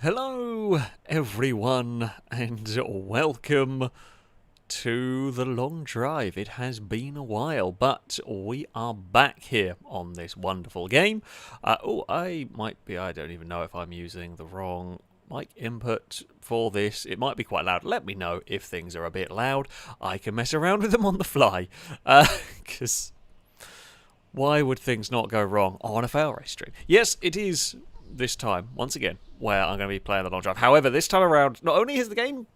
Hello, everyone, and welcome to the long drive. It has been a while, but we are back here on this wonderful game. I don't even know if I'm using the wrong mic input for this. It might be quite loud. Let me know if things are a bit loud. I can mess around with them on the fly, because why would things not go wrong on a FailRace stream? Yes, it is this time, once again, where I'm going to be playing the long drive. However, this time around, not only has the game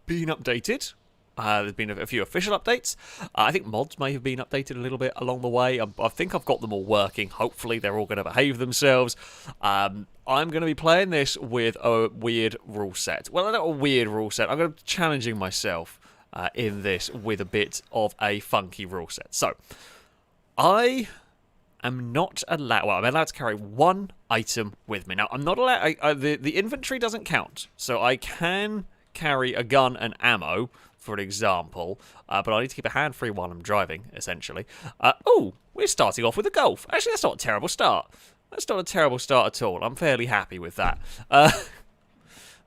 been updated, there's been a few official updates. I think mods may have been updated a little bit along the way. I think I've got them all working. Hopefully, they're all going to behave themselves. I'm going to be playing this with a weird rule set. Well, not a weird rule set. I'm going to be challenging myself in this with a bit of a funky rule set. So, I'm not allowed. Well, I'm allowed to carry one item with me. Now, I'm not allowed. The inventory doesn't count, so I can carry a gun and ammo, for example, but I need to keep a hand free while I'm driving, essentially. We're starting off with a golf. Actually, that's not a terrible start. That's not a terrible start at all. I'm fairly happy with that.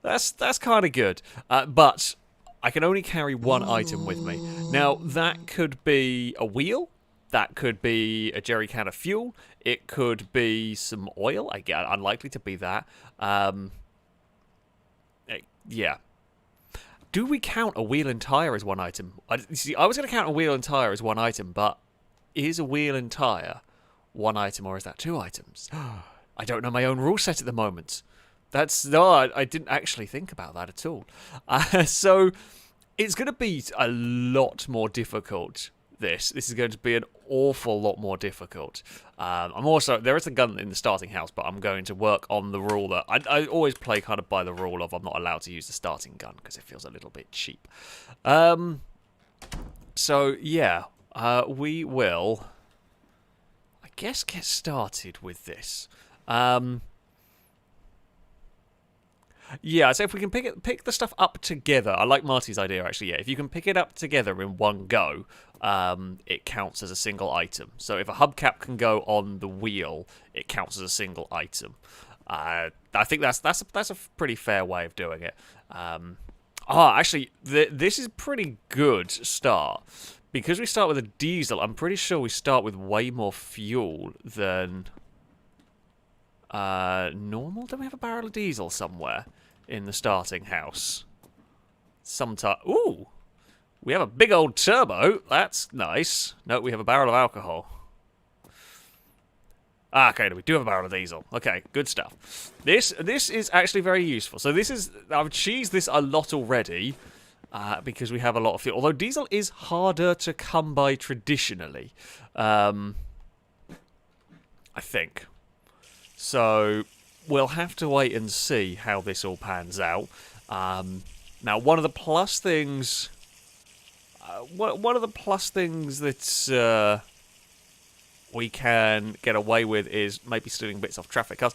That's kind of good. But I can only carry one item with me. Now, that could be a wheel. That could be a jerry can of fuel. It could be some oil. Again, unlikely to be that. Yeah. Do we count a wheel and tyre as one item? I was going to count a wheel and tyre as one item, but is a wheel and tyre one item or is that two items? I don't know my own rule set at the moment. I didn't actually think about that at all. So it's going to be a lot more difficult. This is going to be an awful lot more difficult. There is a gun in the starting house, but I'm going to work on the rule that I always play kind of by the rule of I'm not allowed to use the starting gun because it feels a little bit cheap. So yeah, we will, I guess, get started with this. Yeah, so if we can pick the stuff up together, I like Marty's idea actually. Yeah, if you can pick it up together in one go, it counts as a single item. So if a hubcap can go on the wheel, it counts as a single item. I think that's a pretty fair way of doing it. Actually, this is a pretty good start because we start with a diesel. I'm pretty sure we start with way more fuel than normal. Don't we have a barrel of diesel somewhere in the starting house? Ooh, we have a big old turbo. That's nice. No, we have a barrel of alcohol. Okay, we do have a barrel of diesel. Okay, good stuff. This is actually very useful. So I've cheesed this a lot already because we have a lot of fuel. Although diesel is harder to come by traditionally, I think. So we'll have to wait and see how this all pans out. Now, one of the plus things that we can get away with is maybe stealing bits off traffic cars.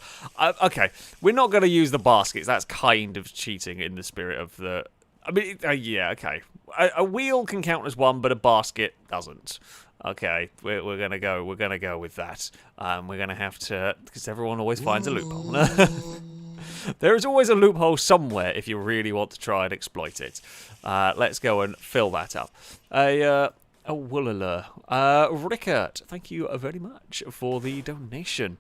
Okay, we're not going to use the baskets. That's kind of cheating in the spirit of the. I mean, yeah, okay. A wheel can count as one, but a basket doesn't. Okay, we're gonna go with that. We're gonna have to, because everyone always finds a loophole. There is always a loophole somewhere if you really want to try and exploit it. Let's go and fill that up. Woolala. Rickert, thank you very much for the donation.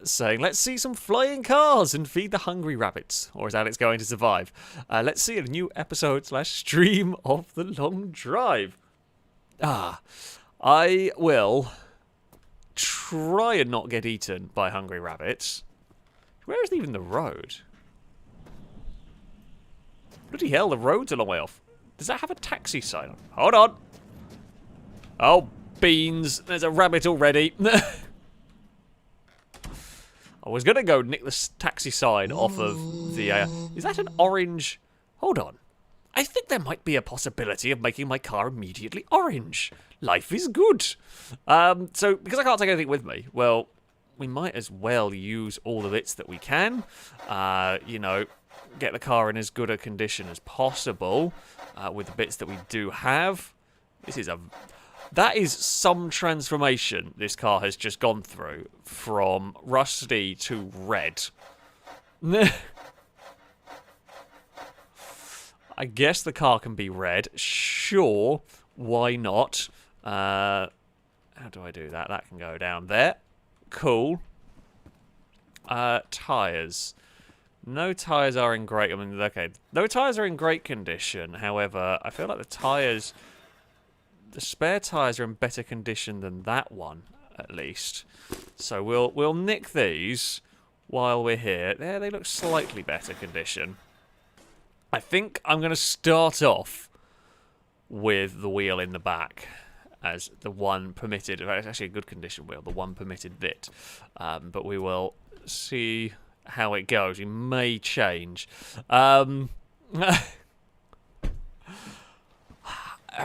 Saying, let's see some flying cars and feed the hungry rabbits. Or is Alex going to survive? Let's see a new episode/stream of The Long Drive. I will try and not get eaten by hungry rabbits. Where is even the road? Bloody hell, the road's a long way off. Does that have a taxi sign on? Hold on. Oh, beans. There's a rabbit already. I was going to go nick the taxi sign off of the... is that an orange... Hold on. I think there might be a possibility of making my car immediately orange. Life is good. So, because I can't take anything with me, well, we might as well use all the bits that we can. Get the car in as good a condition as possible with the bits that we do have. That is some transformation this car has just gone through from rusty to red. I guess the car can be red. Sure, why not? How do I do that? That can go down there. Cool. Tyres. No tyres are in great... I mean, okay. No tyres are in great condition. However, I feel like the tyres... The spare tyres are in better condition than that one, at least. So we'll nick these while we're here. There, they look slightly better condition. I think I'm going to start off with the wheel in the back as the one permitted. It's actually a good condition wheel, the one permitted bit. But we will see how it goes. We may change.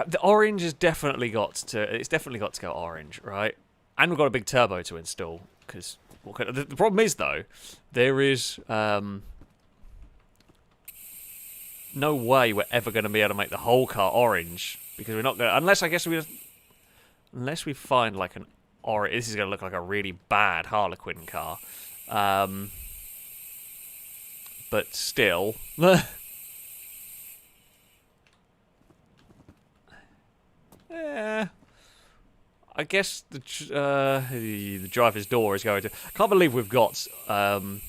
The orange has definitely got to. It's definitely got to go orange, right? And we've got a big turbo to install because the problem is though, there is no way we're ever going to be able to make the whole car orange because we're not going to, unless we find like an orange. This is going to look like a really bad Harlequin car, but still. Yeah, I guess the driver's door is going to... I can't believe we've got an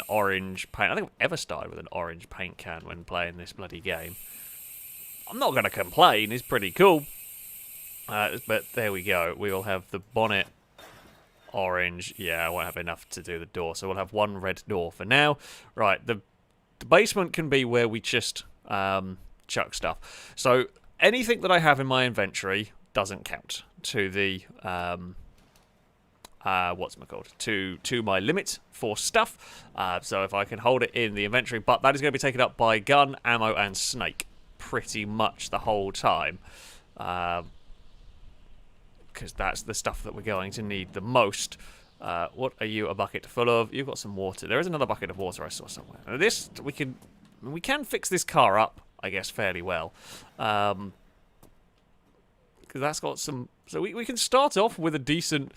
orange paint. I don't think I've ever started with an orange paint can when playing this bloody game. I'm not going to complain. It's pretty cool. But there we go. We will have the bonnet orange. Yeah, I won't have enough to do the door, so we'll have one red door for now. Right, the basement can be where we just chuck stuff. So anything that I have in my inventory doesn't count to the to my limit for stuff. So if I can hold it in the inventory, but that is going to be taken up by gun, ammo, and snake pretty much the whole time, because that's the stuff that we're going to need the most. What are you a bucket full of? You've got some water. There is another bucket of water I saw somewhere. Now this we can fix this car up, I guess, fairly well. Because that's got some... So we can start off with a decent...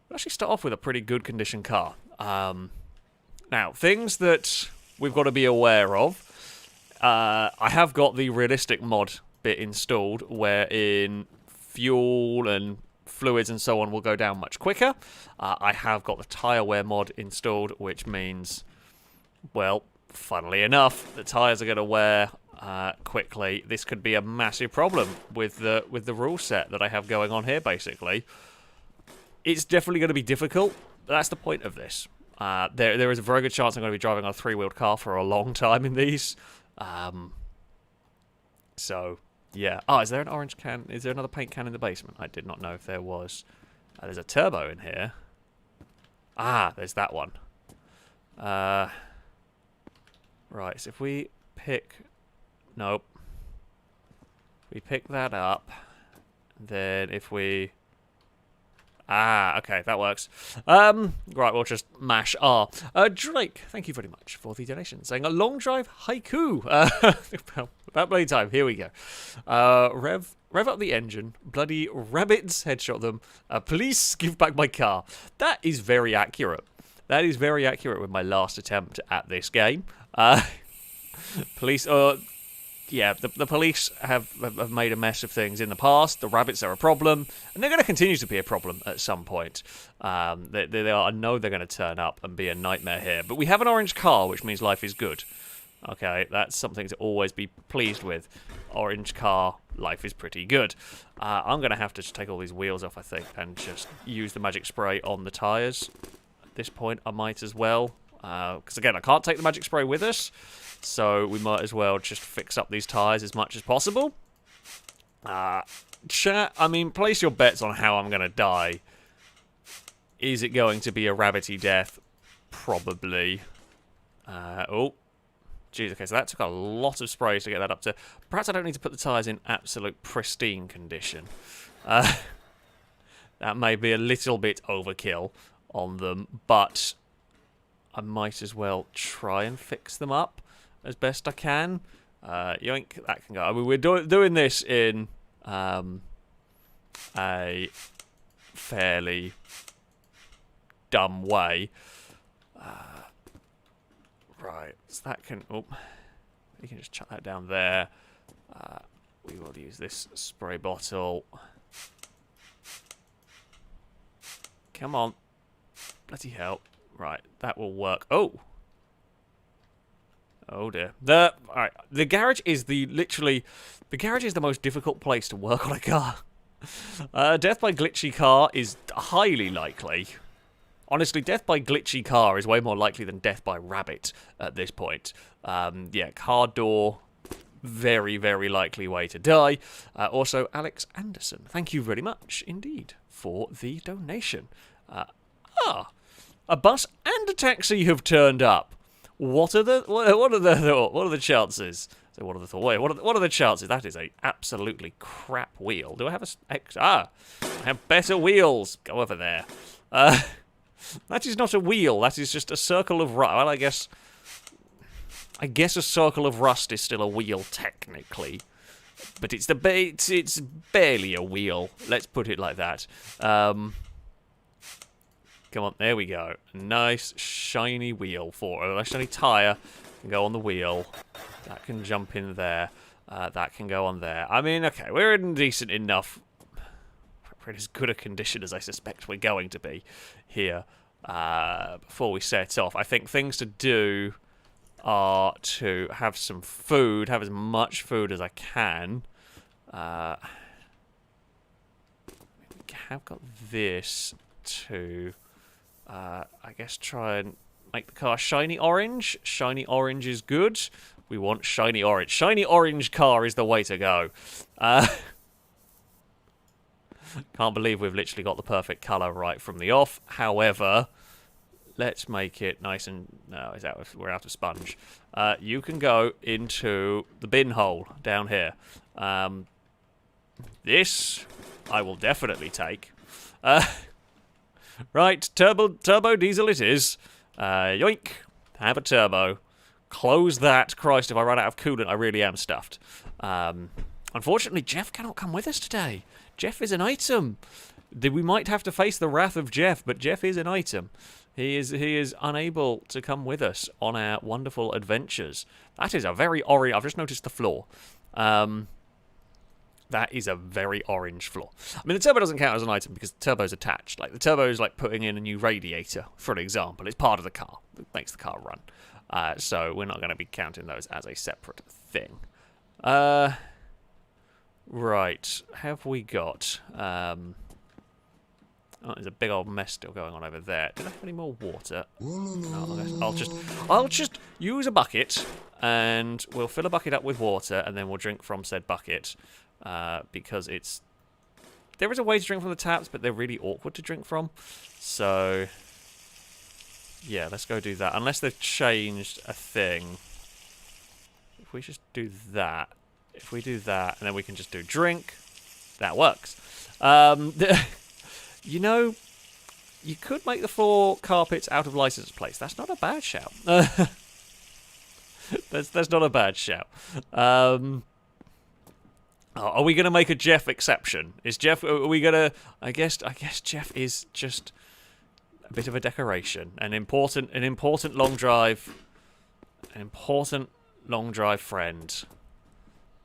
We'll actually start off with a pretty good condition car. Now, things that we've got to be aware of. I have got the realistic mod bit installed, wherein fuel and fluids and so on will go down much quicker. I have got the tyre wear mod installed, which means, well, funnily enough, the tyres are going to wear quickly. This could be a massive problem with the rule set that I have going on here, basically. It's definitely going to be difficult, but that's the point of this. There is a very good chance I'm going to be driving on a three-wheeled car for a long time in these. So, yeah. Oh, is there an orange can? Is there another paint can in the basement? I did not know if there was. There's a turbo in here. Ah, there's that one. Right, so if we pick... Nope. We pick that up. Then if we... Ah, okay, that works. Right, we'll just mash R. Drake, thank you very much for the donation. Saying a long drive haiku. About bloody time, here we go. Rev up the engine. Bloody rabbits, headshot them. Police, give back my car. That is very accurate. That is very accurate with my last attempt at this game. Police, yeah, the police have made a mess of things in the past. The rabbits are a problem, and they're going to continue to be a problem at some point. I know they're going to turn up and be a nightmare here. But we have an orange car, which means life is good. Okay, that's something to always be pleased with. Orange car, life is pretty good. I'm going to have to just take all these wheels off, I think, and just use the magic spray on the tyres. At this point, I might as well. Because, again, I can't take the magic spray with us. So we might as well just fix up these tyres as much as possible. Chat, I mean, place your bets on how I'm going to die. Is it going to be a rabbity death? Probably. Oh. Jeez, okay, so that took a lot of sprays to get that up to... Perhaps I don't need to put the tyres in absolute pristine condition. That may be a little bit overkill on them, but I might as well try and fix them up as best I can. Yoink, that can go. I mean, we're doing this in a fairly dumb way. Right, so that can... Oh, You can just chuck that down there. We will use this spray bottle. Come on. Bloody hell. Right, that will work. Oh! Oh dear. Alright, the garage is the garage is the most difficult place to work on a car. Death by glitchy car is highly likely. Honestly, death by glitchy car is way more likely than death by rabbit at this point. Yeah, car door, very, very likely way to die. Also, Alex Anderson, thank you very much indeed for the donation. A bus and a taxi have turned up. What are the chances? So what are the chances? That is a absolutely crap wheel. Do I have I have better wheels. Go over there. That is not a wheel. That is just a circle of rust. Well, I guess a circle of rust is still a wheel technically, but it's barely a wheel. Let's put it like that. Come on, there we go. Nice shiny wheel for a shiny tire. Can go on the wheel. That can jump in there. That can go on there. I mean, okay, we're in decent enough. We're in as good a condition as I suspect we're going to be here before we set off. I think things to do are to have some food, have as much food as I can. We have got this to, I guess, try and make the car shiny orange. Shiny orange is good. We want shiny orange. Shiny orange car is the way to go. Can't believe we've literally got the perfect colour right from the off. However, let's make it nice and... No, we're out of sponge. You can go into the bin hole down here. This I will definitely take. Right, turbo diesel it is. Yoink. Have a turbo. Close that. Christ, if I run out of coolant, I really am stuffed. Unfortunately, Jeff cannot come with us today. Jeff is an item. We might have to face the wrath of Jeff, but Jeff is an item. He is unable to come with us on our wonderful adventures. That is a very orange... I've just noticed the floor. That is a very orange floor. I mean, the turbo doesn't count as an item because the turbo's attached. Like, the turbo is like putting in a new radiator, for an example. It's part of the car. It makes the car run. So we're not going to be counting those as a separate thing. Right. Have we got... Oh, there's a big old mess still going on over there. Did I have any more water? No, I'll just use a bucket, and we'll fill a bucket up with water, and then we'll drink from said bucket, because it's... There is a way to drink from the taps, but they're really awkward to drink from. So, yeah, let's go do that. Unless they've changed a thing. If we just do that, if we do that, and then we can just do drink, that works. You know, you could make the floor carpets out of license plates. That's not a bad shout. That's not a bad shout. Are we going to make a Jeff exception? Is Jeff... Are we going to... I guess Jeff is just a bit of a decoration. An important long drive... An important long drive friend.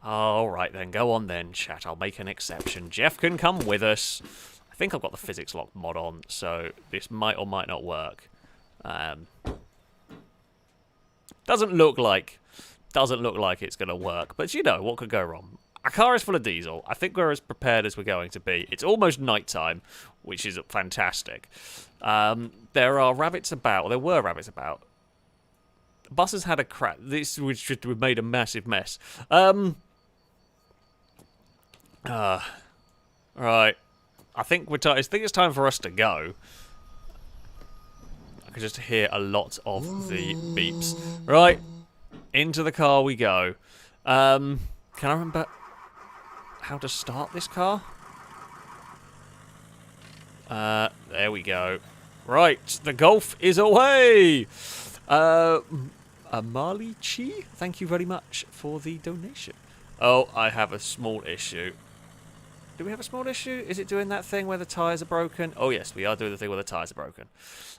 All right, then. Go on then, chat. I'll make an exception. Jeff can come with us. I think I've got the physics lock mod on, so this might or might not work. Doesn't look like it's going to work, but you know, what could go wrong? Our car is full of diesel. I think we're as prepared as we're going to be. It's almost nighttime, which is fantastic. There are rabbits about. There were rabbits about. The bus has had a crash. This would made a massive mess. Right. I think it's time for us to go. I can just hear a lot of the beeps. Right. Into the car we go. Can I remember how to start this car? There we go. Right. The Golf is away! Amali Chi, thank you very much for the donation. Oh, I have a small issue. Do we have a small issue? Is it doing that thing where the tyres are broken? Oh, yes, we are doing the thing where the tyres are broken.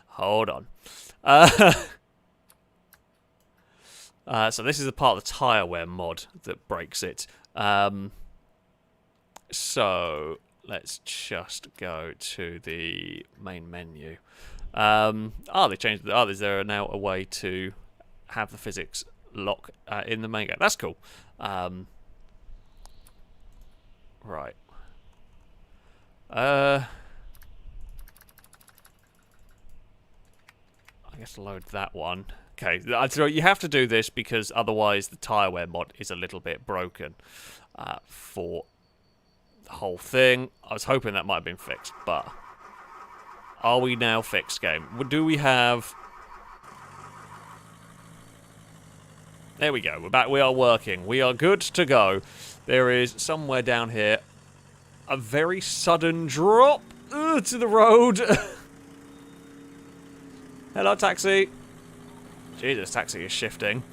Hold on. So this is the part of the tyre wear mod that breaks it. So let's just go to the main menu. They changed. Is there now a way to have the physics lock in the main game? That's cool. Right. I guess load that one. Okay, so you have to do this because otherwise the tyre wear mod is a little bit broken for the whole thing. I was hoping that might have been fixed, but are we now fixed, game? Do we have... There we go. We're back. We are working. We are good to go. There is somewhere down here a very sudden drop to the road. Hello, taxi. Jesus, taxi is shifting.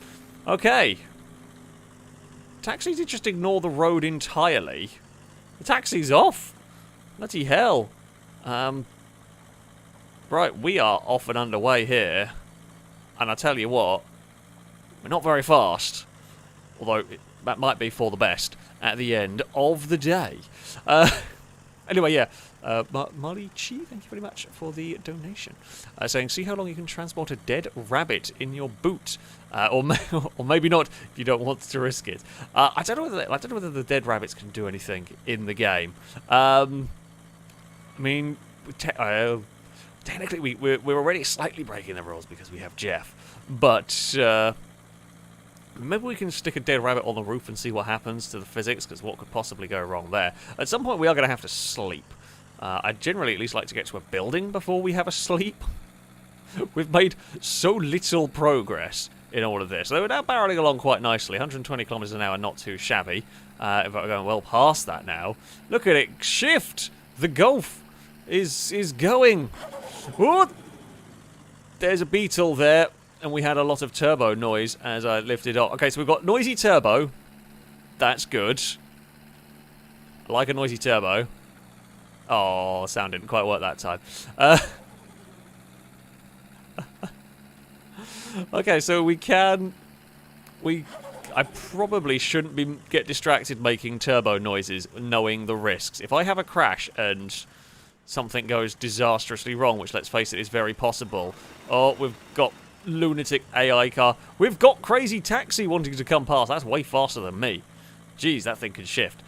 Okay. Taxi did just ignore the road entirely. The taxi's off. Bloody hell. Right, we are off and underway here. And I tell you what, we're not very fast. Although, that might be for the best at the end of the day. Anyway, yeah. Molly Chi, thank you very much for the donation. Saying, see how long you can transport a dead rabbit in your boot. Or maybe not if you don't want to risk it. I don't know whether the dead rabbits can do anything in the game. I mean, technically we're already slightly breaking the rules because we have Jeff. But maybe we can stick a dead rabbit on the roof and see what happens to the physics, because what could possibly go wrong there? At some point we are going to have to sleep. I'd generally at least like to get to a building before we have a sleep. We've made so little progress in all of this. We're now barreling along quite nicely. 120 kilometers an hour, not too shabby. In fact, we're going well past that now. Look at it shift! The Golf is going. Ooh! There's a beetle there, and we had a lot of turbo noise as I lifted off. Okay, so we've got noisy turbo. That's good. I like a noisy turbo. Oh, sound didn't quite work that time. Okay, so I probably shouldn't get distracted making turbo noises, knowing the risks. If I have a crash and something goes disastrously wrong, which, let's face it, is very possible. Oh, we've got lunatic AI car. We've got crazy taxi wanting to come past. That's way faster than me. Jeez, that thing can shift.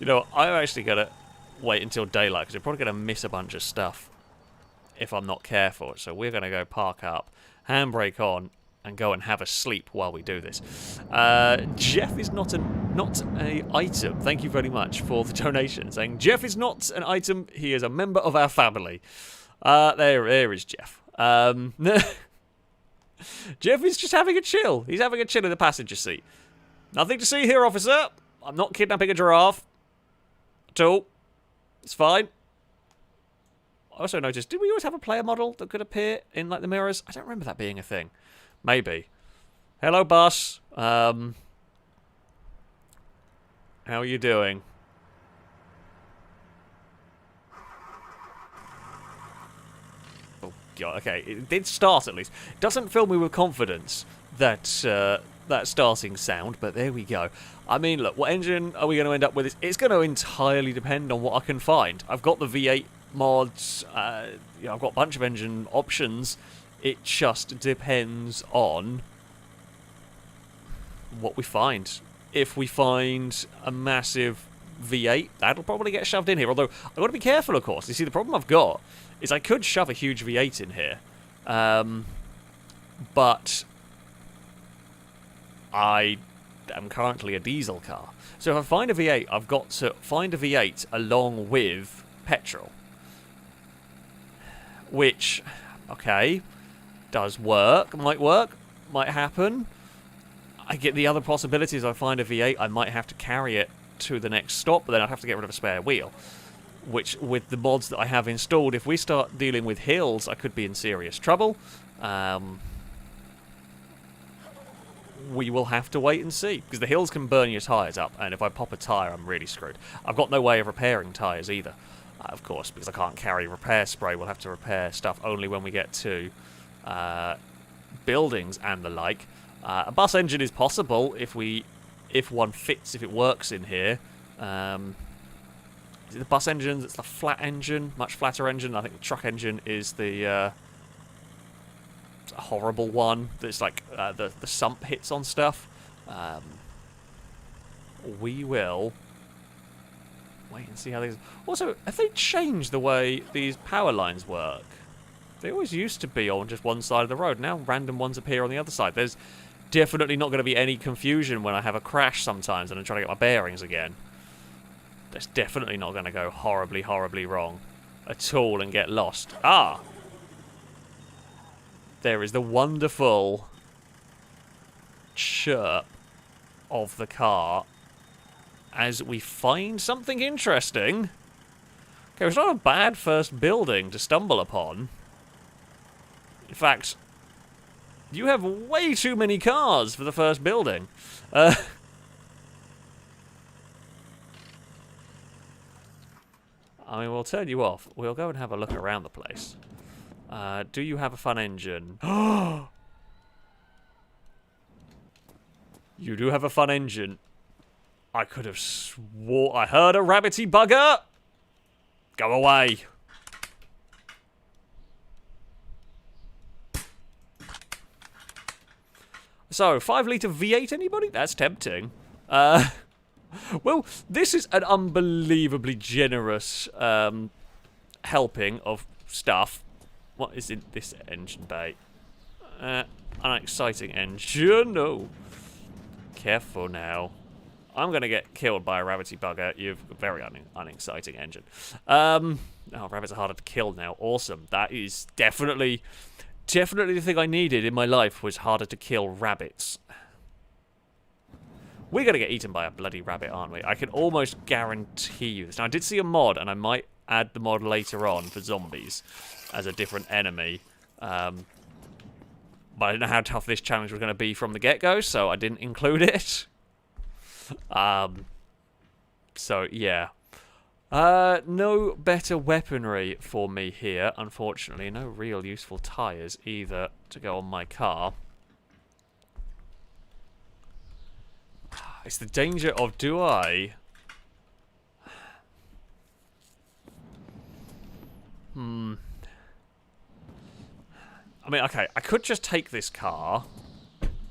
You know, I'm actually going to wait until daylight, because we're probably going to miss a bunch of stuff if I'm not careful. So we're going to go park up, handbrake on, and go and have a sleep while we do this. Jeff is not a item. Thank you very much for the donation. Saying, Jeff is not an item, he is a member of our family. There is Jeff. Jeff is just having a chill. He's having a chill in the passenger seat. Nothing to see here, officer. I'm not kidnapping a giraffe. At all. It's fine. I also noticed, did we always have a player model that could appear in, like, the mirrors? I don't remember that being a thing. Maybe. Hello, boss. How are you doing? Oh, God, okay. It did start, at least. It doesn't fill me with confidence that that starting sound, but there we go. I mean, look, what engine are we going to end up with? It's going to entirely depend on what I can find. I've got the V8 mods. I've got a bunch of engine options. It just depends on what we find. If we find a massive V8, that'll probably get shoved in here. Although, I've got to be careful, of course. You see, the problem I've got is I could shove a huge V8 in here. But I am currently a diesel car. So if I find a V8, I've got to find a V8 along with petrol. Which, okay, does work, might happen. I get the other possibilities. I find a V8, I might have to carry it to the next stop, but then I'd have to get rid of a spare wheel. Which, with the mods that I have installed, if we start dealing with hills, I could be in serious trouble. We will have to wait and see, because the hills can burn your tyres up, and if I pop a tyre, I'm really screwed. I've got no way of repairing tyres either, of course, because I can't carry repair spray. We'll have to repair stuff only when we get to buildings and the like. A bus engine is possible if one fits, if it works in here. Is it the bus engine that's the flat engine, much flatter engine? I think the truck engine is the horrible one that's like the sump hits on stuff. We will wait and see how these... Also, have they changed the way these power lines work? They always used to be on just one side of the road. Now random ones appear on the other side. There's definitely not going to be any confusion when I have a crash sometimes and I'm trying to get my bearings again. That's definitely not going to go horribly, horribly wrong at all and get lost. Ah! There is the wonderful chirp of the car as we find something interesting. Okay, it's not a bad first building to stumble upon. In fact, you have way too many cars for the first building. I mean, we'll turn you off. We'll go and have a look around the place. Do you have a fun engine? You do have a fun engine. I could have swore I heard a rabbity bugger. Go away. So, 5-litre V8, anybody? That's tempting. Well, this is an unbelievably generous helping of stuff. What is in this engine bay? An exciting engine. No. Careful now. I'm going to get killed by a rabbity bugger. You've a very unexciting engine. Oh, rabbits are harder to kill now. Awesome. That is definitely the thing I needed in my life was harder to kill rabbits. We're going to get eaten by a bloody rabbit, aren't we? I can almost guarantee you this. Now, I did see a mod, and I might add the mod later on for zombies as a different enemy. But I didn't know how tough this challenge was going to be from the get-go, so I didn't include it. So, yeah. No better weaponry for me here, unfortunately. No real useful tyres either to go on my car. It's the danger of, do I... I mean, okay, I could just take this car.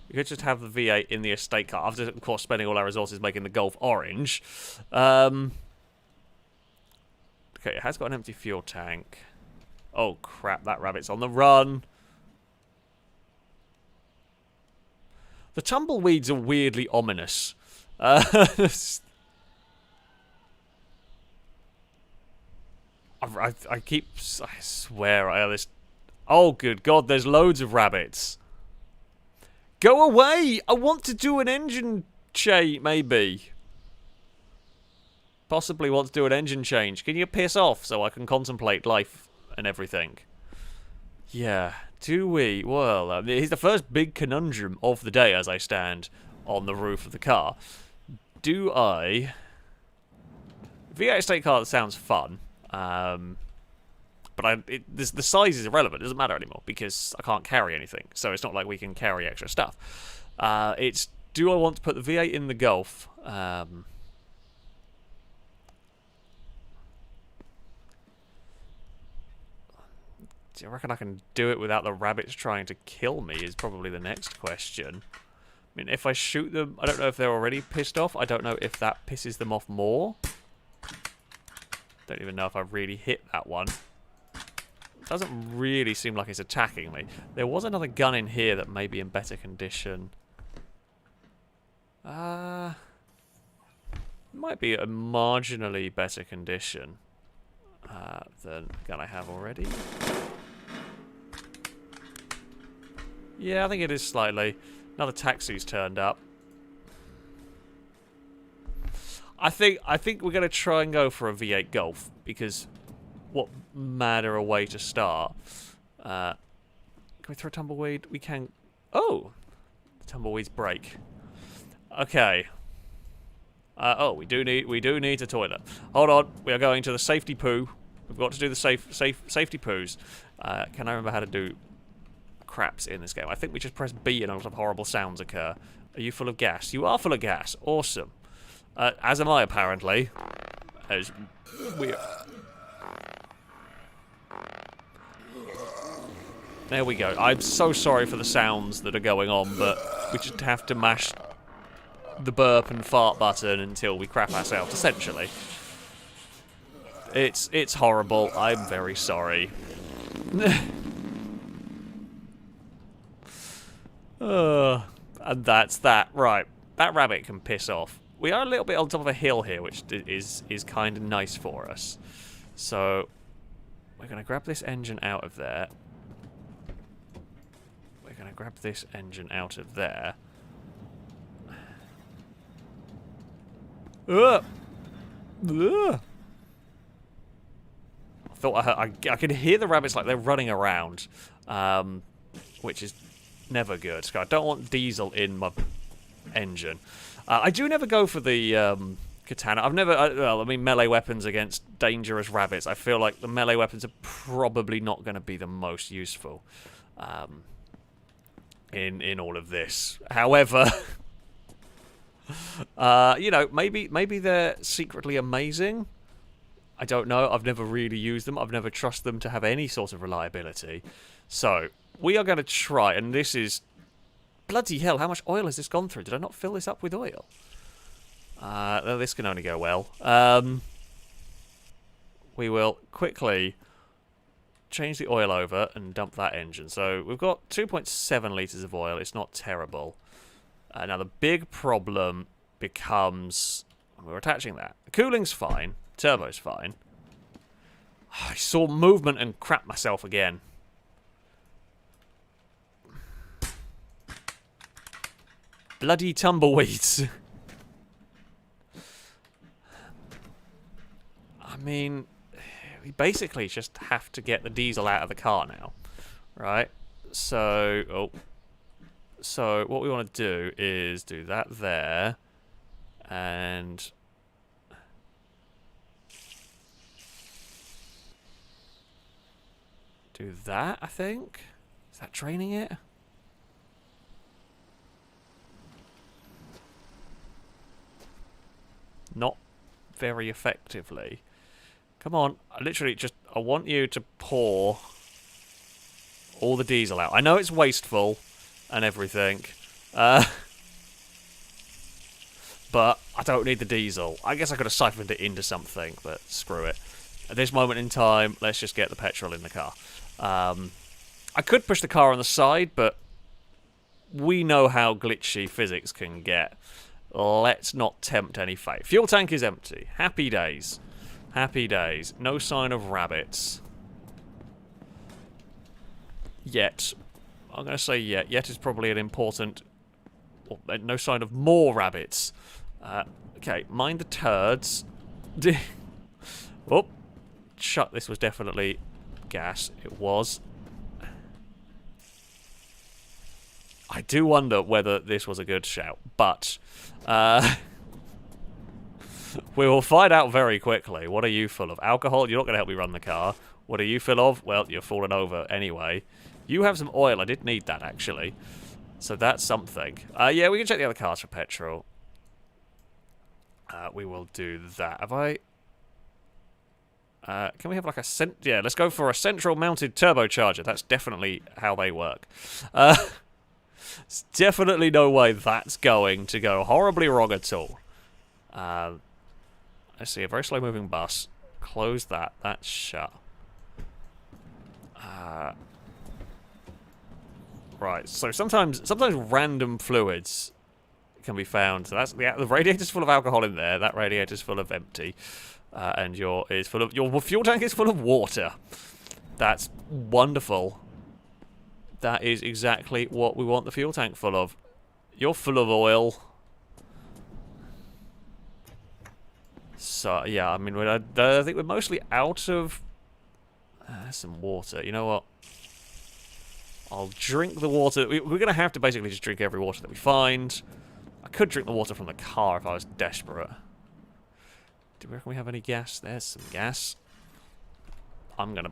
We could just have the V8 in the estate car, after, of course, spending all our resources making the Golf orange. Okay, it has got an empty fuel tank. Oh, crap, that rabbit's on the run. The tumbleweeds are weirdly ominous. I swear, I have this... Oh, good God, there's loads of rabbits. Go away! I want to do an engine change, maybe. Possibly want to do an engine change. Can you piss off so I can contemplate life and everything? Yeah, do we? Well, here's the first big conundrum of the day as I stand on the roof of the car. Do I... V8 estate car sounds fun. But the size is irrelevant. It doesn't matter anymore because I can't carry anything. So it's not like we can carry extra stuff. It's, do I want to put the V8 in the Golf? Do you reckon I can do it without the rabbits trying to kill me is probably the next question. I mean, if I shoot them, I don't know if they're already pissed off. I don't know if that pisses them off more. Don't even know if I really hit that one. Doesn't really seem like it's attacking me. There was another gun in here that may be in better condition. Might be a marginally better condition than the gun I have already. Yeah, I think it is slightly. Another taxi's turned up. I think we're going to try and go for a V8 Golf because what madder a way to start. Can we throw a tumbleweed? We can. Oh, the tumbleweeds break. Okay. Oh, we do need a toilet. Hold on, we are going to the safety poo. We've got to do the safety poos. Can I remember how to do? craps in this game. I think we just press B and a lot of horrible sounds occur. Are you full of gas? You are full of gas. Awesome. As am I, apparently. As we... There we go. I'm so sorry for the sounds that are going on, but we just have to mash the burp and fart button until we crap ourselves, essentially. It's horrible. I'm very sorry. And that's that. Right. That rabbit can piss off. We are a little bit on top of a hill here, which is kind of nice for us. So, we're going to grab this engine out of there. We're going to grab this engine out of there. Ugh. Ugh. I thought I could hear the rabbits like they're running around, which is never good. So I don't want diesel in my engine. I do never go for the katana. I've never, well, I mean, melee weapons against dangerous rabbits. I feel like the melee weapons are probably not going to be the most useful in all of this. However, you know, maybe they're secretly amazing. I don't know. I've never really used them. I've never trusted them to have any sort of reliability. So we are going to try, and this is... Bloody hell, how much oil has this gone through? Did I not fill this up with oil? This can only go well. We will quickly change the oil over and dump that engine. So we've got 2.7 litres of oil. It's not terrible. Now the big problem becomes... We're attaching that. The cooling's fine. Turbo's fine. I saw movement and crap myself again. Bloody tumbleweeds. I mean, we basically just have to get the diesel out of the car now, right? So, so what we want to do is do that there, and do that, I think. Is that draining it? Not very effectively. Come on, I want you to pour all the diesel out. I know it's wasteful and everything, but I don't need the diesel. I guess I could have siphoned it into something, but screw it. At this moment in time, let's just get the petrol in the car. I could push the car on the side, but we know how glitchy physics can get. Let's not tempt any fate. Fuel tank is empty. Happy days. Happy days. No sign of rabbits. Yet. I'm going to say yet. Yet is probably an important... Well, no sign of more rabbits. Okay, mind the turds. Oh. Shut. This was definitely gas. It was. I do wonder whether this was a good shout, but we will find out very quickly. What are you full of? Alcohol? You're not going to help me run the car. What are you full of? Well, you're falling over anyway. You have some oil. I did need that, actually. So that's something. Yeah, we can check the other cars for petrol. We will do that. Have I... can we have like a... Yeah, let's go for a central mounted turbocharger. That's definitely how they work. There's definitely no way that's going to go horribly wrong at all. Let's see, a very slow moving bus. Close that. That's shut. Right, so sometimes random fluids can be found. So that's the radiator's full of alcohol in there. That radiator's full of empty. And your fuel tank is full of water. That's wonderful. That is exactly what we want the fuel tank full of. You're full of oil. So, yeah, I mean, I think we're mostly out of... some water. You know what? I'll drink the water. We're going to have to basically just drink every water that we find. I could drink the water from the car if I was desperate. Do we reckon we have any gas? There's some gas. I'm going to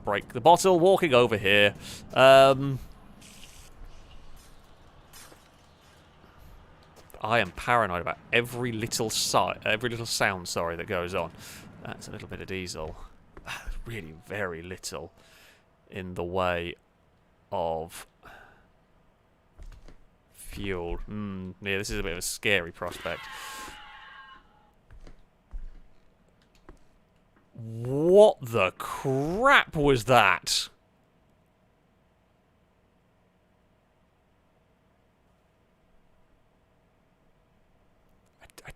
break the bottle walking over here. I am paranoid about every little sound, sorry, that goes on. That's a little bit of diesel. Really very little in the way of fuel. Yeah, this is a bit of a scary prospect. What the crap was that?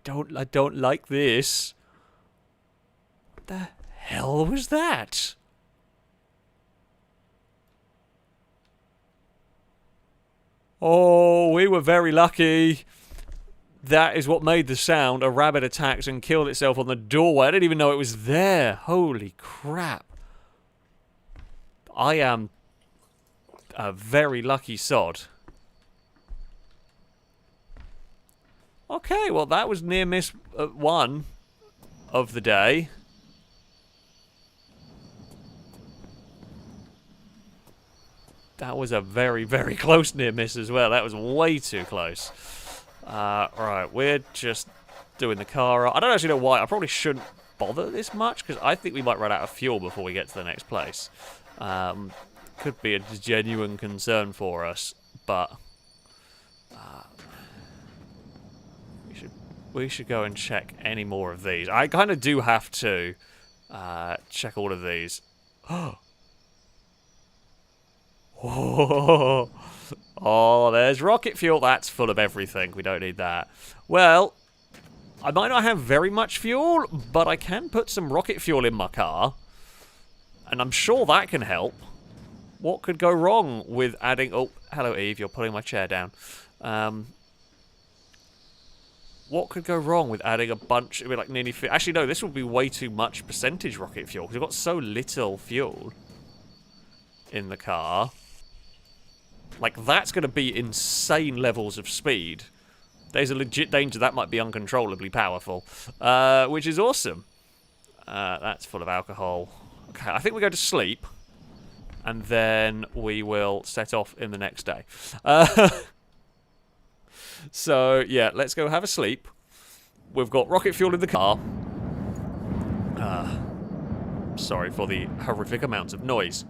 I don't like this. What the hell was that? Oh, we were very lucky. That is what made the sound. A rabbit attacked and killed itself on the doorway. I didn't even know it was there. Holy crap. I am a very lucky sod. Okay, well that was near miss 1 of the day. That was a very, very close near miss as well. That was way too close. Right, we're just doing the car. I don't actually know why. I probably shouldn't bother this much, because I think we might run out of fuel before we get to the next place. Could be a genuine concern for us, but we should go and check any more of these. I kind of do have to check all of these. Oh, there's rocket fuel. That's full of everything. We don't need that. Well, I might not have very much fuel, but I can put some rocket fuel in my car. And I'm sure that can help. What could go wrong with adding... Oh, hello, Eve. You're pulling my chair down. What could go wrong with adding a bunch... It'd be like nearly... Actually, no, this would be way too much percentage rocket fuel, because we've got so little fuel in the car. Like, that's going to be insane levels of speed. There's a legit danger that might be uncontrollably powerful, which is awesome. That's full of alcohol. Okay, I think we go to sleep, and then we will set off in the next day. So, yeah, let's go have a sleep. We've got rocket fuel in the car. Sorry for the horrific amounts of noise.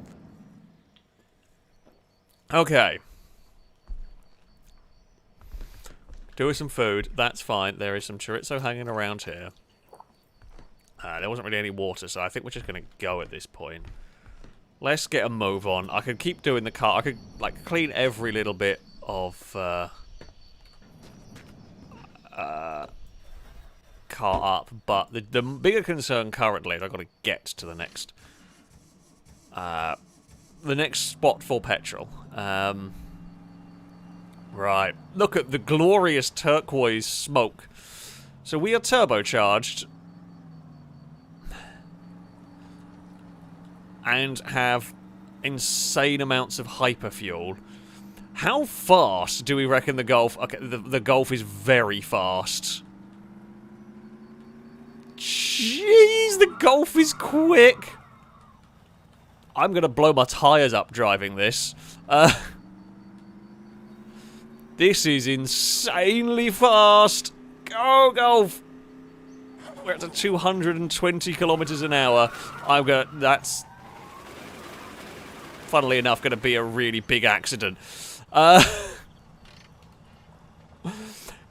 Okay. Doing some food, that's fine. There is some chorizo hanging around here. There wasn't really any water, so I think we're just going to go at this point. Let's get a move on. I could keep doing the car. I could, like, clean every little bit of car up, but the bigger concern currently is I've got to get to the next spot for petrol. Right, look at the glorious turquoise smoke. So we are turbocharged and have insane amounts of hyperfuel. How fast do we reckon the Golf... Okay, the Golf is very fast. Jeez, the Golf is quick. I'm going to blow my tyres up driving this. This is insanely fast. Go, Golf. We're at 220 kilometers an hour. That's, funnily enough, going to be a really big accident.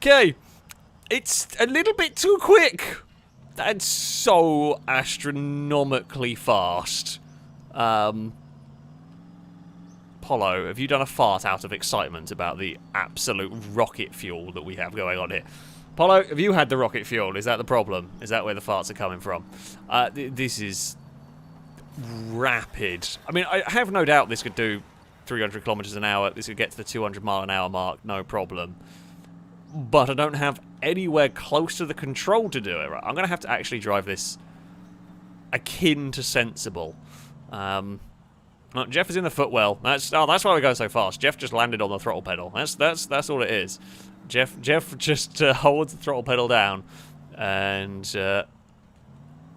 Okay. It's a little bit too quick. That's so astronomically fast. Polo, have you done a fart out of excitement about the absolute rocket fuel that we have going on here? Polo, have you had the rocket fuel? Is that the problem? Is that where the farts are coming from? This is rapid. I mean, I have no doubt this could do 300 kilometers an hour. This could get to the 200 mile an hour mark, no problem. But I don't have anywhere close to the control to do it. Right? I'm going to have to actually drive this akin to sensible. Jeff is in the footwell. That's why we go so fast. Jeff just landed on the throttle pedal. That's all it is. Jeff just holds the throttle pedal down and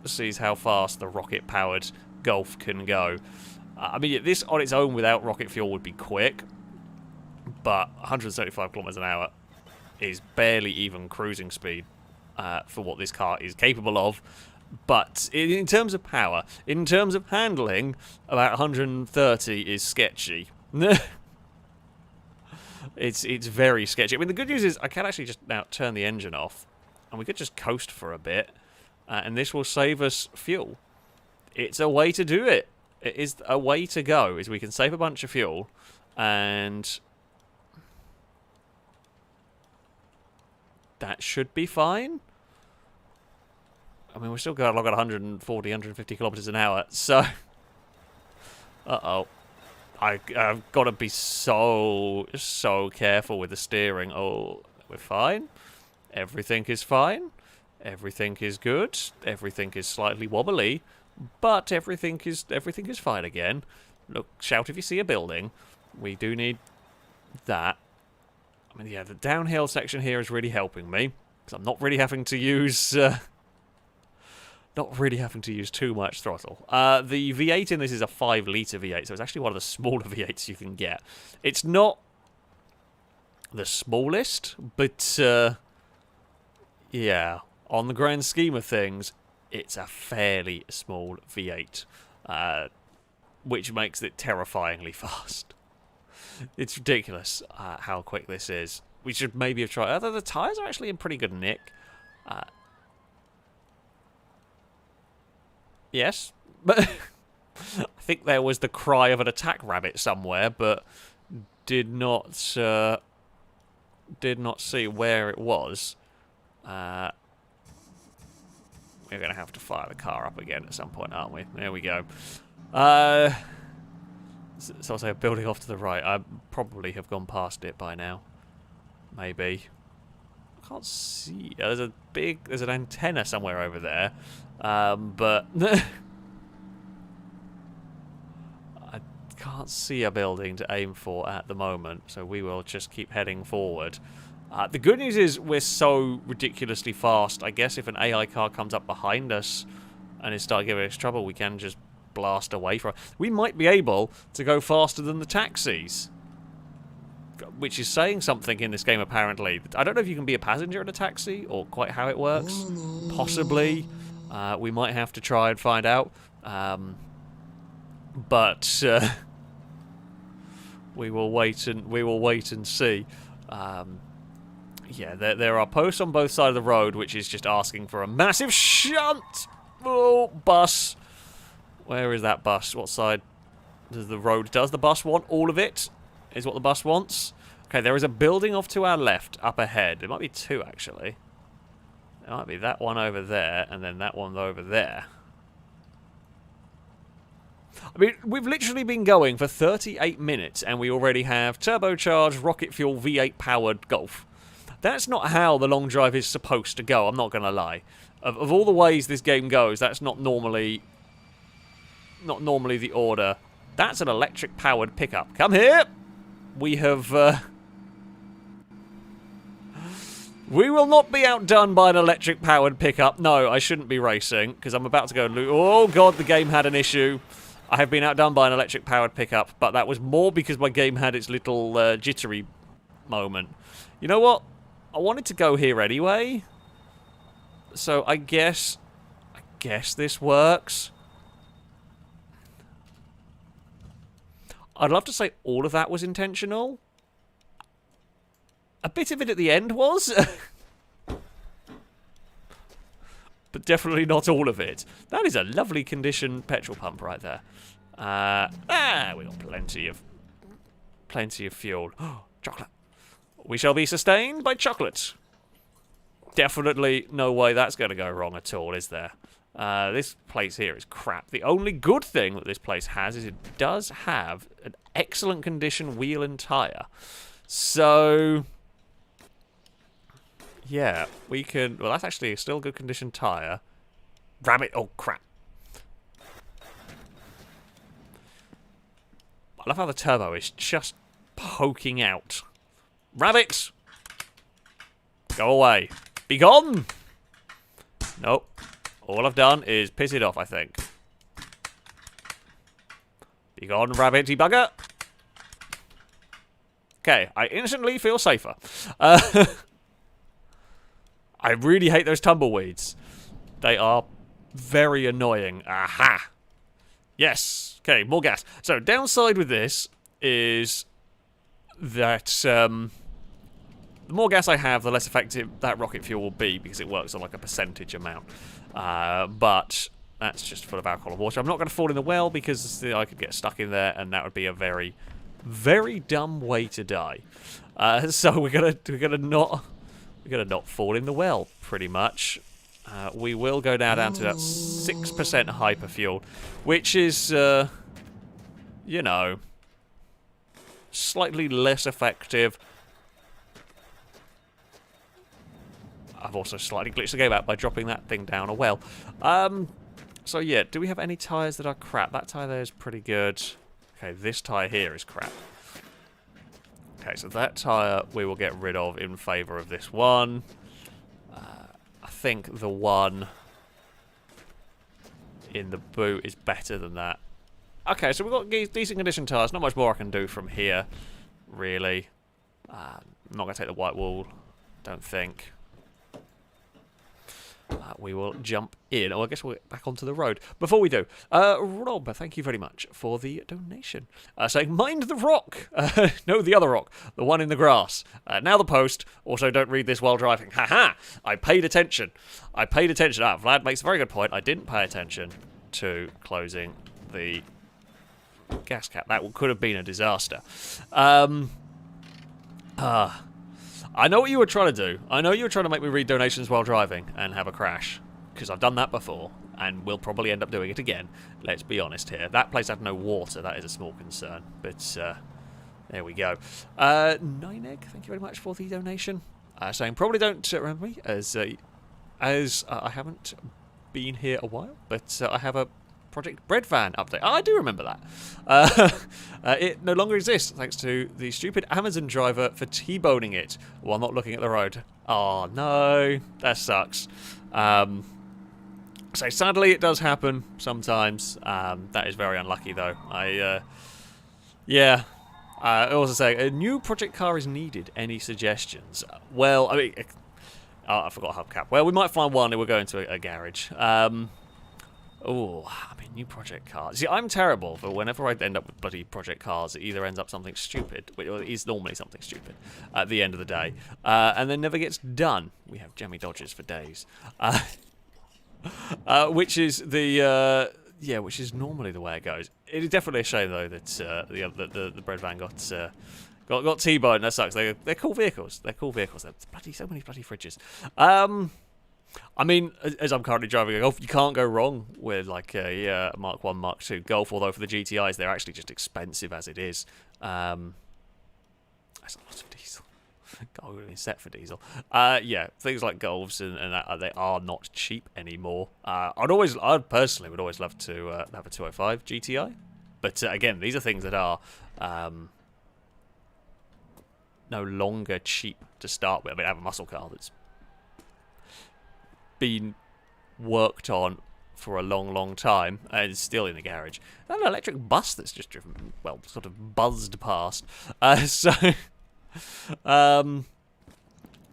sees how fast the rocket-powered Golf can go. I mean, this on its own without rocket fuel would be quick, but 175 kilometers an hour. is barely even cruising speed for what this car is capable of. But in terms of power, in terms of handling, about 130 is sketchy. It's very sketchy. I mean, the good news is I can actually just now turn the engine off, and we could just coast for a bit, and this will save us fuel. It's a way to do it. It is a way to go, is we can save a bunch of fuel, and that should be fine. I mean, we're still going along at 140, 150 kilometers an hour, so... Uh-oh. I've got to be so careful with the steering. Oh, we're fine. Everything is fine. Everything is good. Everything is slightly wobbly, but everything is fine again. Look, shout if you see a building. We do need that. I mean, yeah, the downhill section here is really helping me because I'm not really having to use too much throttle. The V8 in this is a 5-litre V8, so it's actually one of the smaller V8s you can get. It's not the smallest, but yeah, on the grand scheme of things, it's a fairly small V8, which makes it terrifyingly fast. It's ridiculous how quick this is. We should maybe have tried... Although the tyres are actually in pretty good nick. Yes, but I think there was the cry of an attack rabbit somewhere, but did not see where it was. We're going to have to fire the car up again at some point, aren't we? There we go. So I'll say a building off to the right. I probably have gone past it by now. Maybe. I can't see. There's an antenna somewhere over there. But I can't see a building to aim for at the moment, so we will just keep heading forward. The good news is we're so ridiculously fast. I guess if an AI car comes up behind us and is starting giving us trouble, we can just blast away from it. We might be able to go faster than the taxis, which is saying something in this game, apparently. I don't know if you can be a passenger in a taxi, or quite how it works. Possibly. We might have to try and find out. But we will wait and see. Yeah, there are posts on both sides of the road, which is just asking for a massive shunt. Oh, bus. Where is that bus? What side does the bus want? All of it is what the bus wants. Okay, there is a building off to our left, up ahead. It might be two, actually. It might be that one over there, and then that one over there. I mean, we've literally been going for 38 minutes, and we already have turbocharged, rocket fuel, V8-powered Golf. That's not how the long drive is supposed to go, I'm not going to lie. Of all the ways this game goes, that's not normally the order. That's an electric-powered pickup. Come here! We have... we will not be outdone by an electric-powered pickup. No, I shouldn't be racing, because I'm about to go and lose... Oh, God, the game had an issue. I have been outdone by an electric-powered pickup, but that was more because my game had its little jittery moment. You know what? I wanted to go here anyway. So I guess this works. I'd love to say all of that was intentional. A bit of it at the end was. But definitely not all of it. That is a lovely condition petrol pump right there. We got plenty of fuel. Chocolate. We shall be sustained by chocolate. Definitely no way that's going to go wrong at all, is there? This place here is crap. The only good thing that this place has is it does have an excellent condition wheel and tyre. So... yeah, we can... well, that's actually a still good condition tyre. Rabbit! Oh, crap. I love how the turbo is just poking out. Rabbit! Go away. Be gone! Nope. All I've done is piss it off, I think. Be gone, rabbity bugger! Okay, I instantly feel safer. I really hate those tumbleweeds. They are very annoying. Aha! Yes. Okay, more gas. So, downside with this is that the more gas I have, the less effective that rocket fuel will be because it works on like a percentage amount. But that's just full of alcohol and water. I'm not going to fall in the well because I could get stuck in there, and that would be a very, very dumb way to die. So we're gonna not fall in the well, pretty much. We will go down to that 6% hyperfuel, which is, you know, slightly less effective. I've also slightly glitched the game out by dropping that thing down a well. So yeah, do we have any tyres that are crap? That tyre there is pretty good. Okay, this tyre here is crap. Okay, so that tyre we will get rid of in favour of this one. I think the one in the boot is better than that. Okay, so we've got decent condition tyres. Not much more I can do from here, really. I'm not going to take the white wall, don't think. We will jump in. Oh, I guess we'll get back onto the road. Before we do, Rob, thank you very much for the donation. Saying, mind the rock. No, the other rock. The one in the grass. Now the post. Also, don't read this while driving. Haha! I paid attention. Vlad makes a very good point. I didn't pay attention to closing the gas cap. That could have been a disaster. I know what you were trying to do. I know you were trying to make me read donations while driving and have a crash. Because I've done that before, and we'll probably end up doing it again. Let's be honest here. That place had no water. That is a small concern. But, there we go. Nine Egg, thank you very much for the donation. Saying, probably don't remember me, as I haven't been here a while. But I have a Project Bread Van update. Oh, I do remember that. It no longer exists thanks to the stupid Amazon driver for T-boning it while not looking at the road. Oh, no. That sucks. So sadly, it does happen sometimes. That is very unlucky, though. Yeah. I also say, a new project car is needed. Any suggestions? Well, I mean... Oh, I forgot hubcap. Well, we might find one and we'll go into a garage. Oh, I mean, new project cars. See, I'm terrible, but whenever I end up with bloody project cars, it either ends up something stupid, or it is normally something stupid, at the end of the day, and then never gets done. We have jammy dodges for days. Which is the, which is normally the way it goes. It is definitely a shame, though, that the bread van got T-boned. That sucks. They're cool vehicles. They're so many bloody fridges. I mean, as I'm currently driving a Golf, you can't go wrong with like a Mark 1, Mark 2 Golf, although for the GTIs, they're actually just expensive as it is. That's a lot of diesel. Golf is set for diesel. Yeah, things like Golfs and that, they are not cheap anymore. I personally would always love to have a 205 GTI. But again, these are things that are no longer cheap to start with. I mean, I have a muscle car that's been worked on for a long time and it's still in the garage. An electric bus that's just driven, well, sort of buzzed past.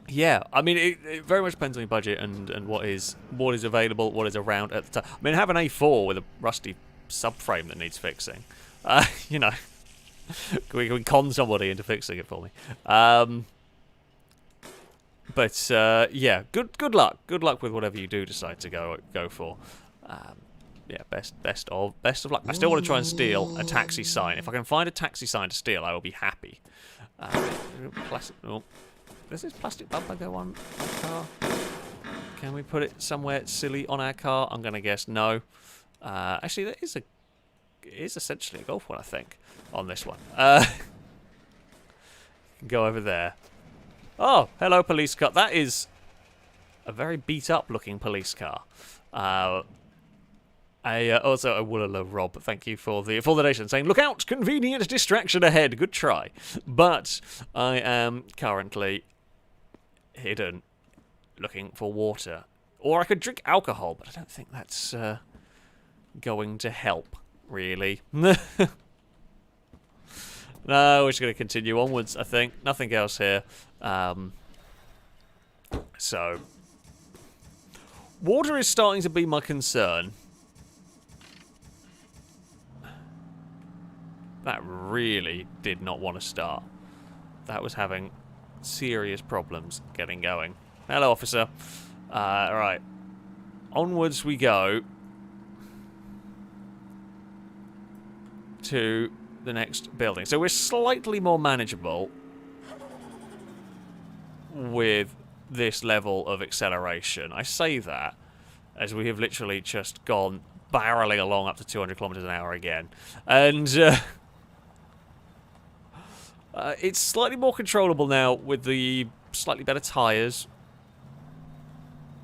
Yeah, I mean, it very much depends on your budget and what is available, what is around at the time. I mean, I have an A4 with a rusty subframe that needs fixing. You know, we can con somebody into fixing it for me. But yeah, good luck. Good luck with whatever you do decide to go for. Yeah, best of luck. I still want to try and steal a taxi sign. If I can find a taxi sign to steal, I will be happy. Does this plastic bumper go on our car? Can we put it somewhere silly on our car? I'm gonna guess no. Actually, it is essentially a Golf one, I think, on this one. Go over there. Oh, hello, police car. That is a very beat-up looking police car. Also, a Woolala Rob, thank you for the donation, saying, look out, convenient distraction ahead. Good try. But I am currently hidden looking for water. Or I could drink alcohol, but I don't think that's going to help, really. No, we're just going to continue onwards, I think. Nothing else here. So, Water is starting to be my concern. That really did not want to start. That was having serious problems getting going. Hello, officer. Alright. Onwards we go to the next building. So we're slightly more manageable with this level of acceleration. I say that as we have literally just gone barreling along up to 200 kilometers an hour again. And it's slightly more controllable now with the slightly better tyres.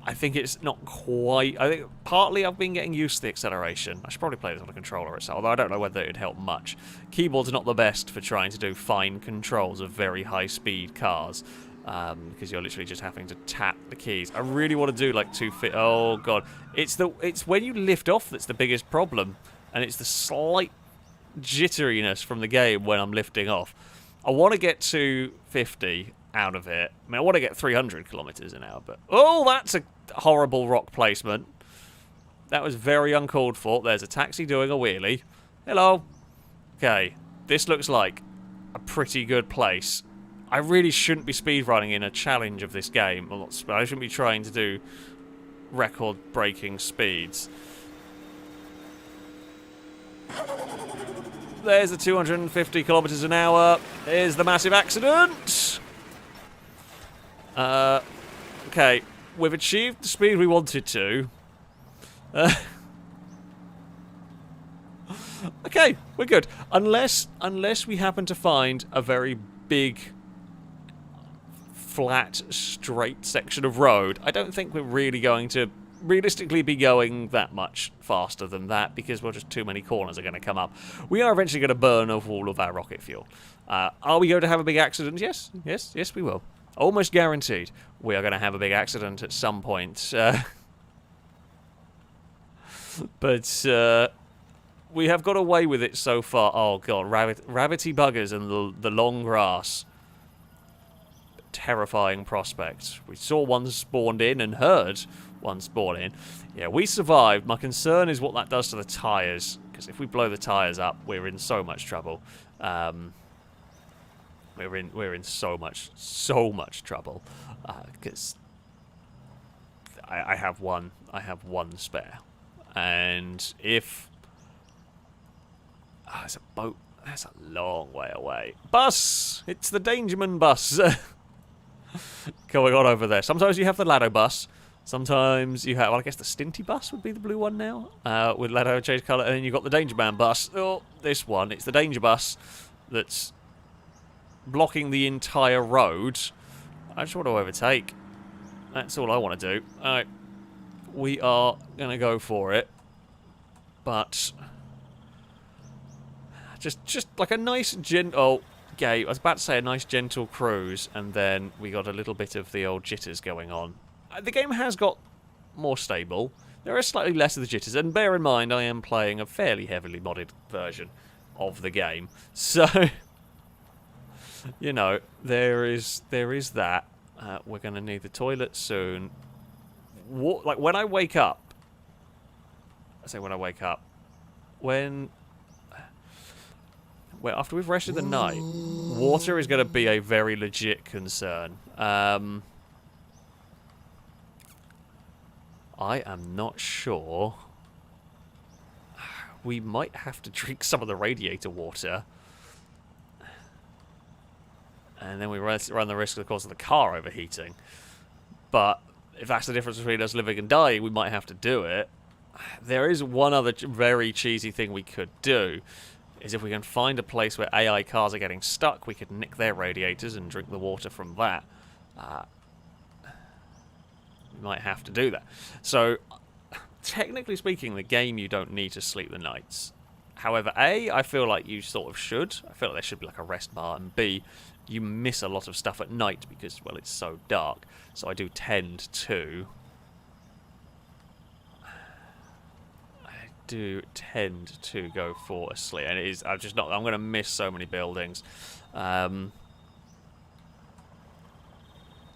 I think it's not quite... I think partly I've been getting used to the acceleration. I should probably play this on a controller itself, although I don't know whether it would help much. Keyboard's not the best for trying to do fine controls of very high-speed cars, because you're literally just having to tap the keys. I really want to do like 250... Oh, God. It's when you lift off that's the biggest problem, and it's the slight jitteriness from the game when I'm lifting off. I want to get 250 out of it. I mean, I want to get 300 kilometers an hour, but... Oh, that's a horrible rock placement. That was very uncalled for. There's a taxi doing a wheelie. Hello. Okay, this looks like a pretty good place. I really shouldn't be speedrunning in a challenge of this game. I shouldn't be trying to do record-breaking speeds. There's the 250 kilometers an hour. There's the massive accident. Okay, we've achieved the speed we wanted to. Okay, we're good. Unless we happen to find a very big, flat, straight section of road, I don't think we're really going to realistically be going that much faster than that, because well, just too many corners are going to come up. We are eventually going to burn off all of our rocket fuel. Are we going to have a big accident? Yes, we will. Almost guaranteed we are going to have a big accident at some point. But we have got away with it so far. Oh, God, rabbity buggers and the long grass. Terrifying prospect. We saw one spawned in and heard one spawn in. Yeah, we survived. My concern is what that does to the tyres, because if we blow the tyres up, we're in so much trouble. We're in so much trouble, because I have one spare, and if there's a boat, that's a long way away. Bus, it's the Dangerman bus going on over there. Sometimes you have the Lado bus. Sometimes you have, well, I guess the Stinty bus would be the blue one now, with Lado change colour, and then you've got the Danger Man bus. Oh, this one, it's the Danger bus that's blocking the entire road. I just want to overtake. That's all I want to do. Alright, we are going to go for it, but just like a nice gentle... Okay, I was about to say a nice gentle cruise, and then we got a little bit of the old jitters going on. The game has got more stable. There is slightly less of the jitters, and bear in mind I am playing a fairly heavily modded version of the game. So, you know, there is that. We're going to need the toilet soon. Like, when I wake up... I say when I wake up. Well, after we've rested the night, water is going to be a very legit concern. I am not sure. We might have to drink some of the radiator water. And then we run the risk, of course, of the car overheating. But if that's the difference between us living and dying, we might have to do it. There is one other very cheesy thing we could do. Is if we can find a place where AI cars are getting stuck, we could nick their radiators and drink the water from that. We might have to do that. So, technically speaking, the game you don't need to sleep the nights. However, A, I feel like you sort of should. I feel like there should be like a rest bar, and B, you miss a lot of stuff at night because, well, it's so dark. So I do tend to... go for a sleep, and it is. I'm going to miss so many buildings.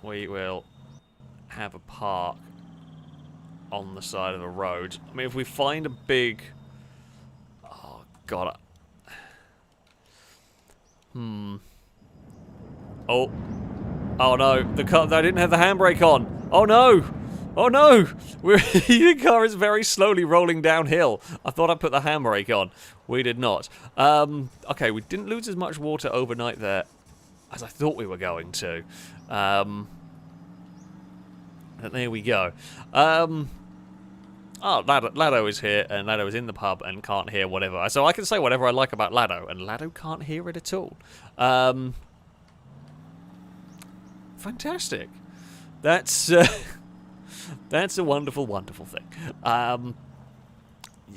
We will have a park on the side of the road. I mean, if we find a big... Oh, God. Oh. Oh, no. The car... I didn't have the handbrake on. Oh, no. Oh, no. The car is very slowly rolling downhill. I thought I put the handbrake on. We did not. Okay, we didn't lose as much water overnight there as I thought we were going to. And there we go. Oh, Lado is here, and Lado is in the pub and can't hear whatever. So I can say whatever I like about Lado, and Lado can't hear it at all. Fantastic. That's that's a wonderful, wonderful thing.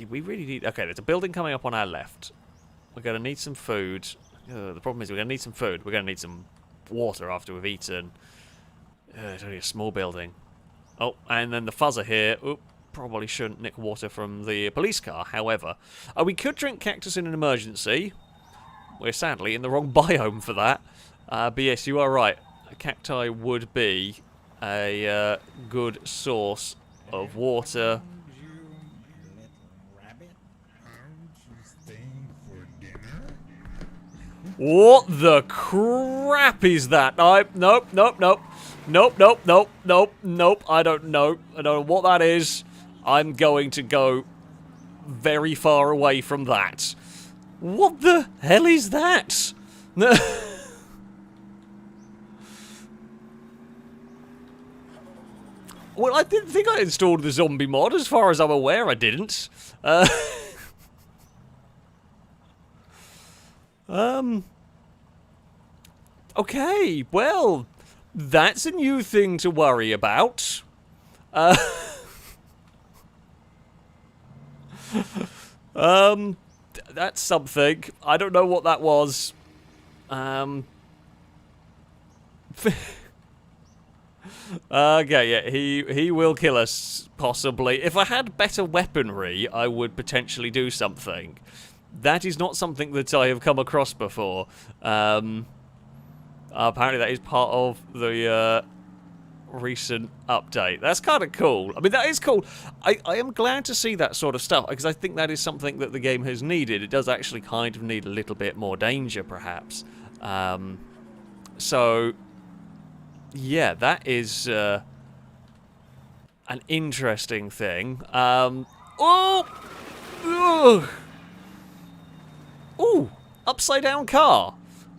We really need... Okay, there's a building coming up on our left. We're going to need some food. The problem is we're going to need some food. We're going to need some water after we've eaten. It's only a small building. Oh, and then the fuzzer here. Oop, probably shouldn't nick water from the police car, however. We could drink cactus in an emergency. We're sadly in the wrong biome for that. But yes, you are right. Cacti would be a good source of water. What the crap is that? Nope, nope, nope, nope. Nope, nope, nope, nope, nope. I don't know. I don't know what that is. I'm going to go very far away from that. What the hell is that? Well, I didn't think I installed the zombie mod. As far as I'm aware, I didn't. Okay, well, that's a new thing to worry about. That's something. I don't know what that was. Okay, yeah, he will kill us, possibly. If I had better weaponry, I would potentially do something. That is not something that I have come across before. Apparently that is part of the recent update. That's kind of cool. I mean, that is cool. I am glad to see that sort of stuff, because I think that is something that the game has needed. It does actually kind of need a little bit more danger, perhaps. So... yeah, that is an interesting thing. Oh! Ugh! Ooh! Upside down car.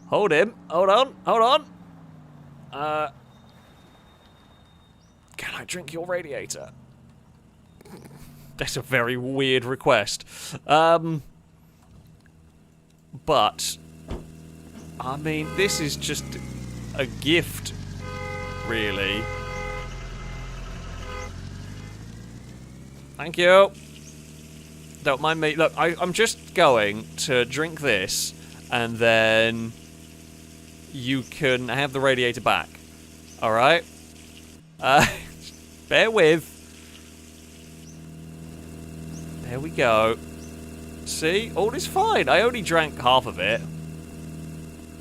Hold him. Hold on. Hold on. Can I drink your radiator? That's a very weird request. But, I mean, this is just a gift, really. Thank you. Don't mind me. Look, I'm just going to drink this, and then you can have the radiator back. Alright? Bear with. There we go. See? All is fine. I only drank half of it.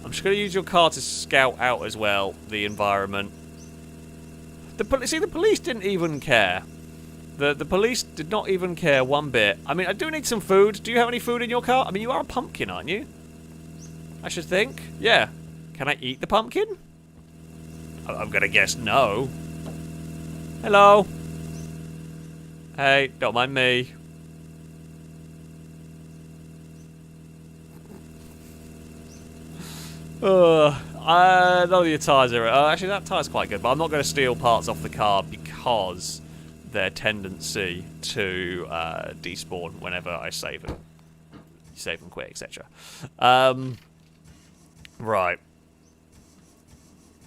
I'm just going to use your car to scout out as well the environment. See, the police didn't even care. The police did not even care one bit. I mean, I do need some food. Do you have any food in your car? I mean, you are a pumpkin, aren't you? I should think. Yeah. Can I eat the pumpkin? I'm going to guess no. Hello. Hey, don't mind me. None of your tyres are... actually, that tyre's quite good, but I'm not going to steal parts off the car because their tendency to despawn whenever I save them quick, etc. Right.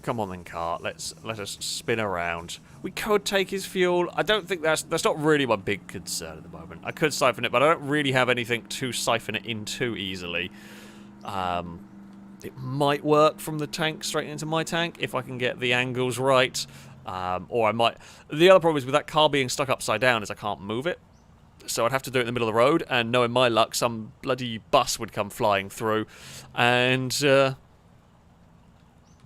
Come on then, car. Let us spin around. We could take his fuel. I don't think that's not really my big concern at the moment. I could siphon it, but I don't really have anything to siphon it in too easily. It might work from the tank straight into my tank if I can get the angles right. Or I might... The other problem is with that car being stuck upside down is I can't move it. So I'd have to do it in the middle of the road, and knowing my luck, some bloody bus would come flying through and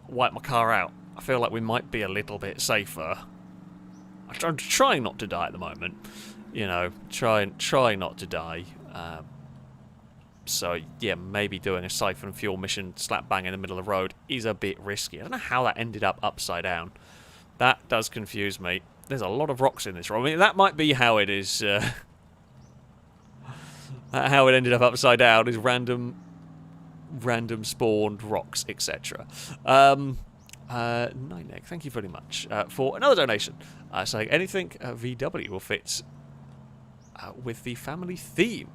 wipe my car out. I feel like we might be a little bit safer I'm trying not to die at the moment. You know, trying not to die. So, yeah, maybe doing a siphon fuel mission slap bang in the middle of the road is a bit risky. I don't know how that ended up upside down. That does confuse me. There's a lot of rocks in this road. I mean, that might be how it is... how it ended up upside down is random spawned rocks, etc. Ninek, thank you very much for another donation. Saying anything VW will fit with the family theme.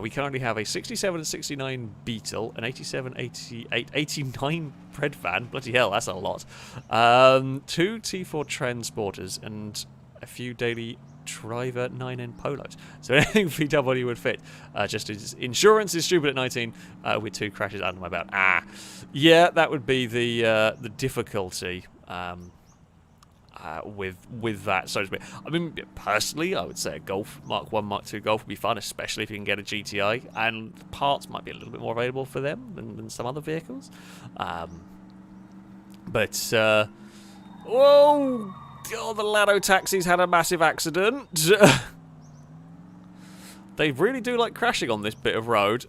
We currently have a 67 and 69 Beetle, an 87, 88, 89 Pred van. Bloody hell, that's a lot. 2 T4 Transporters and a few daily Driver 9N Polos. So anything VW would fit. Just as insurance is stupid at 19 with 2 crashes under my belt. Yeah, that would be the difficulty with that, so to speak. I mean, personally, I would say a Golf, Mark 1, Mark 2 Golf would be fun, especially if you can get a GTI, and parts might be a little bit more available for them than some other vehicles. Whoa! God, the Lado taxis had a massive accident. They really do like crashing on this bit of road.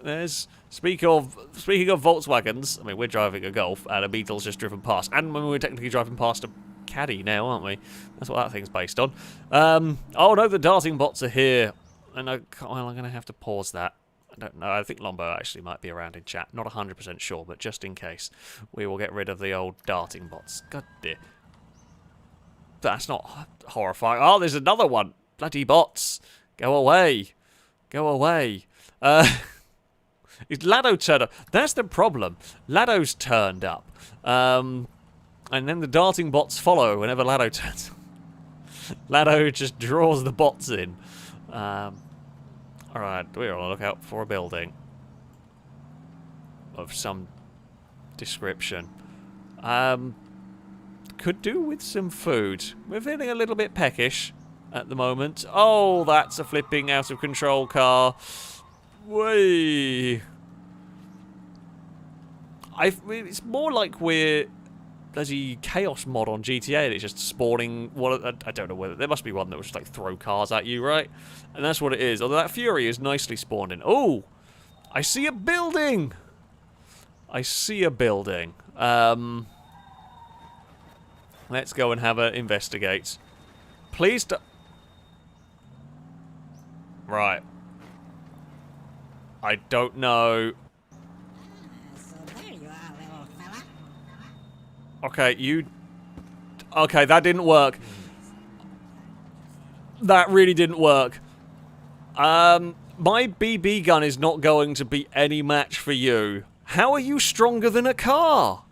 Speaking of Volkswagens, I mean, we're driving a Golf, and a Beetle's just driven past, and we're technically driving past a Caddy now, aren't we? That's what that thing's based on. Oh no, the darting bots are here, and I'm going to have to pause that. I don't know. I think Lombo actually might be around in chat. Not 100% sure, but just in case, we will get rid of the old darting bots. God dear. That's not horrifying. Oh, there's another one. Bloody bots. Go away. Go away. Is Lado turned up? That's the problem. Lado's turned up. And then the darting bots follow whenever Lado turns up. Lado just draws the bots in. Alright, we're on the lookout for a building. Of some description. Could do with some food. We're feeling a little bit peckish at the moment. Oh, that's a flipping out of control car. Whee! It's more like we're bloody chaos mod on GTA that's just spawning. I don't know whether there must be one that would just like throw cars at you, right? And that's what it is. Although that Fury is nicely spawned in. Oh, I see a building. I see a building. Let's go and have a investigate. Please don't... Right. I don't know. So there you are, little fella. Okay, you... Okay, that didn't work. That really didn't work. My BB gun is not going to be any match for you. How are you stronger than a car?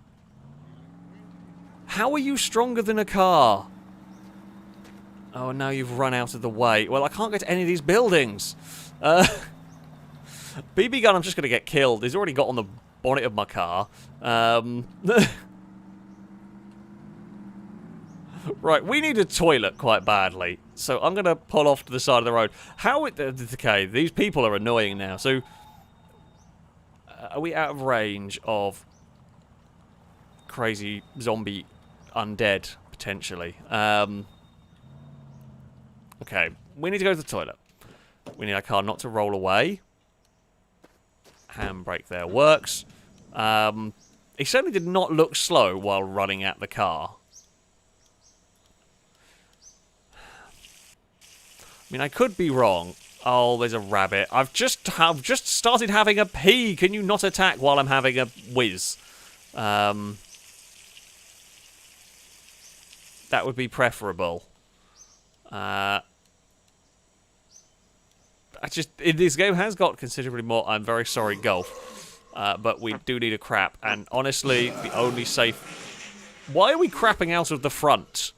How are you stronger than a car? Oh, now you've run out of the way. Well, I can't get to any of these buildings. BB gun, I'm just going to get killed. He's already got on the bonnet of my car. Right, we need a toilet quite badly. So I'm going to pull off to the side of the road. Okay, these people are annoying now. So, are we out of range of crazy zombie undead, potentially? Okay, we need to go to the toilet. We need our car not to roll away. Handbrake there works. He certainly did not look slow while running at the car. I mean, I could be wrong. Oh, there's a rabbit. I've just started having a pee. Can you not attack while I'm having a whiz? That would be preferable. This game has got considerably more, I'm very sorry, golf. But we do need a crap. And honestly, the only safe... Why are we crapping out of the front?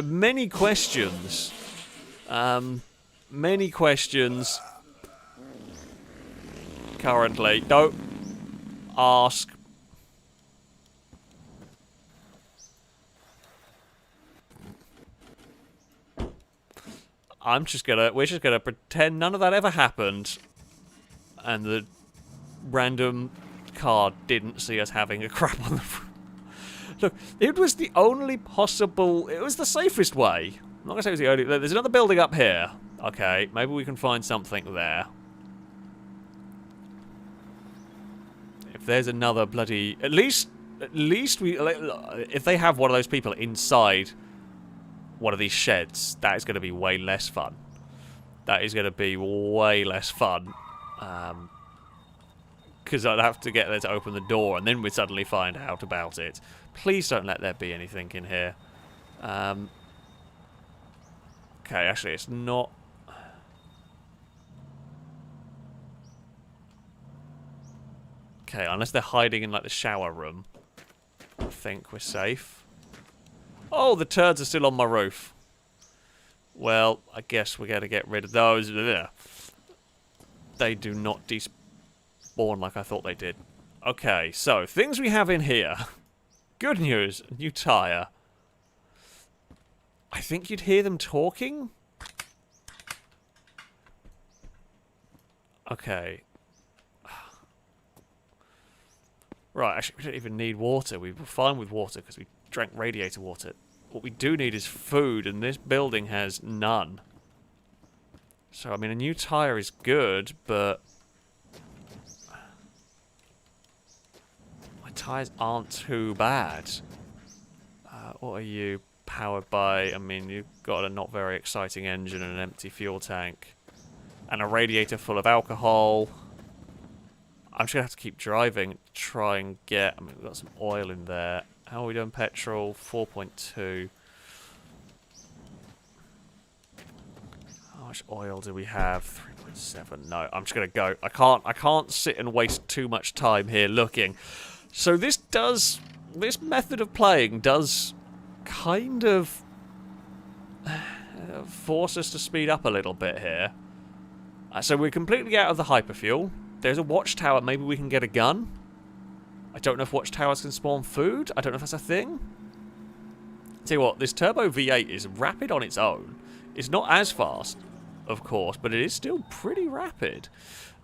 Many questions. Many questions. Currently. Don't ask. We're just gonna pretend none of that ever happened. And the random car didn't see us having a crap on the front. Look, it was the only possible... It was the safest way. not going to say it was the only... There's another building up here. Okay, maybe we can find something there. If there's another bloody... At least we... If they have one of those people inside one of these sheds, that is going to be way less fun. That is going to be way less fun. Because I'd have to get there to open the door, and then we'd suddenly find out about it. Please don't let there be anything in here. Okay, actually, it's not... Okay, unless they're hiding in, like, the shower room. I think we're safe. Oh, the turds are still on my roof. Well, I guess we're going to get rid of those. They do not despawn like I thought they did. Okay, so, things we have in here. Good news, new tyre. I think you'd hear them talking? Okay. Right, actually, we don't even need water. We were fine with water because we drank radiator water. What we do need is food, and this building has none. So, I mean, a new tyre is good, but... my tyres aren't too bad. What are you powered by? I mean, you've got a not very exciting engine and an empty fuel tank. And a radiator full of alcohol. I'm just going to have to keep driving to try and get... I mean, we've got some oil in there. How are we doing petrol? 4.2. How much oil do we have? 3.7. No, I'm just going to go. I can't sit and waste too much time here looking. So this method of playing does kind of force us to speed up a little bit here. So we're completely out of the hyperfuel. There's a watchtower. Maybe we can get a gun. I don't know if watchtowers can spawn food. I don't know if that's a thing. Tell you what, this Turbo V8 is rapid on its own. It's not as fast, of course, but it is still pretty rapid.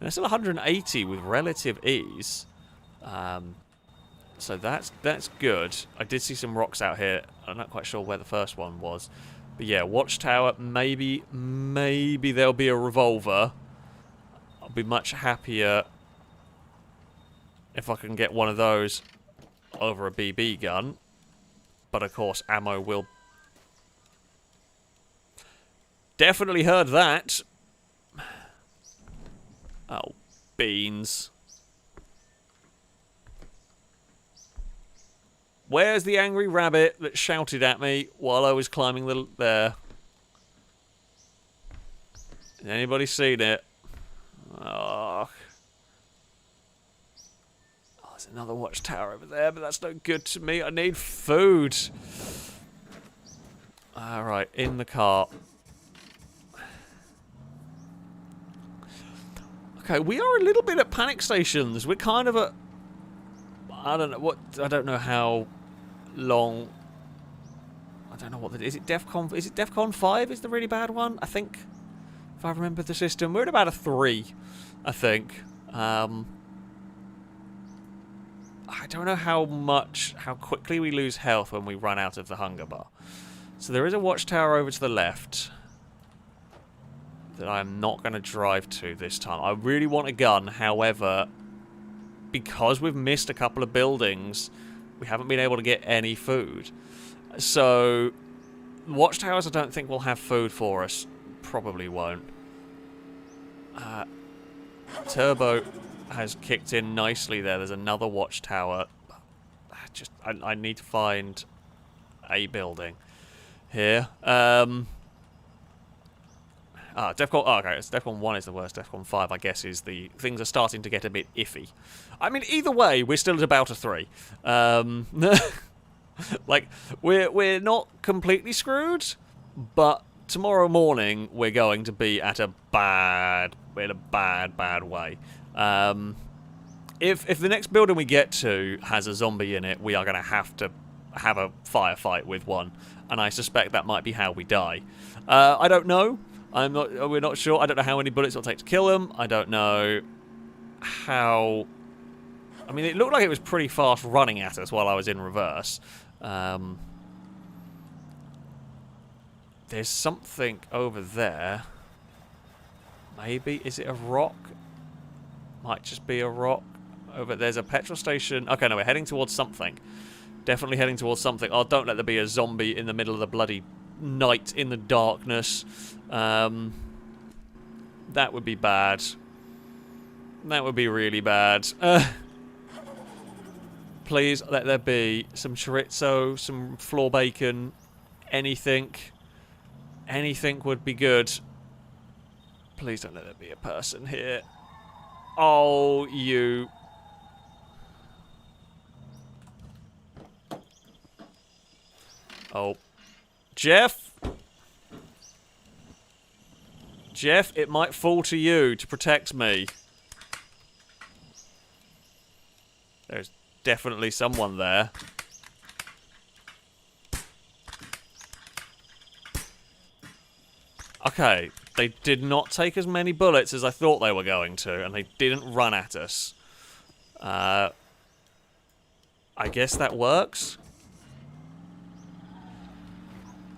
And it's still 180 with relative ease. So that's good. I did see some rocks out here. I'm not quite sure where the first one was. But yeah, watchtower, maybe there'll be a revolver. I'll be much happier if I can get one of those over a BB gun. But of course, ammo will... Definitely heard that. Oh, beans. Where's the angry rabbit that shouted at me while I was climbing there? Anybody seen it? Oh. There's another watchtower over there, but that's no good to me. I need food. Alright, in the car. Okay, we are a little bit at panic stations. We're kind of at... I don't know how long... I don't know what... Is it DEFCON 5 is the really bad one? I think... If I remember the system. We're at about a 3, I think. I don't know how quickly we lose health when we run out of the hunger bar. So there is a watchtower over to the left that I'm not going to drive to this time. I really want a gun, however, because we've missed a couple of buildings, we haven't been able to get any food. So, watchtowers I don't think will have food for us. Probably won't. Turbo has kicked in nicely there. There's another watchtower. I need to find a building here. DEFCON... Oh, okay, it's DEFCON 1 is the worst. DEFCON 5, I guess, is the... Things are starting to get a bit iffy. I mean, either way, we're still at about a 3. Like, we're not completely screwed, but tomorrow morning we're going to be at a bad way. If the next building we get to has a zombie in it, we are going to have a firefight with one, and I suspect that might be how we die. I don't know. We're not sure. I don't know how many bullets it'll take to kill them. I don't know how... I mean, it looked like it was pretty fast running at us while I was in reverse. There There's something over there. Maybe. Is it a rock? Might just be a rock. Over there's a petrol station. Okay, no, we're heading towards something. Definitely heading towards something. Oh, don't let there be a zombie in the middle of the bloody night in the darkness. That would be bad. That would be really bad. Please let there be some chorizo, some floor bacon, anything. Anything would be good. Please don't let there be a person here. Oh, you... Oh. Jeff? Jeff, it might fall to you to protect me. There's definitely someone there. Okay, they did not take as many bullets as I thought they were going to, and they didn't run at us. I guess that works.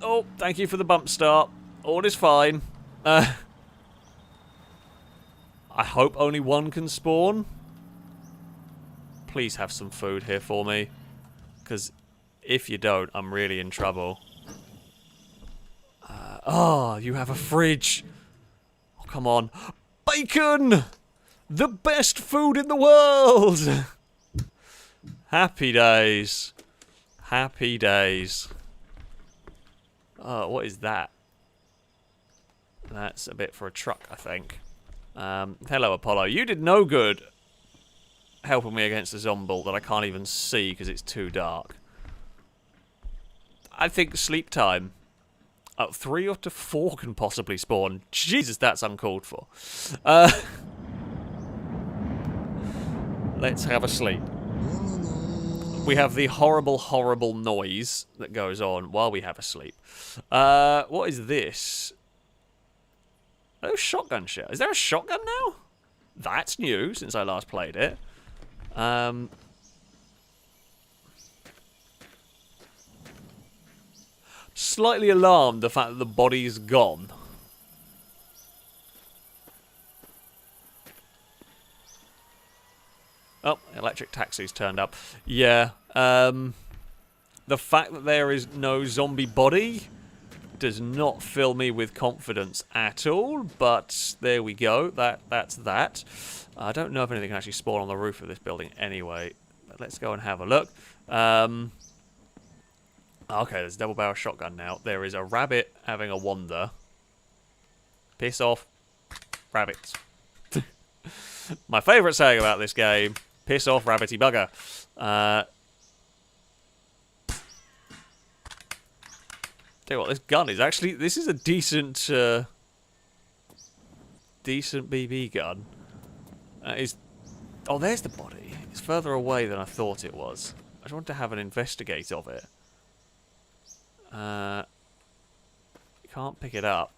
Oh, thank you for the bump start. All is fine. I hope only one can spawn. Please have some food here for me. Because if you don't, I'm really in trouble. Oh, you have a fridge. Oh, come on. Bacon! The best food in the world! Happy days. Happy days. Oh, what is that? That's a bit for a truck, I think. Hello, Apollo. You did no good helping me against a zombie that I can't even see because it's too dark. I think sleep time. 3 or to 4 can possibly spawn. Jesus, that's uncalled for. Let's have a sleep. We have the horrible, horrible noise that goes on while we have a sleep. What is this? Oh, shotgun shell. Is there a shotgun now? That's new since I last played it. Slightly alarmed the fact that the body's gone. Oh, electric taxi's turned up. Yeah, the fact that there is no zombie body does not fill me with confidence at all, but there we go. That's that. I don't know if anything can actually spawn on the roof of this building anyway, but let's go and have a look. Okay, there's a double barrel shotgun now. There is a rabbit having a wander. Piss off, rabbits. My favourite saying about this game, piss off, rabbity bugger. Tell you what, this gun is actually, this is a decent, decent BB gun. Oh, there's the body. It's further away than I thought it was. I just wanted to have an investigate of it. You can't pick it up.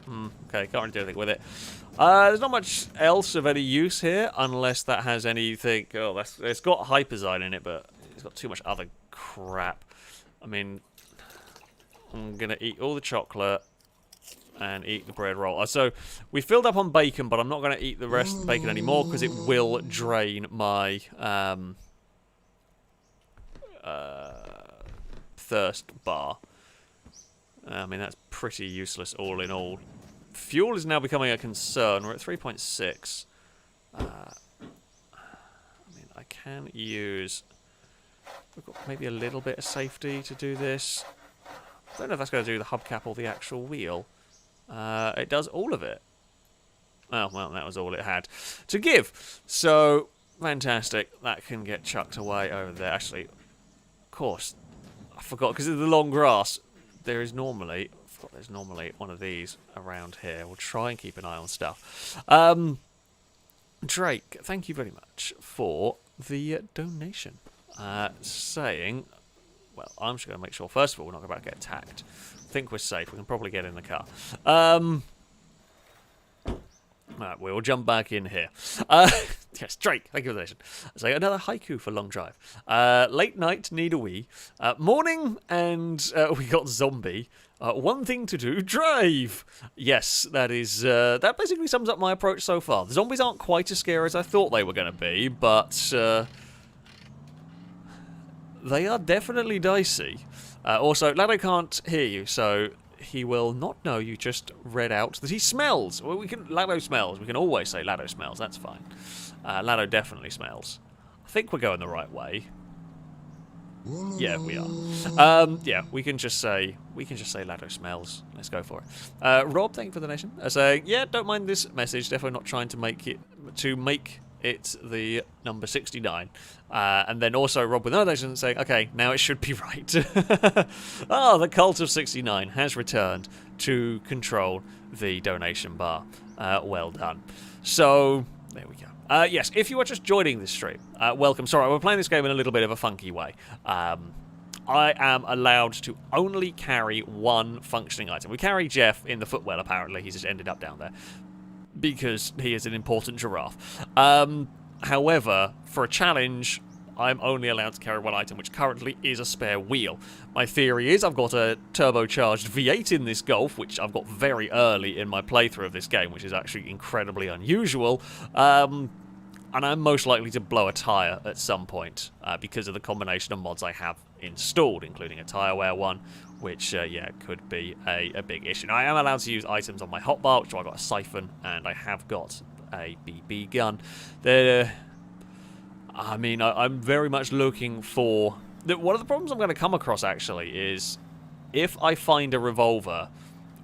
Okay, can't really do anything with it. There's not much else of any use here, unless that has anything... Oh, it's got hyperzine in it, but it's got too much other crap. I mean, I'm going to eat all the chocolate and eat the bread roll. So, we filled up on bacon, but I'm not going to eat the rest of the bacon anymore, because it will drain my... thirst bar. I mean, that's pretty useless all in all. Fuel is now becoming a concern. We're at 3.6. I mean, I can use... We've got maybe a little bit of safety to do this. I don't know if that's going to do the hubcap or the actual wheel. It does all of it. Oh, well, that was all it had to give. So, fantastic. That can get chucked away over there. Actually, of course, I forgot, because of the long grass, there's normally one of these around here. We'll try and keep an eye on stuff. Drake, thank you very much for the donation. Saying, well, I'm just going to make sure, first of all, we're not about to get attacked. I think we're safe. We can probably get in the car. Right, we'll jump back in here. Yes, Drake, thank you for the donation. So another haiku for long drive. Late night, need a wee. Morning, and we got zombie. One thing to do, drive. Yes, that is. That basically sums up my approach so far. The zombies aren't quite as scary as I thought they were going to be, but they are definitely dicey. Also, Lado can't hear you, so he will not know you just read out that he smells. Well, Lado smells. We can always say Lado smells. That's fine. Lado definitely smells. I think we're going the right way. Yeah, we are. Yeah, we can just say Lado smells. Let's go for it. Rob, thank you for the donation. Saying, yeah, don't mind this message. Definitely not trying to make it the number 69. And then also Rob with another donation saying, okay, now it should be right. The cult of 69 has returned to control the donation bar. Well done. So there we go. Yes, if you are just joining this stream, welcome. Sorry, we're playing this game in a little bit of a funky way. I am allowed to only carry one functioning item. We carry Jeff in the footwell, apparently. He's just ended up down there because he is an important giraffe. However, for a challenge, I'm only allowed to carry one item, which currently is a spare wheel. My theory is I've got a turbocharged V8 in this Golf, which I've got very early in my playthrough of this game, which is actually incredibly unusual. And I'm most likely to blow a tyre at some point because of the combination of mods I have installed, including a tyre wear one, which, could be a big issue. Now, I am allowed to use items on my hotbar, which I've got a siphon, and I have got a BB gun. I'm very much looking for... One of the problems I'm going to come across, actually, is if I find a revolver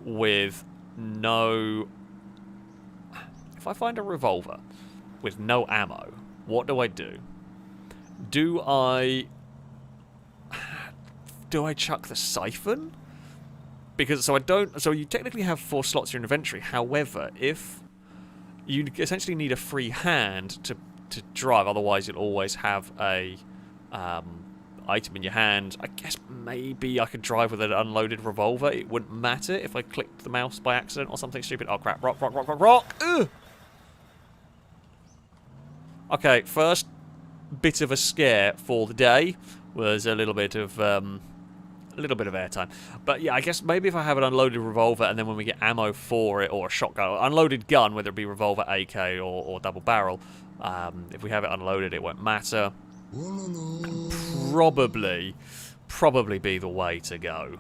with no... If I find a revolver with no ammo, what do I do? Do I chuck the siphon? Because, so you technically have 4 slots in your inventory. However, if you essentially need a free hand to drive, otherwise you'll always have a item in your hand. I guess maybe I could drive with an unloaded revolver. It wouldn't matter if I clicked the mouse by accident or something stupid. Oh crap, rock. Ugh! Okay, first bit of a scare for the day was a little bit of airtime. But yeah, I guess maybe if I have an unloaded revolver and then when we get ammo for it, or a shotgun, or unloaded gun, whether it be revolver, AK, or double barrel, if we have it unloaded, it won't matter. Probably be the way to go.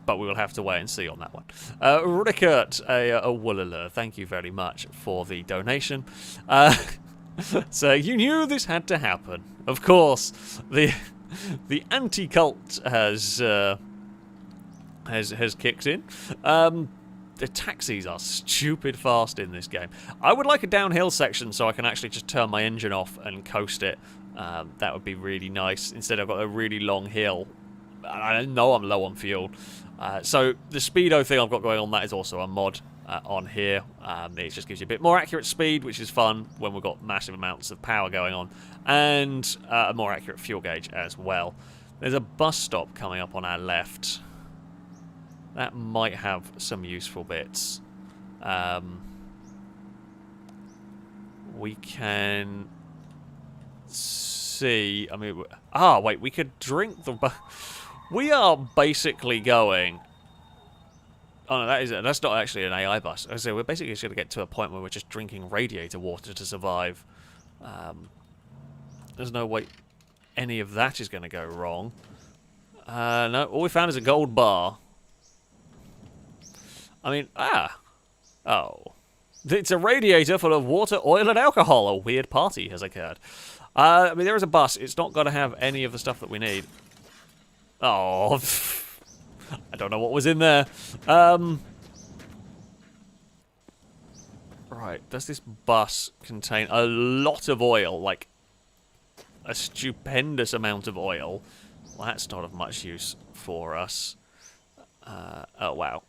But we will have to wait and see on that one. Rickert, a Woolala, thank you very much for the donation. So you knew this had to happen. Of course, the anti-cult has kicked in. The taxis are stupid fast in this game. I would like a downhill section so I can actually just turn my engine off and coast it. That would be really nice. Instead, I've got a really long hill. I know I'm low on fuel. So the speedo thing I've got going on, that is also a mod on here. It just gives you a bit more accurate speed, which is fun when we've got massive amounts of power going on. And a more accurate fuel gauge as well. There's a bus stop coming up on our left. That might have some useful bits. We can see... wait, we could drink the... We are basically going... Oh, no, that's not actually an AI bus. So we're basically just going to get to a point where we're just drinking radiator water to survive. There's no way any of that is going to go wrong. No, all we found is a gold bar. Oh. It's a radiator full of water, oil, and alcohol. A weird party has occurred. There is a bus. It's not going to have any of the stuff that we need. Oh, I don't know what was in there. Right, does this bus contain a lot of oil? Like, a stupendous amount of oil? Well, that's not of much use for us. Oh, wow.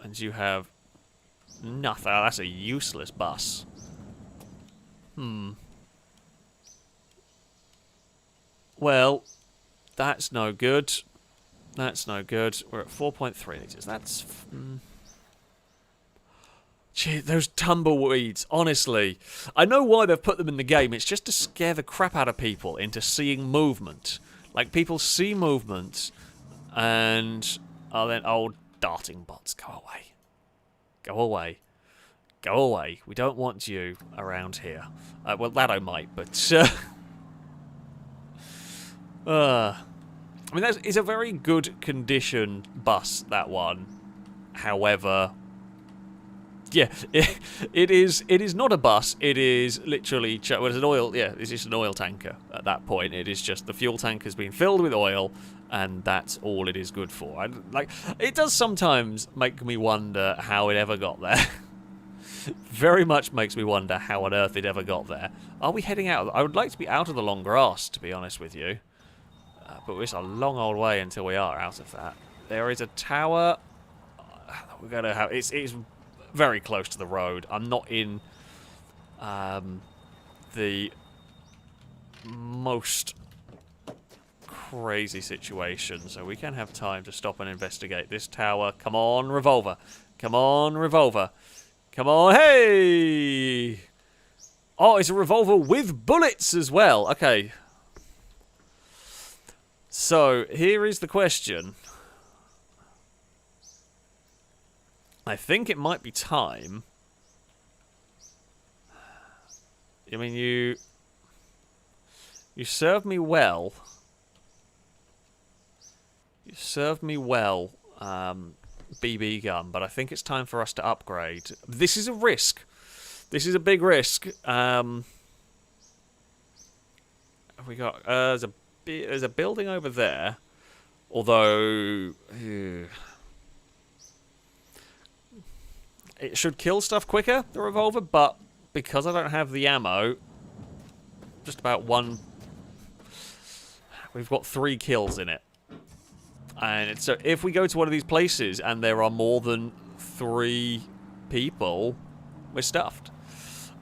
And you have nothing. Oh, that's a useless bus. Well, that's no good. That's no good. We're at 4.3 litres. That's... Gee, those tumbleweeds, honestly. I know why they've put them in the game. It's just to scare the crap out of people into seeing movement. Like, people see movement and then, oh, darting bots, go away. Go away. Go away. We don't want you around here. Well, that I might, but... I mean, it's a very good condition bus, that one. However... Yeah, it is not a bus. It is literally... Well, it's an oil... Yeah, it's just an oil tanker at that point. It is just the fuel tank has been filled with oil, and that's all it is good for. It does sometimes make me wonder how it ever got there. Very much makes me wonder how on earth it ever got there. Are we heading out? I would like to be out of the long grass, to be honest with you. But it's a long old way until we are out of that. There is a tower. We're going to have... It's very close to the road. I'm not in the most crazy situation, so we can have time to stop and investigate this tower. Come on, revolver. Come on, revolver. Come on. Hey! Oh, it's a revolver with bullets as well. Okay. So, here is the question. I think it might be time. I mean, you served me well. You served me well, BB gun, but I think it's time for us to upgrade. This is a risk. This is a big risk. We got there's a building over there, although. It should kill stuff quicker, the revolver, but because I don't have the ammo, just about one... We've got 3 kills in it. And so if we go to one of these places and there are more than 3 people, we're stuffed.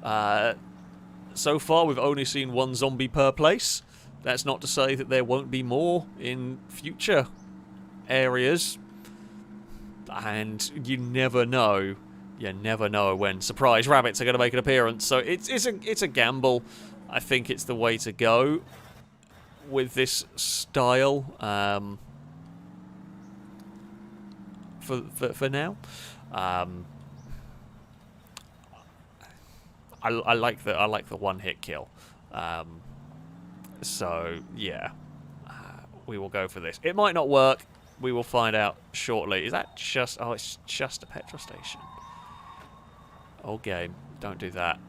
So far, we've only seen 1 zombie per place. That's not to say that there won't be more in future areas. And you never know. You never know when surprise rabbits are going to make an appearance. So it's a gamble. I think it's the way to go with this style for now. I like the one-hit kill. So yeah, we will go for this. It might not work. We will find out shortly. Is that just... Oh, it's just a petrol station. Oh, game. Don't do that.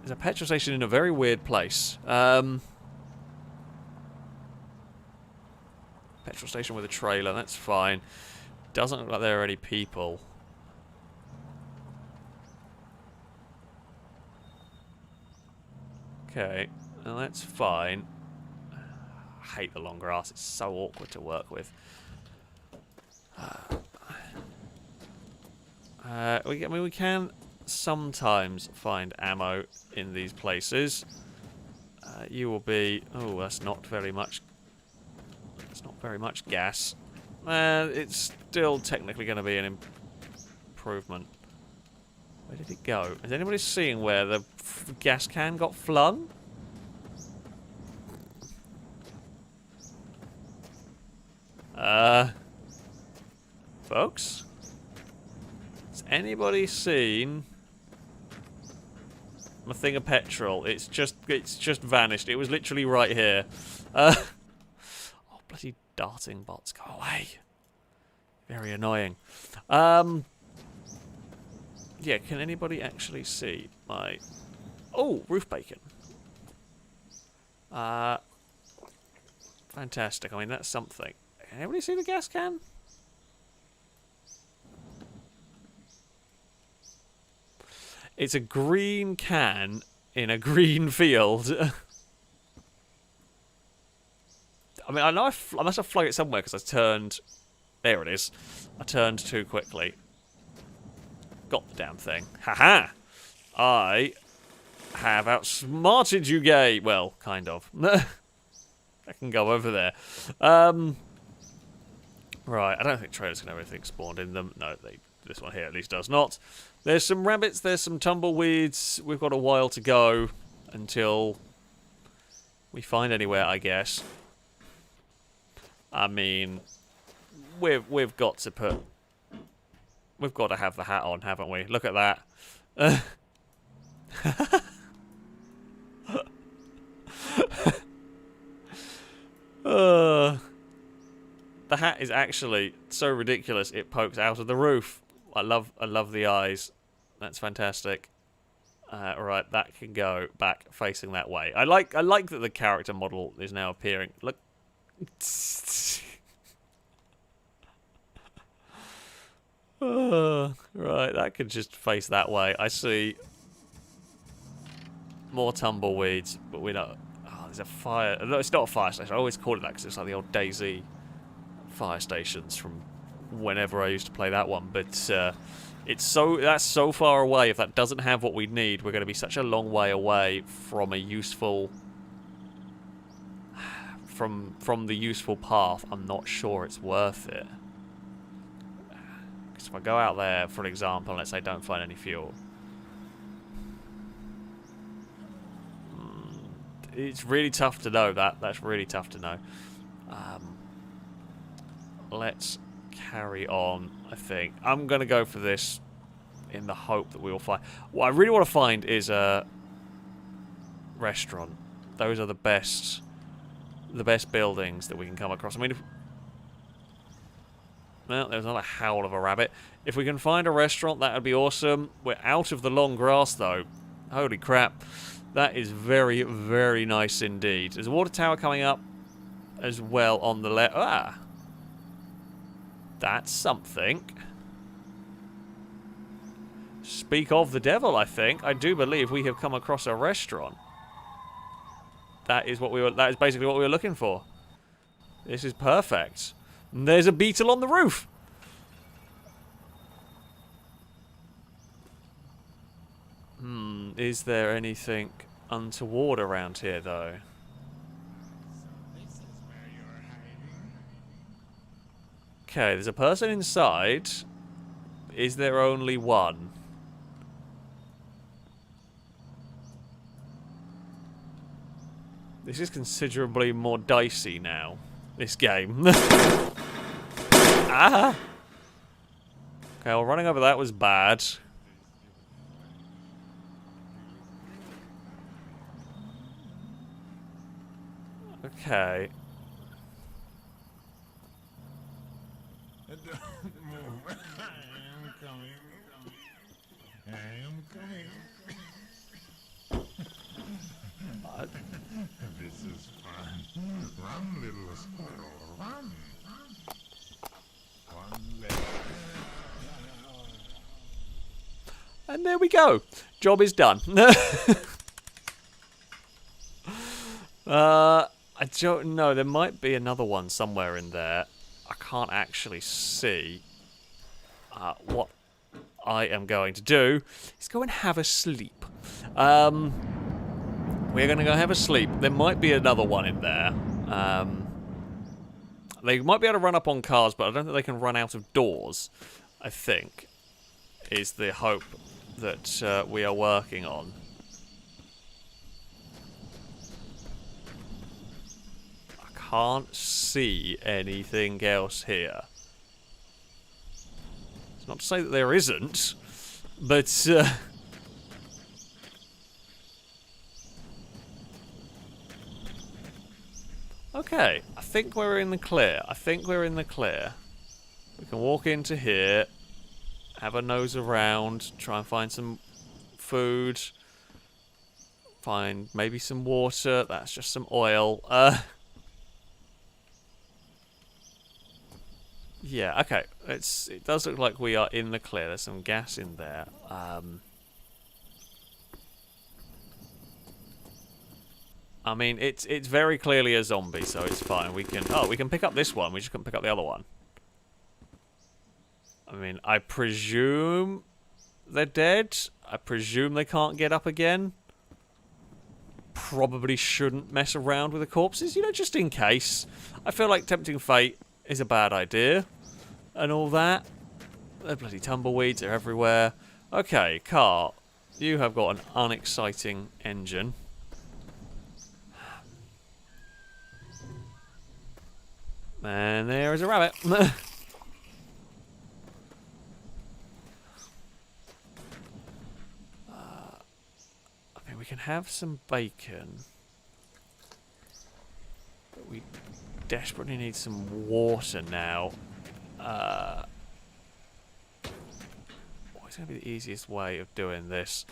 There's a petrol station in a very weird place. Petrol station with a trailer. That's fine. Doesn't look like there are any people. Okay. Well, that's fine. I hate the long grass. It's so awkward to work with. We can sometimes find ammo in these places. You will be... Oh, that's not very much... It's not very much gas. It's still technically going to be an improvement. Where did it go? Is anybody seeing where the gas can got flung? Folks? Has anybody seen my thing of petrol? It's just vanished. It was literally right here. Oh, bloody darting bots, go away. Very annoying. Yeah, can anybody actually see my... Oh, roof bacon. Fantastic. I mean, that's something. Can anybody see the gas can? It's a green can in a green field. I mean, I know I must have flung it somewhere because I turned... There it is. I turned too quickly. Got the damn thing. Haha! I have outsmarted you, gay. Well, kind of. I can go over there. Right, I don't think trailers can have anything spawned in them. No, they This one here at least does not. There's some rabbits, there's some tumbleweeds. We've got a while to go until we find anywhere, I guess. I mean, we've got to put... We've got to have the hat on, haven't we? Look at that. The hat is actually so ridiculous it pokes out of the roof. I love the eyes. That's fantastic. Right, that can go back facing that way. I like that the character model is now appearing. Look. Right, that could just face that way. I see more tumbleweeds, but we don't... Oh, there's a fire... No, it's not a fire station. I always call it that because it's like the old DayZ fire stations from whenever I used to play that one. But that's so far away. If that doesn't have what we need, we're going to be such a long way away from a useful... From the useful path. I'm not sure it's worth it. Because if I go out there, for example, and let's say don't find any fuel... It's really tough to know that. That's really tough to know. Let's carry on, I think. I'm going to go for this in the hope that we will find... What I really want to find is a restaurant. Those are the best buildings that we can come across. I mean, well, there's another howl of a rabbit. If we can find a restaurant, that would be awesome. We're out of the long grass, though. Holy crap. That is very, very nice indeed. There's a water tower coming up as well on the left. Ah! That's something. Speak of the devil, I think. I do believe we have come across a restaurant. That is basically what we were looking for. This is perfect. And there's a beetle on the roof. Is there anything untoward around here, though? Okay, there's a person inside. Is there only one? This is considerably more dicey now, this game. Ah! Okay, well, running over that was bad. Okay. Don't move. I am coming. I am coming. This is fun. Run, little squirrel, run. One leg. And there we go. Job is done. I don't know. There might be another one somewhere in there. I can't actually see. What I am going to do is go and have a sleep. We're going to go have a sleep. There might be another one in there. They might be able to run up on cars, but I don't think they can run out of doors, I think, is the hope that we are working on. Can't see anything else here. It's not to say that there isn't, but okay, I think we're in the clear. I think we're in the clear. We can walk into here, have a nose around, try and find some food, find maybe some water. That's just some oil. Yeah, okay. It does look like we are in the clear. There's some gas in there. I mean, it's very clearly a zombie, so it's fine. We can pick up this one. We just couldn't pick up the other one. I mean, I presume they're dead. I presume they can't get up again. Probably shouldn't mess around with the corpses, you know, just in case. I feel like tempting fate is a bad idea and all that. The bloody tumbleweeds are everywhere. Okay, car. You have got an unexciting engine. And there is a rabbit. I mean, we can have some bacon. But we desperately need some water now. What's going to be the easiest way of doing this?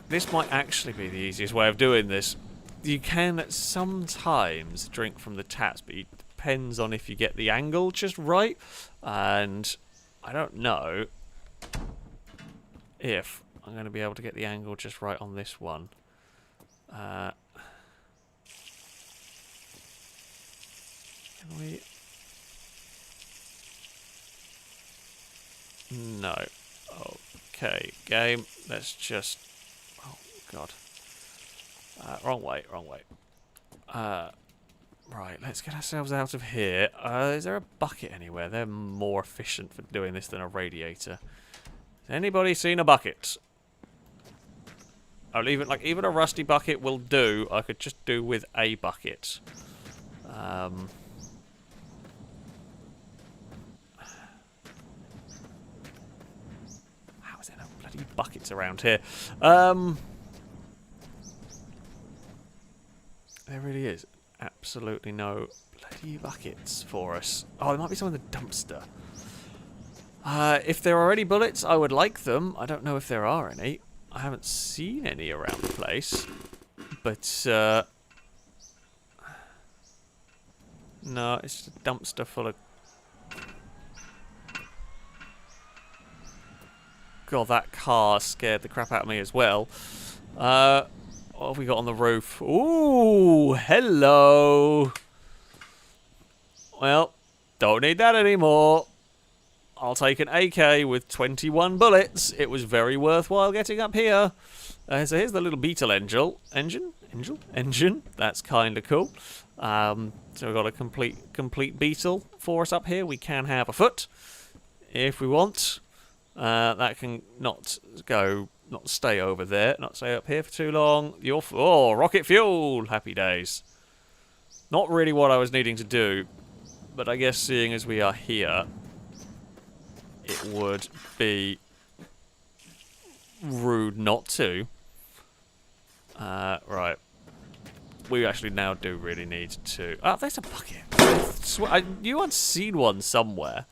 This might actually be the easiest way of doing this. You can sometimes drink from the taps, but it depends on if you get the angle just right. And I don't know if I'm going to be able to get the angle just right on this one. Can we? No. Okay, game. Let's just... Oh, God. Wrong way, wrong way. Right, let's get ourselves out of here. Is there a bucket anywhere? They're more efficient for doing this than a radiator. Has anybody seen a bucket? I'll even a rusty bucket will do. I could just do with a bucket. How is there no bloody buckets around here? There really is absolutely no bloody buckets for us. Oh, there might be some in the dumpster. If there are any bullets, I would like them. I don't know if there are any. I haven't seen any around the place. But, no, it's just a dumpster full of... God, that car scared the crap out of me as well. What have we got on the roof? Ooh, hello. Well, don't need that anymore. I'll take an AK with 21 bullets. It was very worthwhile getting up here. So here's the little beetle engine. That's kind of cool. So we've got a complete beetle for us up here. We can have a foot if we want. That can not stay over there, not stay up here for too long. Oh, rocket fuel! Happy days. Not really what I was needing to do, but I guess seeing as we are here, it would be rude not to. Right. We actually now do really need to... Oh, there's a bucket. I knew I'd seen one somewhere.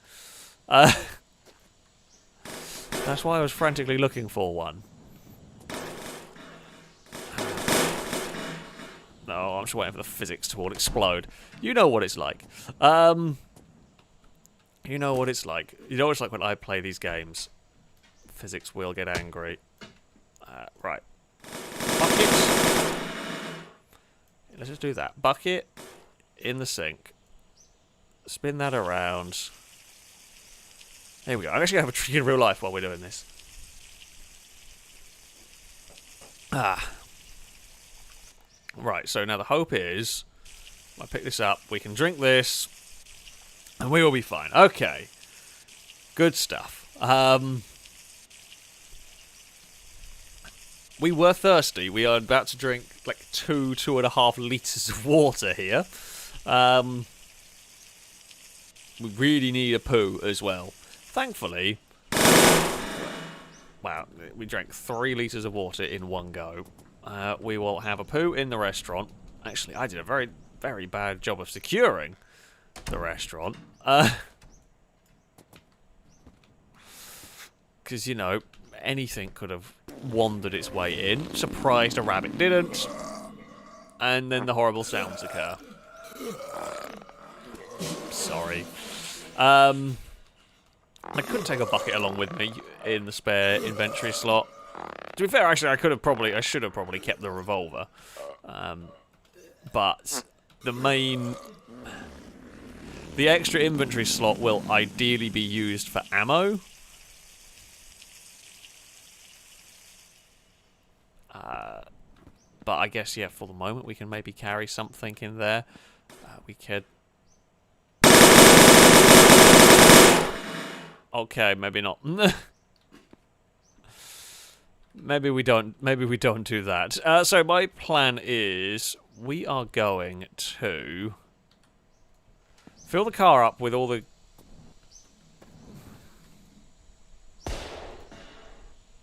That's why I was frantically looking for one. No, I'm just waiting for the physics to all explode. You know what it's like. You know what it's like. You know what it's like when I play these games. Physics will get angry. Right. Bucket. Let's just do that. Bucket in the sink. Spin that around. There we go. I'm actually going to have a drink in real life while we're doing this. Right, so now the hope is, I pick this up, we can drink this, and we will be fine. Okay. Good stuff. We were thirsty. We are about to drink like 2.5 litres of water here. We really need a poo as well. Thankfully, wow, we drank 3 litres of water in one go. We will have a poo in the restaurant. Actually, I did a very, very bad job of securing the restaurant. Because, you know, anything could have wandered its way in. Surprised a rabbit didn't. And then the horrible sounds occur. Sorry. I couldn't take a bucket along with me in the spare inventory slot. To be fair, actually, I should have probably kept the revolver. But the extra inventory slot will ideally be used for ammo. But I guess, yeah, for the moment, we can maybe carry something in there. We could... Okay, maybe not. Maybe we don't. Maybe we don't do that. So my plan is we are going to fill the car up with all the.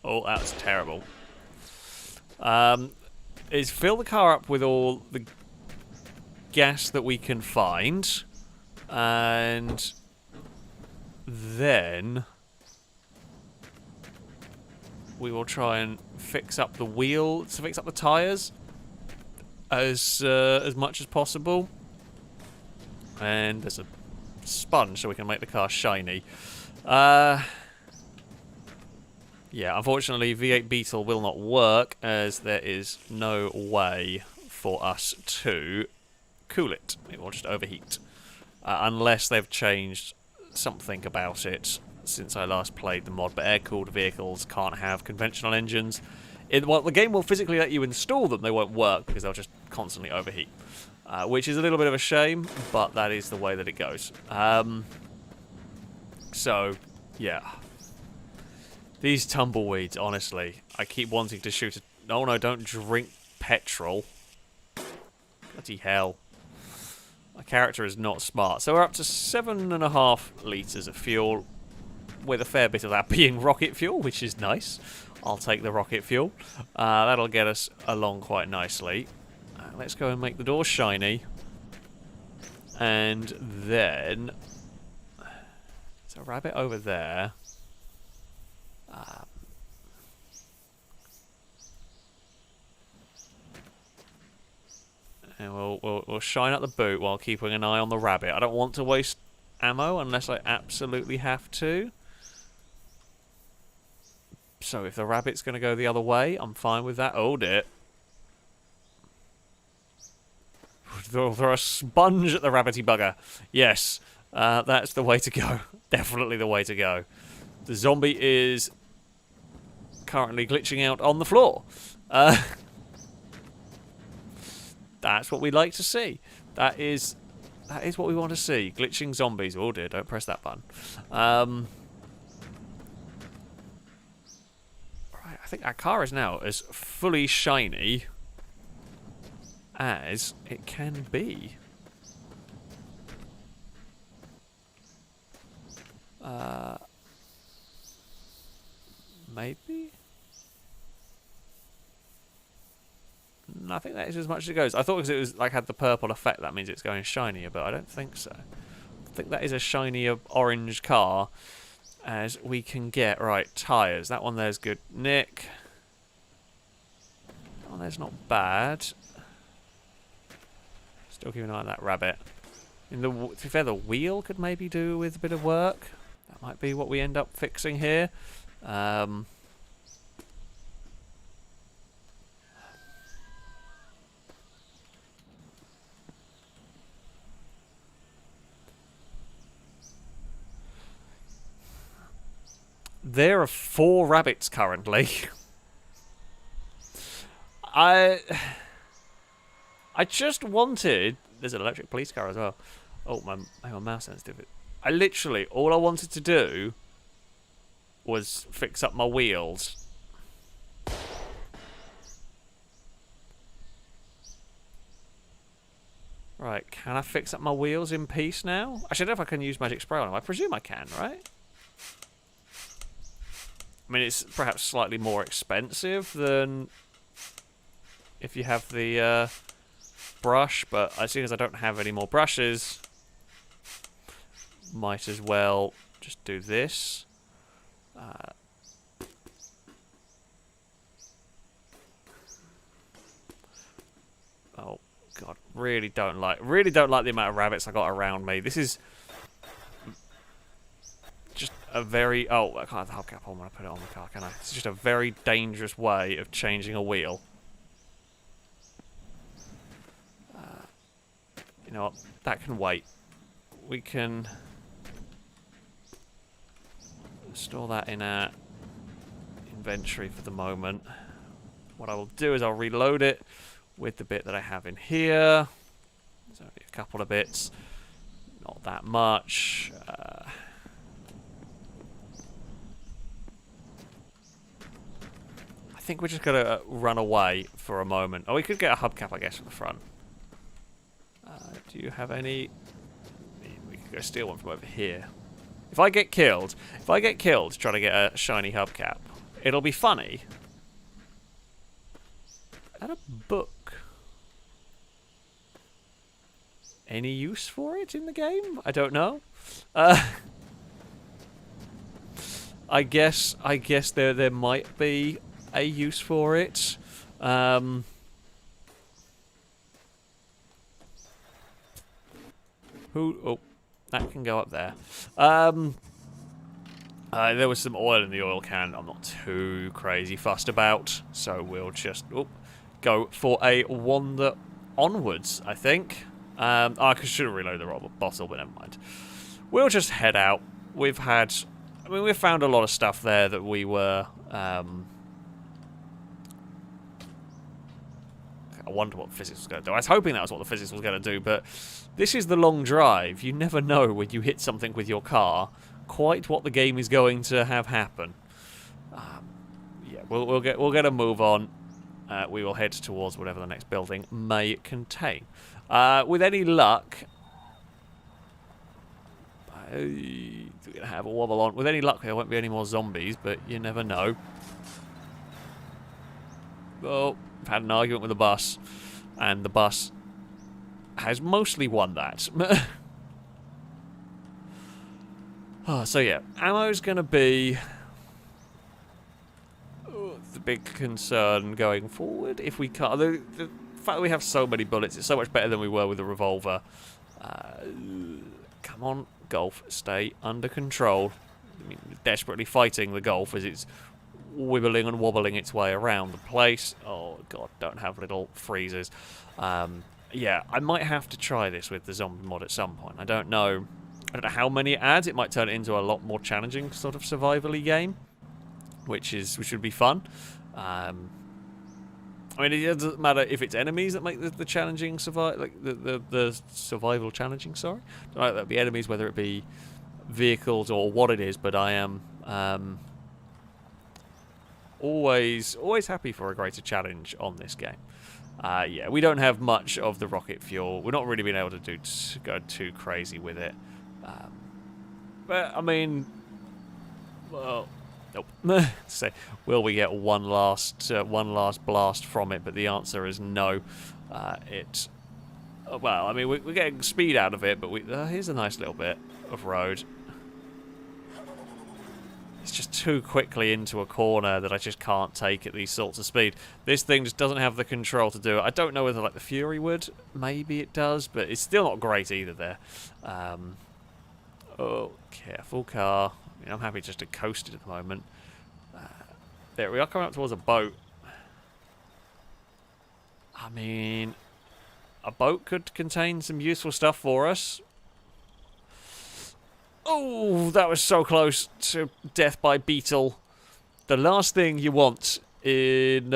Oh, that's terrible. Is fill the car up with all the gas that we can find, and then we will try and fix up the wheel, to fix up the tires as much as possible. And there's a sponge so we can make the car shiny. Yeah, unfortunately V8 Beetle will not work as there is no way for us to cool it. It will just overheat. Unless they've changed something about it since I last played the mod, but air-cooled vehicles can't have conventional engines. Well, the game will physically let you install them, they won't work because they'll just constantly overheat. Which is a little bit of a shame, but that is the way that it goes. So, yeah. These tumbleweeds, honestly, I keep wanting to shoot a... Oh no, don't drink petrol. Bloody hell. My character is not smart. So we're up to 7.5 litres of fuel, with a fair bit of that being rocket fuel, which is nice. I'll take the rocket fuel. That'll get us along quite nicely. Let's go and make the doors shiny. And then... There's a rabbit over there. And we'll shine up the boot while keeping an eye on the rabbit. I don't want to waste ammo unless I absolutely have to. So if the rabbit's going to go the other way, I'm fine with that. Oh dear. Throw a sponge at the rabbity bugger. Yes, that's the way to go. Definitely the way to go. The zombie is currently glitching out on the floor. That's what we like to see. That is what we want to see. Glitching zombies. Oh dear, don't press that button. Right, I think our car is now as fully shiny as it can be. Maybe? No, I think that is as much as it goes. I thought because it was like had the purple effect, that means it's going shinier, but I don't think so. I think that is a shinier orange car as we can get. Right, tyres. That one there's good nick. That one there's not bad. Still keeping an eye on that rabbit. To be fair, the wheel could maybe do with a bit of work. That might be what we end up fixing here. There are 4 rabbits currently. I just wanted... There's an electric police car as well. Oh, my mouse sensitive. I literally, all I wanted to do was fix up my wheels. Right, can I fix up my wheels in peace now? I don't know if I can use magic spray on them. I presume I can, right? I mean, it's perhaps slightly more expensive than if you have the brush, but as soon as I don't have any more brushes, might as well just do this. Oh god, really don't like the amount of rabbits I got around me. This is just a very... Oh, I can't have the hubcap on when I put it on the car, can I? It's just a very dangerous way of changing a wheel. You know what? That can wait. We can store that in our inventory for the moment. What I will do is I'll reload it with the bit that I have in here. There's only a couple of bits. Not that much. think we're just going to run away for a moment. Oh, we could get a hubcap, I guess, from the front. Do you have any... We could go steal one from over here. If I get killed trying to get a shiny hubcap, it'll be funny. And a book. Any use for it in the game? I don't know. I guess there might be a use for it. Oh, that can go up there. There was some oil in the oil can I'm not too crazy fussed about, so we'll just go for a wander onwards, I think. I should have reloaded the bottle, but never mind. We'll just head out. We've found a lot of stuff there that we were... I wonder what physics was going to do. I was hoping that was what the physics was going to do, but this is the long drive. You never know when you hit something with your car quite what the game is going to have happen. Yeah, we'll get a move on. We will head towards whatever the next building may contain. With any luck, we're gonna have a wobble on. With any luck, there won't be any more zombies, but you never know. Oh, I've had an argument with the bus, and the bus has mostly won that. So yeah, ammo's gonna be the big concern going forward. If we can't, the fact that we have so many bullets, it's so much better than we were with the revolver. Come on, Golf, stay under control. I mean, desperately fighting the Golf as it's wibbling and wobbling its way around the place. Oh god, don't have little freezers. Yeah, I might have to try this with the zombie mod at some point. I don't know how many it adds. It might turn it into a lot more challenging sort of survival-y game, which would be fun. I mean, it doesn't matter if it's enemies that make the challenging the survival challenging. Sorry, don't know if that'd be enemies, whether it be vehicles or what it is. But I am always happy for a greater challenge on this game. Yeah, we don't have much of the rocket fuel. We're not really being able to go too crazy with it. But I mean, well, nope. Say, will we get one last blast from it? But the answer is no. Well, I mean, we're getting speed out of it, but here's a nice little bit of road. It's just too quickly into a corner that I just can't take at these sorts of speed. This thing just doesn't have the control to do it. I don't know whether like the Fury would. Maybe it does, but it's still not great either there. Oh, careful car. I mean, I'm happy just to coast it at the moment. There we are, coming up towards a boat. I mean, a boat could contain some useful stuff for us. Oh, that was so close to death by beetle. The last thing you want in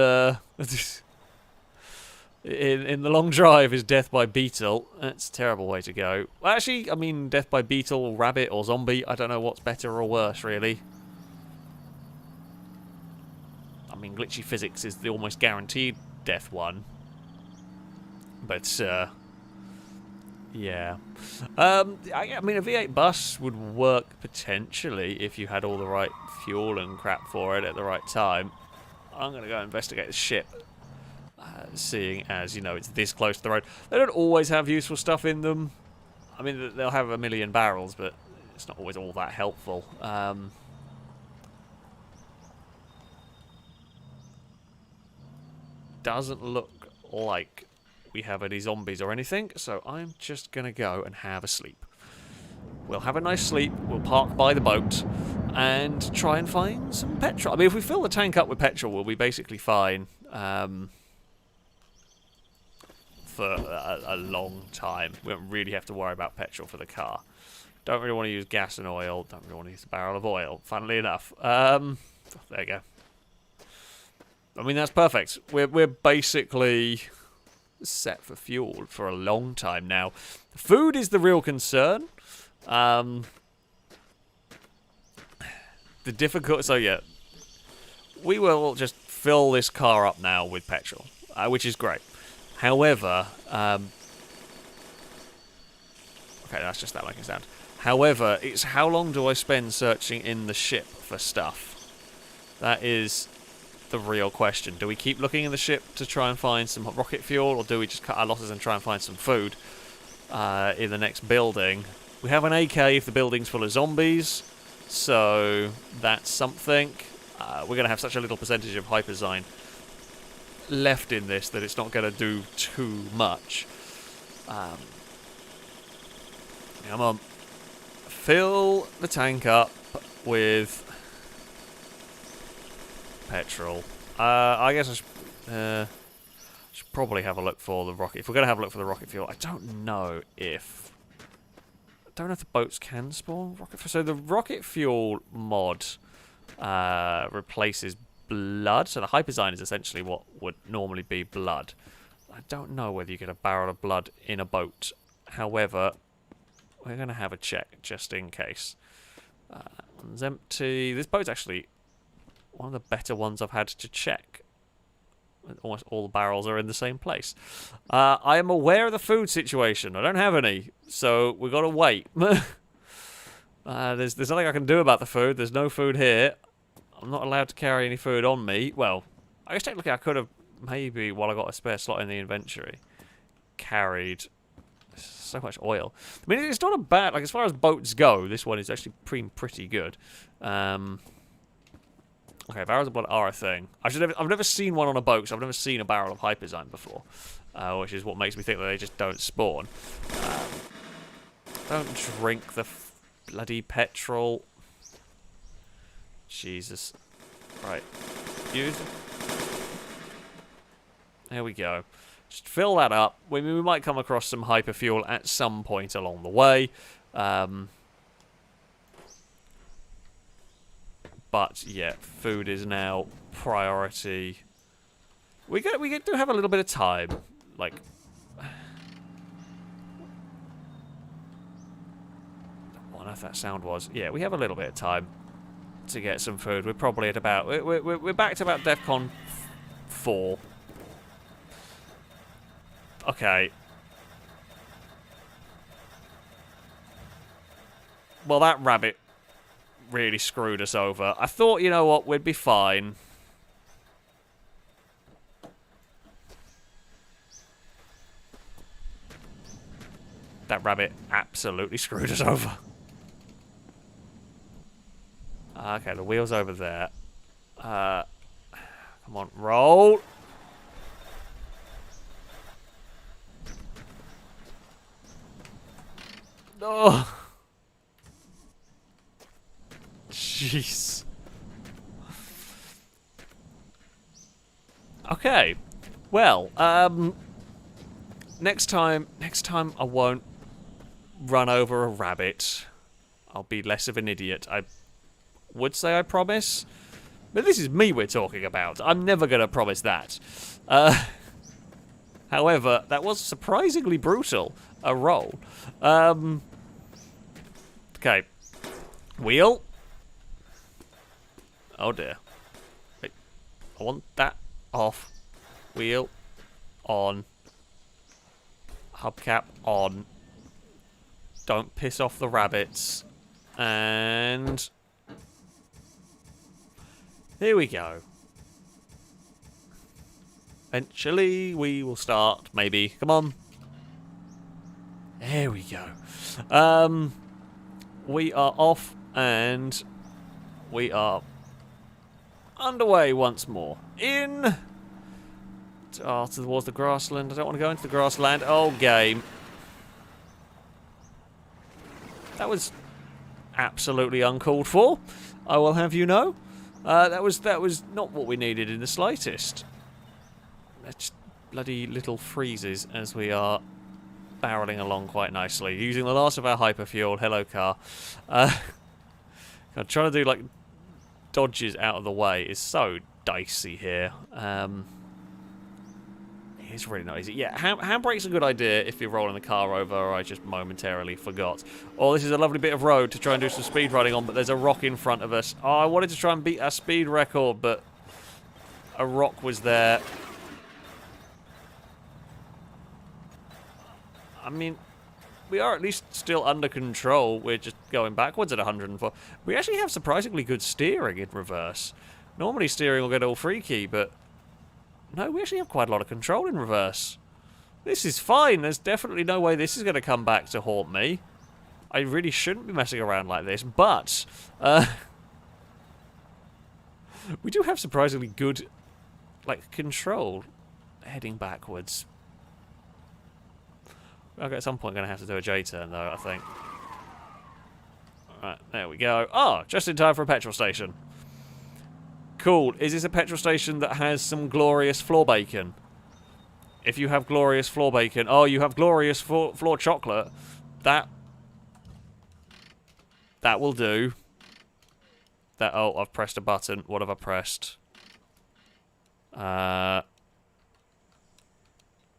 in the long drive is death by beetle. That's a terrible way to go. Well, actually, I mean, death by beetle, or rabbit, or zombie. I don't know what's better or worse, really. I mean, glitchy physics is the almost guaranteed death one. But, yeah. I mean, a V8 bus would work potentially if you had all the right fuel and crap for it at the right time. I'm going to go investigate the ship. Seeing as, you know, it's this close to the road. They don't always have useful stuff in them. I mean, they'll have a million barrels, but it's not always all that helpful. Doesn't look like we have any zombies or anything, so I'm just going to go and have a sleep. We'll have a nice sleep, we'll park by the boat, and try and find some petrol. I mean, if we fill the tank up with petrol, we'll be basically fine. For a long time. We don't really have to worry about petrol for the car. Don't really want to use gas and oil. Don't really want to use a barrel of oil, funnily enough. There you go. I mean, that's perfect. We're basically set for fuel for a long time now. Food is the real concern. The difficult... So, yeah. We will just fill this car up now with petrol, which is great. However, okay, that's just that making sound. However, it's how long do I spend searching in the ship for stuff? That is the real question. Do we keep looking in the ship to try and find some rocket fuel, or do we just cut our losses and try and find some food in the next building? We have an AK if the building's full of zombies, so that's something. We're going to have such a little percentage of hyperzine left in this that it's not going to do too much. Come on. Fill the tank up with petrol. I guess I should probably have a look for the rocket. If we're going to have a look for the rocket fuel, I don't know if the boats can spawn rocket fuel. So the rocket fuel mod replaces blood. So the hyperzine is essentially what would normally be blood. I don't know whether you get a barrel of blood in a boat. However, we're going to have a check just in case. One's empty. This boat's actually one of the better ones I've had to check. Almost all the barrels are in the same place. I am aware of the food situation. I don't have any, so we've got to wait. There's nothing I can do about the food. There's no food here. I'm not allowed to carry any food on me. Well, I guess technically I could have, maybe while I got a spare slot in the inventory, carried so much oil. I mean, it's not a bad, like, as far as boats go, this one is actually pretty good. Okay, barrels of blood are a thing. I've never seen one on a boat, so I've never seen a barrel of hyperzine before, which is what makes me think that they just don't spawn. Don't drink the bloody petrol. Jesus. Right. Use it. There we go. Just fill that up. We might come across some hyperfuel at some point along the way. But yeah, food is now priority. We do have a little bit of time. Like, I don't know what that sound was. Yeah, we have a little bit of time to get some food. We're probably at about we're back to about DEFCON 4. Okay. Well, that rabbit really screwed us over. I thought, you know what, we'd be fine. That rabbit absolutely screwed us over. Okay, the wheel's over there. Come on, roll. Oh. Jeez. Okay. Well, next time I won't run over a rabbit. I'll be less of an idiot. I would say I promise. But this is me we're talking about. I'm never going to promise that. However, that was surprisingly brutal. A roll. Okay. Wheel. Oh dear. Wait. I want that off. Wheel. On. Hubcap on. Don't piss off the rabbits. And here we go. Eventually we will start, maybe. Come on. There we go. We are off and we are underway once more. Towards the grassland. I don't want to go into the grassland. Oh, game. That was absolutely uncalled for. I will have you know. That was not what we needed in the slightest. That's bloody little freezes as we are barreling along quite nicely, using the last of our hyperfuel. Hello, car. I'm trying to do like dodges out of the way is so dicey here. It's really not easy. Yeah, handbrake's a good idea if you're rolling the car over, or I just momentarily forgot. Oh, this is a lovely bit of road to try and do some speed running on, but there's a rock in front of us. Oh, I wanted to try and beat our speed record, but a rock was there. I mean, we are at least still under control. We're just going backwards at 104. We actually have surprisingly good steering in reverse. Normally steering will get all freaky, but no, we actually have quite a lot of control in reverse. This is fine. There's definitely no way this is going to come back to haunt me. I really shouldn't be messing around like this, but we do have surprisingly good, like, control heading backwards. Okay, at some point I'm going to have to do a J-turn, though, I think. Alright, there we go. Oh, just in time for a petrol station. Cool. Is this a petrol station that has some glorious floor bacon? If you have glorious floor bacon... Oh, you have glorious floor chocolate. That will do. Oh, I've pressed a button. What have I pressed?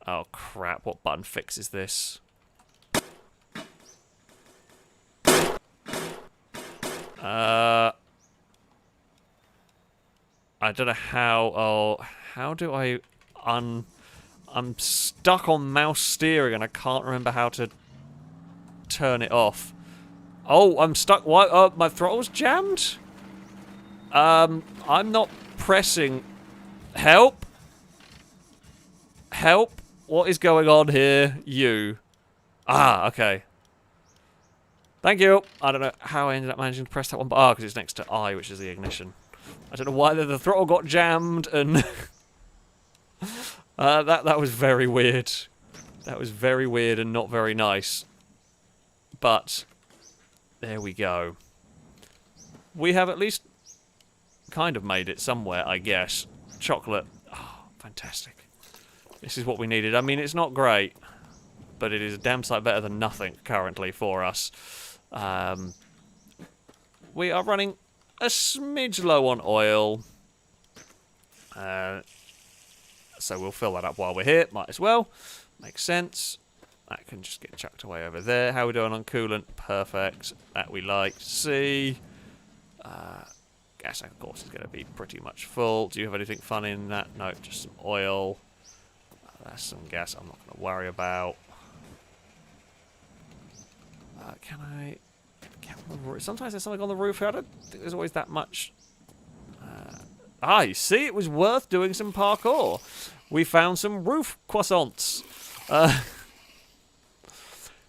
Oh, crap. What button fixes this? I don't know how... Oh, how do I... I'm stuck on mouse steering and I can't remember how to turn it off. Oh, I'm stuck. What? My throttle's jammed? I'm not pressing. Help! Help! What is going on here? You. Ah, okay. Thank you. I don't know how I ended up managing to press that one, but because it's next to I, which is the ignition. I don't know why the throttle got jammed, and that was very weird. That was very weird and not very nice. But there we go. We have at least kind of made it somewhere, I guess. Chocolate. Oh, fantastic. This is what we needed. I mean, it's not great, but it is a damn sight better than nothing currently for us. We are running a smidge low on oil. So we'll fill that up while we're here. Might as well. Makes sense. That can just get chucked away over there. How are we doing on coolant? Perfect. That we like to see. Gas, of course, is going to be pretty much full. Do you have anything fun in that? No, just some oil. That's some gas I'm not going to worry about. Can I... Sometimes there's something on the roof. I don't think there's always that much. You see? It was worth doing some parkour. We found some roof croissants.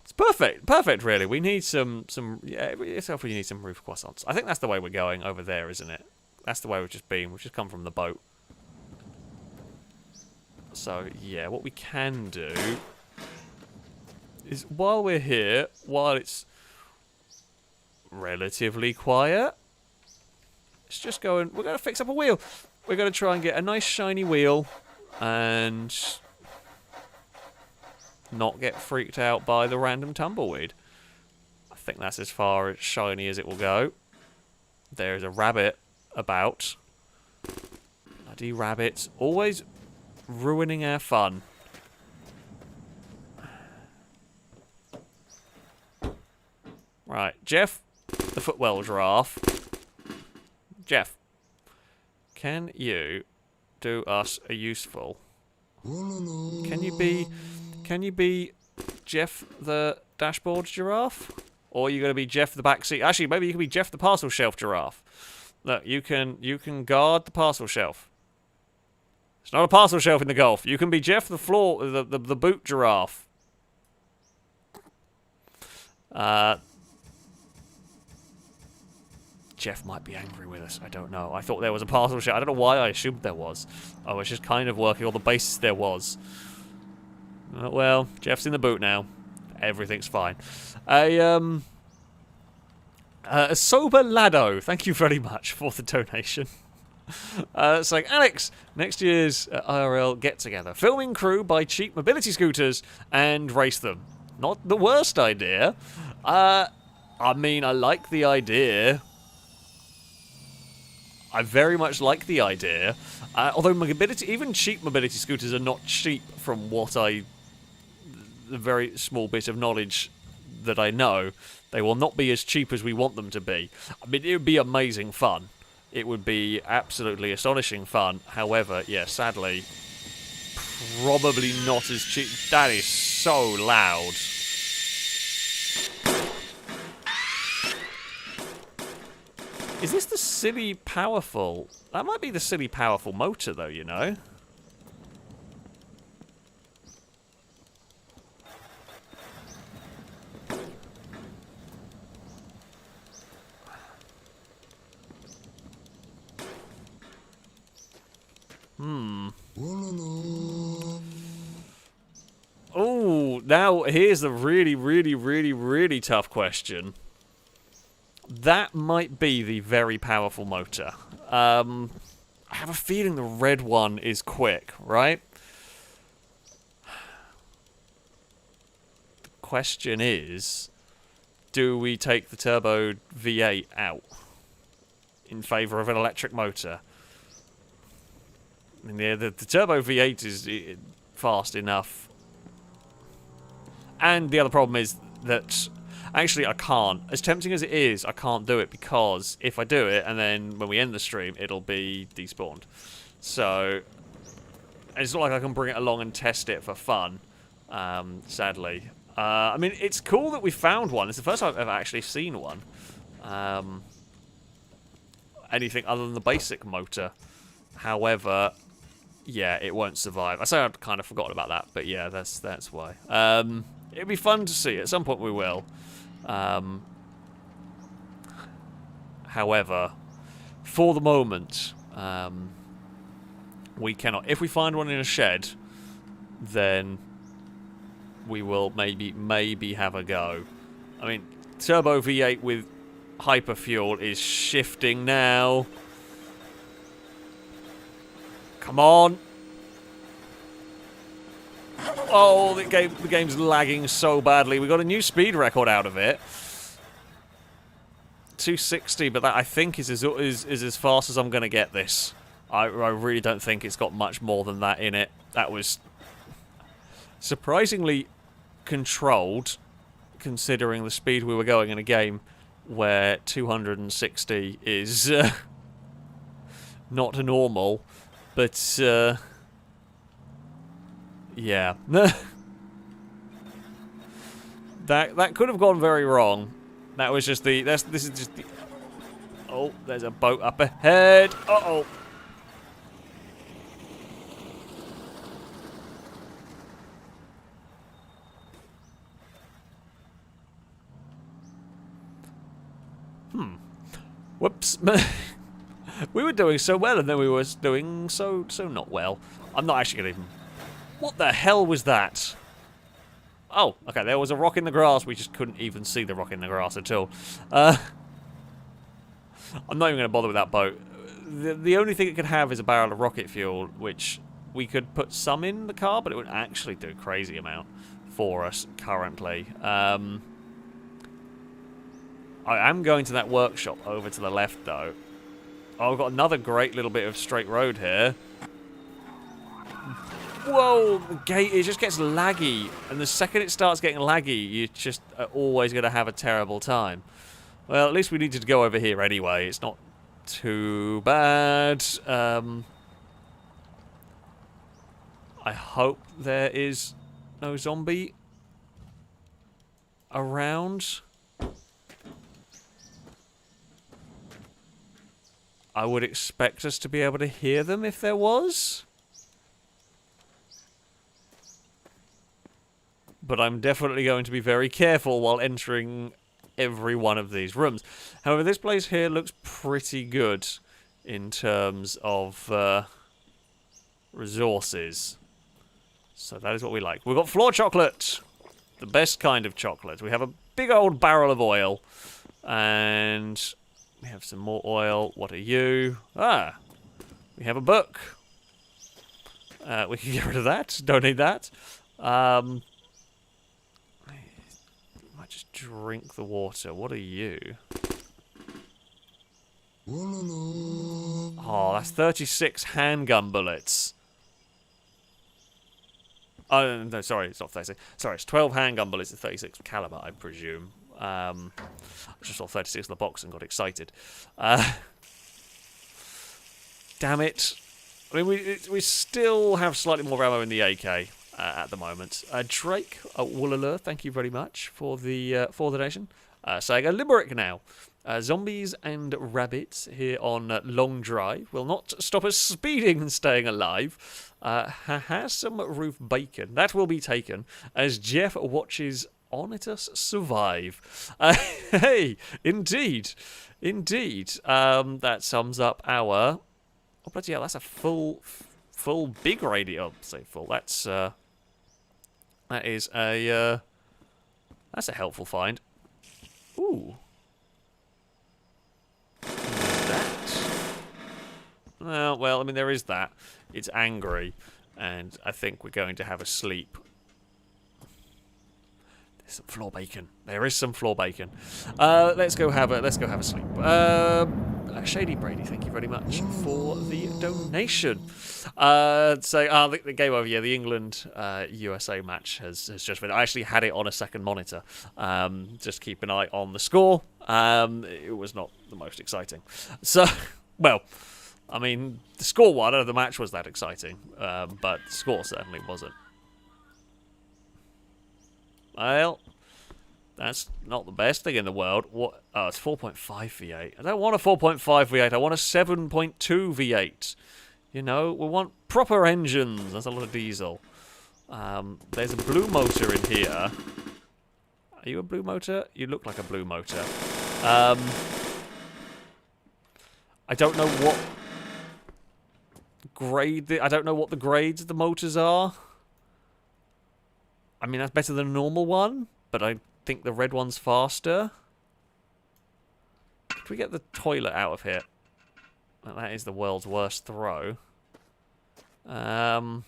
It's perfect. Perfect, really. We need some yeah, itself we need some roof croissants. I think that's the way we're going over there, isn't it? That's the way we've just been. We've just come from the boat. So, yeah, what we can do is while we're here, while it's relatively quiet, let's just go and we're going to fix up a wheel. We're going to try and get a nice shiny wheel and not get freaked out by the random tumbleweed. I think that's as far as shiny as it will go. There's a rabbit about. Bloody rabbits. Always ruining our fun. Right, Jeff, the footwell giraffe. Jeff, can you do us a useful? Can you be Jeff the dashboard giraffe? Or are you going to be Jeff the backseat? Actually, maybe you can be Jeff the parcel shelf giraffe. Look, you can guard the parcel shelf. It's not a parcel shelf in the Gulf. You can be Jeff the floor, the boot giraffe. Jeff might be angry with us. I don't know. I thought there was a parcel shelf. I don't know why I assumed there was. I was just kind of working on the basis there was. Well, Jeff's in the boot now. Everything's fine. A sober laddo. Thank you very much for the donation. It's like, Alex, next year's IRL get-together. Filming crew buy cheap mobility scooters and race them. Not the worst idea. I mean, I like the idea. I very much like the idea. Although even cheap mobility scooters are not cheap from what the very small bit of knowledge that I know. They will not be as cheap as we want them to be. I mean, it would be amazing fun. it would be absolutely astonishing fun. However, yeah, sadly, probably not as cheap. That is so loud. Is this the silly powerful? That might be the silly powerful motor, though, you know? Oh, now here's the really, really, really, really tough question. That might be the very powerful motor. I have a feeling the red one is quick, right? The question is, do we take the turbo V8 out in favour of an electric motor? I mean, the turbo V8 is fast enough. And the other problem is that, actually, I can't. As tempting as it is, I can't do it because if I do it, and then when we end the stream, it'll be despawned. So, it's not like I can bring it along and test it for fun, sadly. I mean, it's cool that we found one. It's the first time I've ever actually seen one. Anything other than the basic motor. However, yeah, it won't survive. I say I'd kind of forgotten about that, but yeah, that's why. It'd be fun to see. At some point we will. However, for the moment, we cannot. If we find one in a shed, then we will maybe have a go. I mean, turbo V8 with hyperfuel is shifting now. Come on. Oh, the game's lagging so badly. We got a new speed record out of it. 260, but that I think is as fast as I'm going to get this. I really don't think it's got much more than that in it. That was surprisingly controlled, considering the speed we were going in a game where 260 is not normal. But, yeah. that could have gone very wrong. That was just the... This is just the... Oh, there's a boat up ahead. Uh-oh. Whoops. We were doing so well, and then we were doing so not well. I'm not actually going to even... What the hell was that? Oh, okay, there was a rock in the grass. We just couldn't even see the rock in the grass at all. I'm not even going to bother with that boat. The only thing it could have is a barrel of rocket fuel, which we could put some in the car, but it would actually do a crazy amount for us currently. I am going to that workshop over to the left, though. Oh, I've got another great little bit of straight road here. Whoa, the gate, it just gets laggy. And the second it starts getting laggy, you just are always going to have a terrible time. Well, at least we needed to go over here anyway. It's not too bad. I hope there is no zombie around. I would expect us to be able to hear them if there was. But I'm definitely going to be very careful while entering every one of these rooms. However, this place here looks pretty good in terms of resources. So that is what we like. We've got floor chocolate. The best kind of chocolate. We have a big old barrel of oil. And... we have some more oil. What are you? Ah, we have a book. We can get rid of that. Don't need that. Might just drink the water. What are you? Oh, that's 36 handgun bullets. Oh, no, sorry, it's not 36. Sorry, it's 12 handgun bullets at 36 caliber, I presume. I just saw 36 in the box and got excited. damn it. I mean, we still have slightly more ammo in the AK at the moment. Drake Woolalur, thank you very much for the donation. Saying a limerick now. Zombies and rabbits here on Long Drive will not stop us speeding and staying alive. Has some roof bacon. That will be taken as Jeff watches Onitus survive. Hey, indeed. Indeed. That sums up our... Oh, bloody hell, that's a full big radio. I'll say full. That's, that is a, that's a helpful find. Ooh. That. Well, I mean, there is that. It's angry, and I think we're going to have a sleep. There's some floor bacon. There is some floor bacon. Let's go have a sleep. Shady Brady, thank you very much for the donation. The game over, yeah, the England USA match has just been. I actually had it on a second monitor. Just keep an eye on the score. It was not the most exciting. So, well, I mean, the score one of the match was that exciting, but the score certainly wasn't. Well, that's not the best thing in the world. What? Oh, it's 4.5 V8. I don't want a 4.5 V8. I want a 7.2 V8. You know, we want proper engines. That's a lot of diesel. There's a blue motor in here. Are you a blue motor? You look like a blue motor. I don't know what grade... I don't know what the grades of the motors are. I mean, that's better than a normal one, but I think the red one's faster. Can we get the toilet out of here? That is the world's worst throw. Right,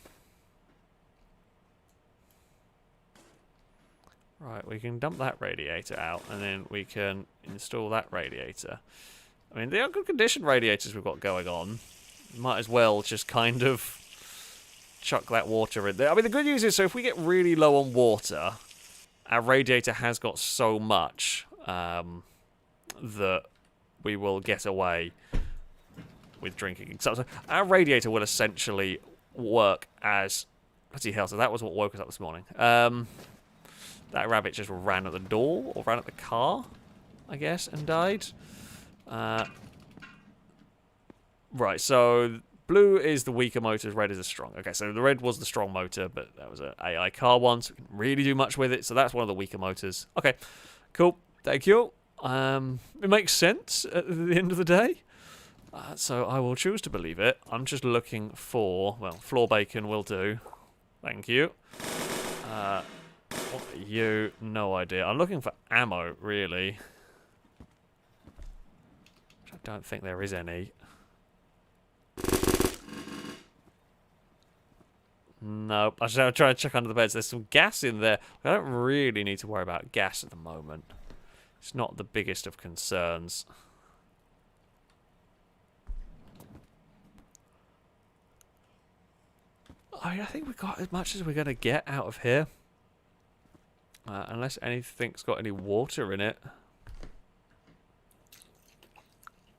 we can dump that radiator out, and then we can install that radiator. I mean, they are good condition radiators we've got going on. Might as well just kind of chuck that water in there. I mean, the good news is, so if we get really low on water, our radiator has got so much that we will get away with drinking. So our radiator will essentially work as... Bloody hell, so that was what woke us up this morning. That rabbit just ran at the door, or ran at the car, I guess, and died. Right, so... Blue is the weaker motor, red is the strong. Okay, so the red was the strong motor, but that was an AI car one, so we didn't really do much with it, so that's one of the weaker motors. Okay, cool, thank you. It makes sense at the end of the day, so I will choose to believe it. I'm just looking for, well, floor bacon will do. Thank you. What are you? No idea. I'm looking for ammo, really. Which I don't think there is any. Nope. I'll try to check under the beds. There's some gas in there. I don't really need to worry about gas at the moment. It's not the biggest of concerns. I think we got as much as we're going to get out of here. Unless anything's got any water in it.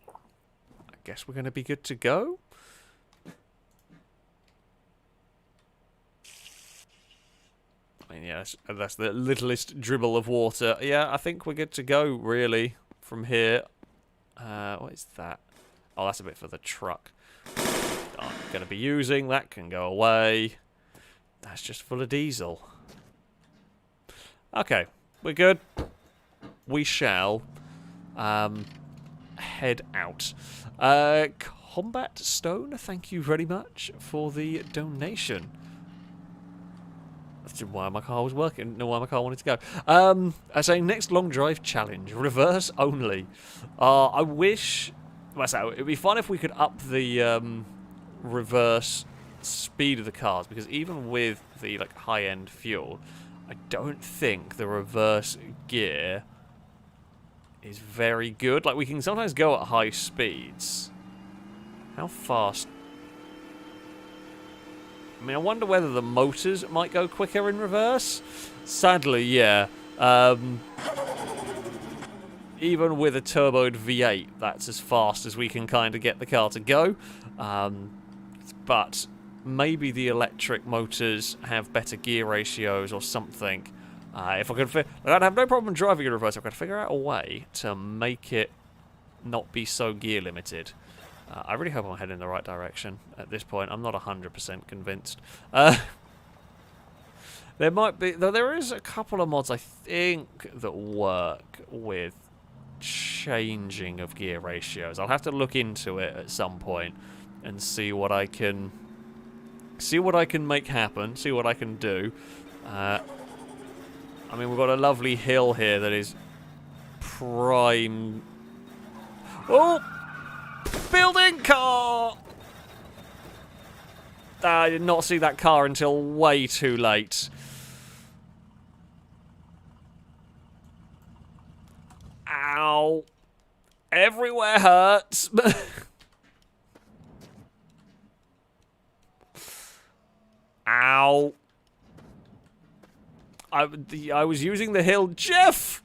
I guess we're going to be good to go. I mean, yeah, that's the littlest dribble of water. Yeah, I think we're good to go, really, from here. What is that? Oh, that's a bit for the truck. I'm going to be using. That can go away. That's just full of diesel. Okay, we're good. We shall head out. Combat Stone, thank you very much for the donation. That's why my car was working. No, why my car wanted to go. I say next long drive challenge, reverse only. I wish. Well, it'd be fun if we could up the reverse speed of the cars, because even with the high-end fuel, I don't think the reverse gear is very good. Like, we can sometimes go at high speeds. How fast? I mean, I wonder whether the motors might go quicker in reverse. Sadly, yeah. Yeah, even with a turboed V8, that's as fast as we can kind of get the car to go. But maybe the electric motors have better gear ratios or something. If I could, I'd have no problem driving in reverse. I could figure out a way to make it not be so gear limited. I really hope I'm heading in the right direction at this point. I'm not 100% convinced. There might be, though there is a couple of mods I think that work with changing of gear ratios. I'll have to look into it at some point and see what I can make happen, see what I can do. I mean, we've got a lovely hill here that is prime. Oh! Building car! I did not see that car until way too late. Ow. Everywhere hurts. Ow. I was using the hill. Jeff!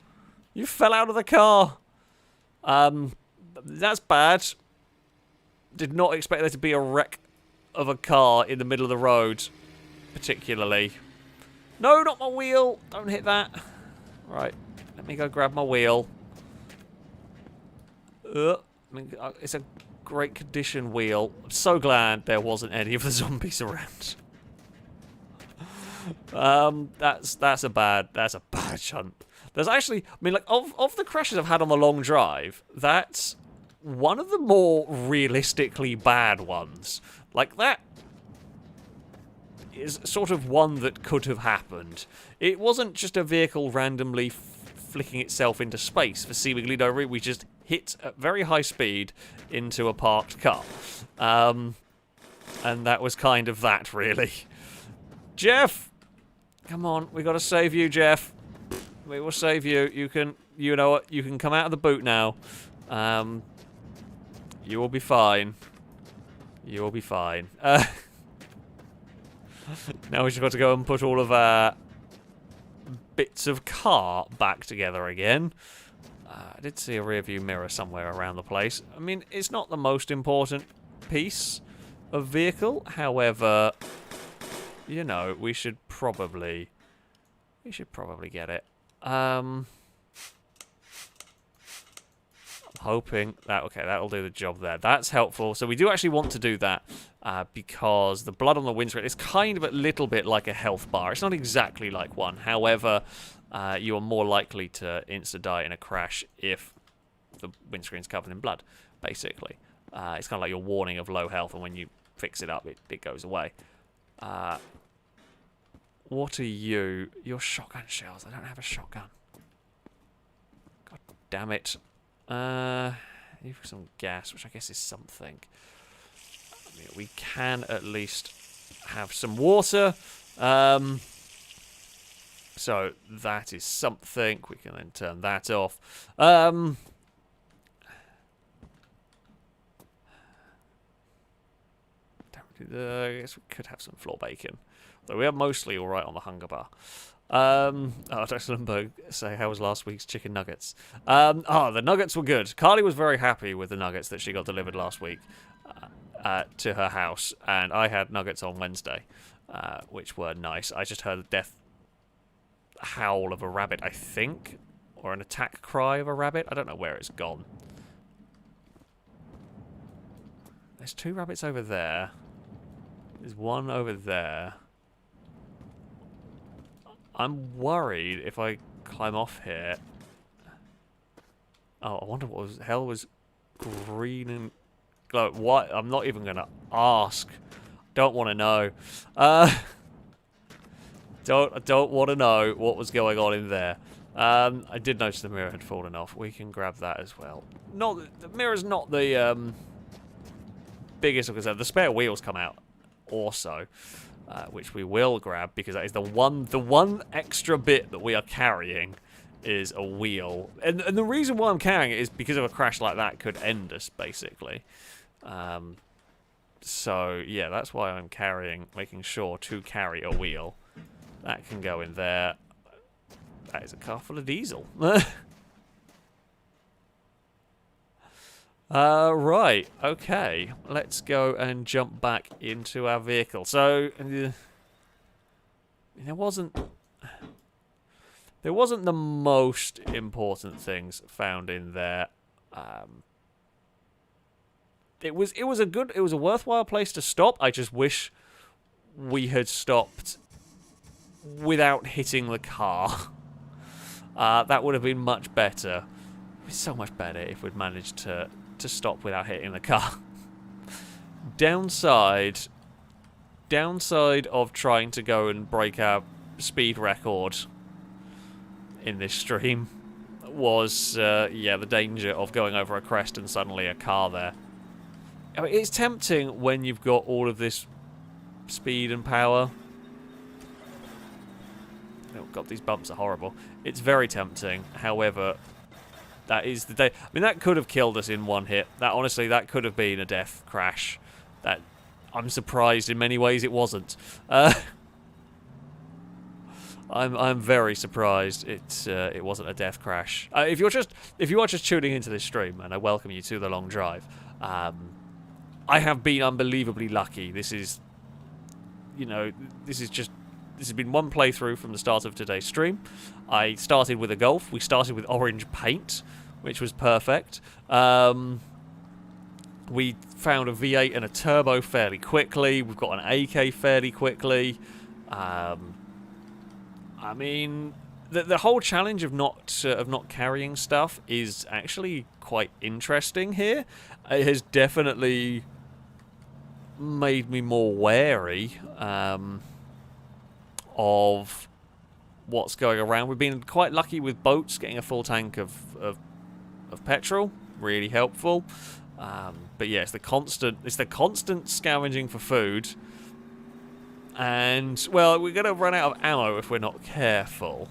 You fell out of the car. That's bad. Did not expect there to be a wreck of a car in the middle of the road, particularly. No, not my wheel. Don't hit that. Right. Let me go grab my wheel. It's a great condition wheel. I'm so glad there wasn't any of the zombies around. That's a bad shunt. There's actually, I mean, like, of the crashes I've had on the long drive, that's one of the more realistically bad ones. Like, that is sort of one that could have happened. It wasn't just a vehicle randomly flicking itself into space for seemingly no reason. We just hit at very high speed into a parked car. And that was kind of that, really. Jeff! Come on, we gotta save you, Jeff. We will save you. You know what? You can come out of the boot now. You will be fine. You will be fine. Now we just got to go and put all of our bits of car back together again. I did see a rear view mirror somewhere around the place. I mean, it's not the most important piece of vehicle. However, you know, we should probably get it. I'm hoping that, okay, that'll do the job there. That's helpful. So we do actually want to do that because the blood on the windscreen is kind of a little bit like a health bar. It's not exactly like one. However, you are more likely to insta-die in a crash if the windscreen's covered in blood, basically. It's kind of like your warning of low health, and when you fix it up, it goes away. What are you? You're shotgun shells. I don't have a shotgun. God damn it. You've got some gas, which I guess is something. I mean, we can at least have some water. So that is something. We can then turn that off. I guess we could have some floor bacon. Though we are mostly alright on the hunger bar. Dr. Lundberg say, how was last week's chicken nuggets? The nuggets were good. Carly was very happy with the nuggets that she got delivered last week to her house. And I had nuggets on Wednesday, which were nice. I just heard the death howl of a rabbit, I think. Or an attack cry of a rabbit. I don't know where it's gone. There's 2 rabbits over there. There's one over there. I'm worried if I climb off here. Oh, I wonder what the hell was green and... Like, what? I'm not even going to ask. Don't want to know. Don't want to know what was going on in there. I did notice the mirror had fallen off. We can grab that as well. The mirror's not the biggest concern. The spare wheels come out also. Which we will grab because that is the one extra bit that we are carrying is a wheel. And the reason why I'm carrying it is because of a crash like that could end us, basically. So, yeah, that's why I'm making sure to carry a wheel. That can go in there. That is a car full of diesel. Right, okay. Let's go and jump back into our vehicle. So, there wasn't the most important things found in there. It was a worthwhile place to stop. I just wish we had stopped without hitting the car. That would have been much better. It's so much better if we'd managed to stop without hitting the car. Downside of trying to go and break our speed record in this stream was, yeah, the danger of going over a crest and suddenly a car there. I mean, it's tempting when you've got all of this speed and power. Oh god, these bumps are horrible. It's very tempting, however, that is the day. I mean, that could have killed us in one hit. Honestly, that could have been a death crash. I'm surprised in many ways it wasn't. I'm very surprised it wasn't a death crash. If you are just tuning into this stream, and I welcome you to the long drive, I have been unbelievably lucky. This has been one playthrough from the start of today's stream. I started with a Golf. We started with orange paint, which was perfect. We found a V8 and a turbo fairly quickly. We've got an AK fairly quickly. I mean, the whole challenge of not carrying stuff is actually quite interesting here. It has definitely made me more wary of what's going around. We've been quite lucky with boats getting a full tank of petrol, really helpful. But yeah, it's the constant scavenging for food, and well, we're gonna run out of ammo if we're not careful,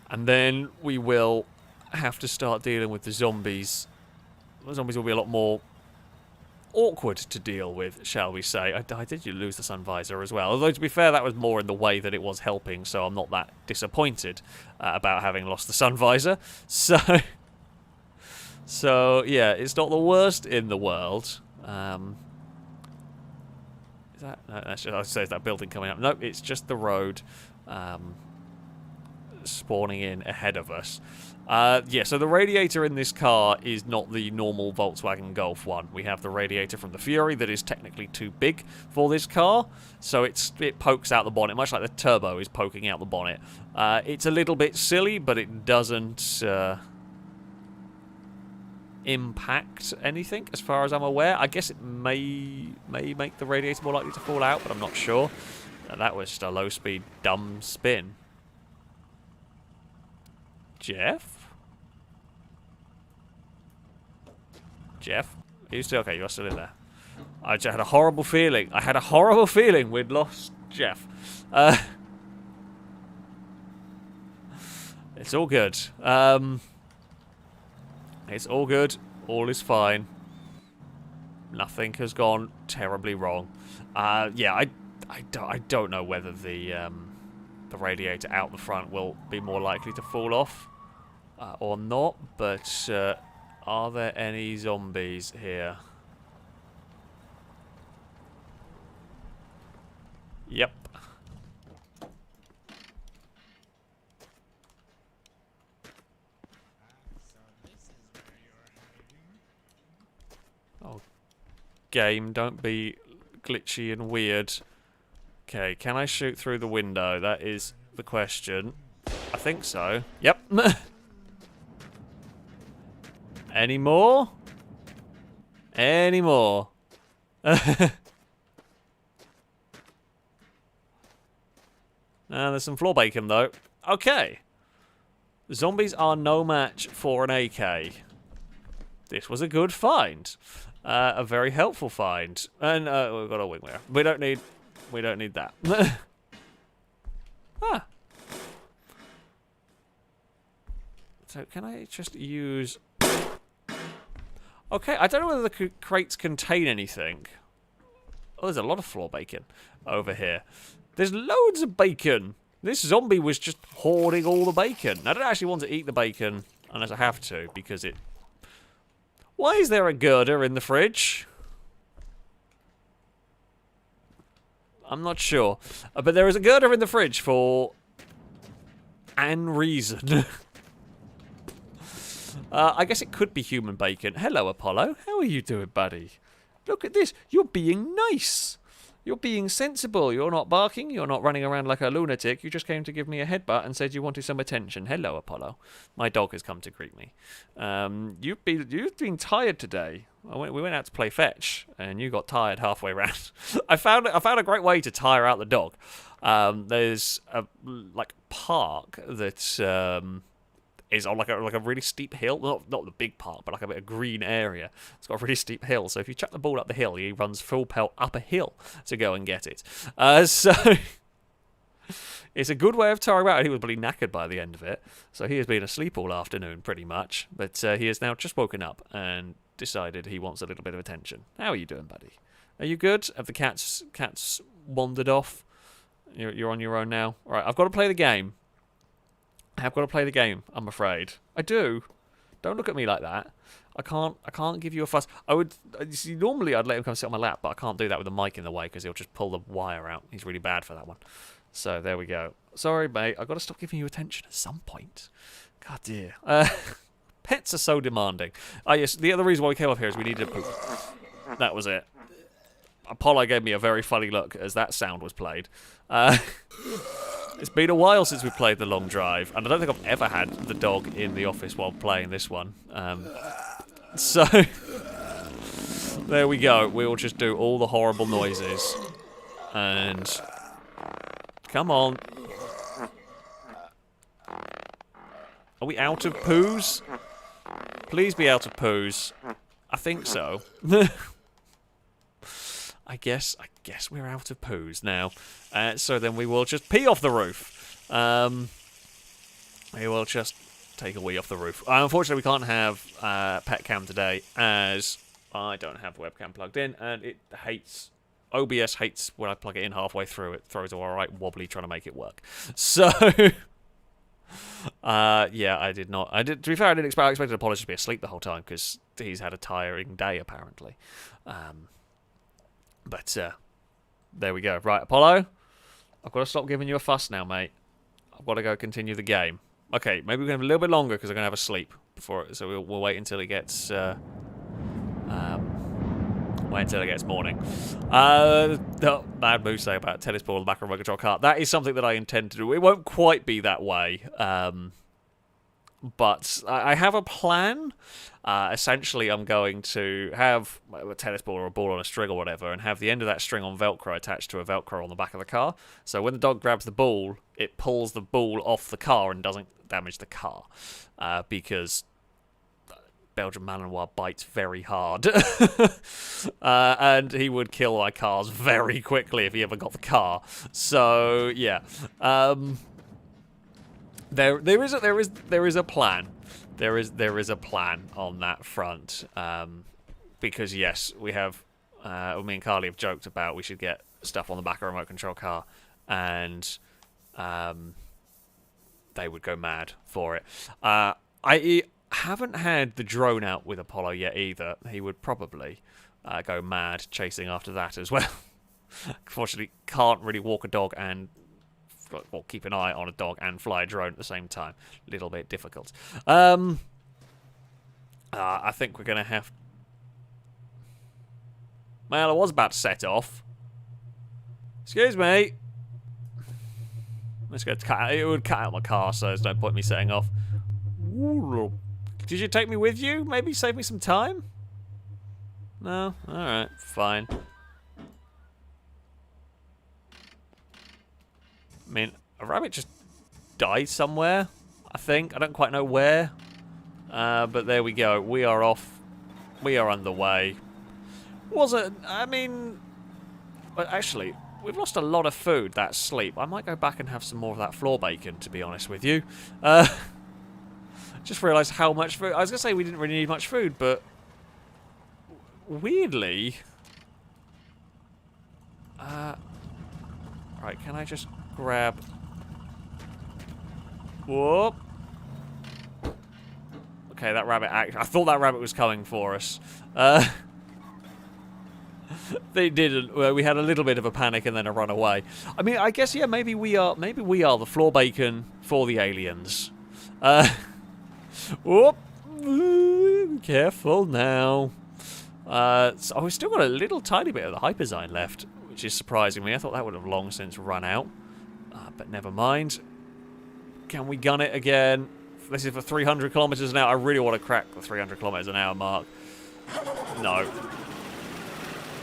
and then we will have to start dealing with the zombies. The zombies will be a lot more awkward to deal with, shall we say. I did lose the sun visor as well, although to be fair that was more in the way than it was helping, so I'm not that disappointed about having lost the sun visor. So yeah, it's not the worst in the world. Is that? No, that's just, I was saying, is that building coming up? Nope, it's just the road spawning in ahead of us. Yeah, so the radiator in this car is not the normal Volkswagen Golf one. We have the radiator from the Fury that is technically too big for this car, so it pokes out the bonnet, much like the turbo is poking out the bonnet. It's a little bit silly, but it doesn't impact anything, as far as I'm aware. I guess it may make the radiator more likely to fall out, but I'm not sure. That was just a low-speed dumb spin. Jeff? Jeff? Are you still okay? You're still in there. I just had a horrible feeling. We'd lost Jeff. It's all good. It's all good. All is fine. Nothing has gone terribly wrong. Yeah, I don't know whether the radiator out the front will be more likely to fall off or not, but are there any zombies here? Yep. Oh, game, don't be glitchy and weird. Okay, can I shoot through the window? That is the question. I think so. Yep. Any more? Any more? There's some floor bacon, though. Okay. Zombies are no match for an AK. This was a good find. A very helpful find. And we've got a wing mirror. We don't need that. Ah. So can I just use... Okay, I don't know whether the crates contain anything. Oh, there's a lot of floor bacon over here. There's loads of bacon. This zombie was just hoarding all the bacon. I don't actually want to eat the bacon unless I have to, because it Why is there a girder in the fridge? I'm not sure. But there is a girder in the fridge for an reason. I guess it could be human bacon. Hello, Apollo. How are you doing, buddy? Look at this. You're being nice. You're being sensible. You're not barking. You're not running around like a lunatic. You just came to give me a headbutt and said you wanted some attention. Hello, Apollo. My dog has come to greet me. You've been tired today. We went out to play fetch, and you got tired halfway round. I found a great way to tire out the dog. There's a park that is on like a really steep hill. Not the big park, but like a bit of green area. It's got a really steep hill. So if you chuck the ball up the hill, he runs full pelt up a hill to go and get it. So it's a good way of tiring out. He was pretty knackered by the end of it. So he has been asleep all afternoon, pretty much. But he has now just woken up and decided he wants a little bit of attention. How are you doing, buddy? Are you good? Have the cats wandered off? You're on your own now. All right, I've got to play the game. I've got to play the game, I'm afraid. I do. Don't look at me like that. I can't give you a fuss. Normally I'd let him come sit on my lap, but I can't do that with the mic in the way because he'll just pull the wire out. He's really bad for that one. So there we go. Sorry, mate. I've got to stop giving you attention at some point. God dear. Pets are so demanding. Yes, the other reason why we came up here is we needed a poop. That was it. Apollo gave me a very funny look as that sound was played. It's been a while since we played the long drive, and I don't think I've ever had the dog in the office while playing this one. So there we go. We'll just do all the horrible noises. And come on. Are we out of poos? Please be out of poos. I think so. I guess we're out of poos now. So then we will just pee off the roof. We will just take a wee off the roof. Unfortunately, we can't have pet cam today as I don't have webcam plugged in, and it hates... OBS hates when I plug it in halfway through. It throws all right wobbly trying to make it work. So... yeah, I did not... To be fair, I expected Apollo to be asleep the whole time because he's had a tiring day, apparently. But there we go. Right, Apollo, I've got to stop giving you a fuss now, mate. I've got to go continue the game. Okay, maybe we're going to have a little bit longer because I'm going to have a sleep before it, so we'll wait until it gets morning. Bad move say about tennis ball in the back of a remote control car. That is something that I intend to do. It won't quite be that way, but I have a plan. Essentially, I'm going to have a tennis ball or a ball on a string or whatever, and have the end of that string on Velcro attached to a Velcro on the back of the car. So when the dog grabs the ball, it pulls the ball off the car and doesn't damage the car, because Belgian Malinois bites very hard. And he would kill my cars very quickly if he ever got the car. So yeah, there is a plan. There is a plan on that front. Because yes, we have. Me and Carly have joked about we should get stuff on the back of a remote control car, and they would go mad for it. I haven't had the drone out with Apollo yet either. He would probably go mad chasing after that as well. Unfortunately, can't really walk a dog and keep an eye on a dog and fly a drone at the same time. A little bit difficult. I think we're going to have... Well, I was about to set off. Excuse me. Let's go. It would cut out my car, so there's no point in me setting off. Ooh. Did you take me with you? Maybe save me some time? No? Alright, fine. I mean, a rabbit just died somewhere, I think. I don't quite know where. But there we go. We are off. We are underway. I mean... Well, actually, we've lost a lot of food, that sleep. I might go back and have some more of that floor bacon, to be honest with you. Just realised how much food... I was going to say we didn't really need much food, but... Weirdly... Right, can I just grab... Whoop. Okay, Okay, that rabbit... I thought that rabbit was coming for us. They didn't. We had a little bit of a panic and then a run away. I mean, I guess, yeah, maybe we are the floor bacon for the aliens. Whoop. Careful now. So we've still got a little tiny bit of the hyperzine left, which is surprising me. I thought that would have long since run out. But never mind. Can we gun it again? This is for 300 kilometers an hour. I really want to crack the 300 kilometers an hour mark. No.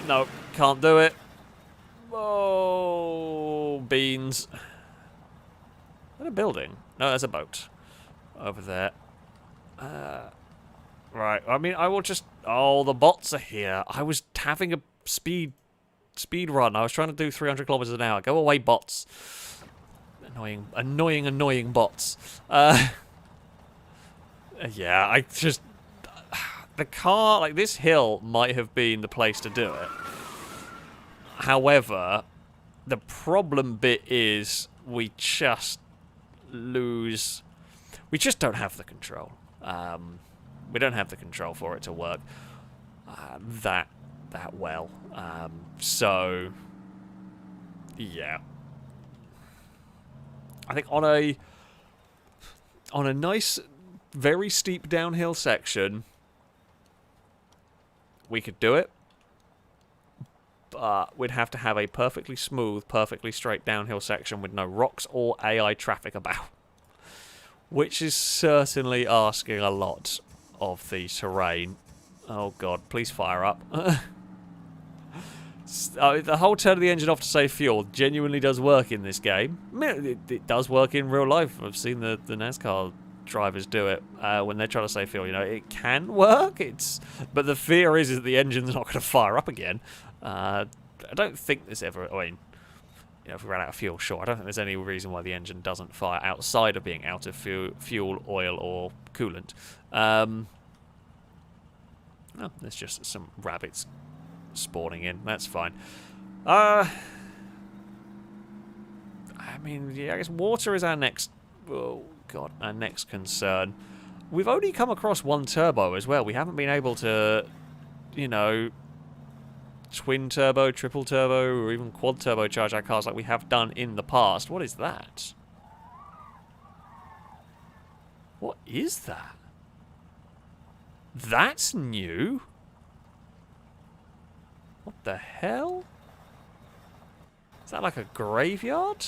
No, can't do it. Oh, beans. Is that a building? No, there's a boat. Over there. Right, I mean, I will just... Oh, the bots are here. I was having a speed run. I was trying to do 300 kilometers an hour. Go away, bots. Annoying bots. Yeah, I just... The car, like, this hill might have been the place to do it. However, the problem bit is we just lose... We just don't have the control. We don't have the control for it to work that well. So, yeah. I think on a nice, very steep downhill section, we could do it. But we'd have to have a perfectly smooth, perfectly straight downhill section with no rocks or AI traffic about. Which is certainly asking a lot of the terrain. Oh god, please fire up. The whole turn of the engine off to save fuel genuinely does work in this game. I mean, it does work in real life. I've seen the NASCAR drivers do it when they're trying to save fuel. You know, it can work. But the fear is that the engine's not going to fire up again. I don't think there's ever... I mean, you know, if we ran out of fuel, sure. I don't think there's any reason why the engine doesn't fire outside of being out of fuel, oil, or coolant. Oh, there's just some rabbits spawning in. That's fine. I mean, yeah, I guess water is our next... Oh, God, our next concern. We've only come across one turbo as well. We haven't been able to, you know... twin turbo, triple turbo, or even quad turbo charge our cars like we have done in the past. What is that? What is that? That's new. What the hell? Is that like a graveyard?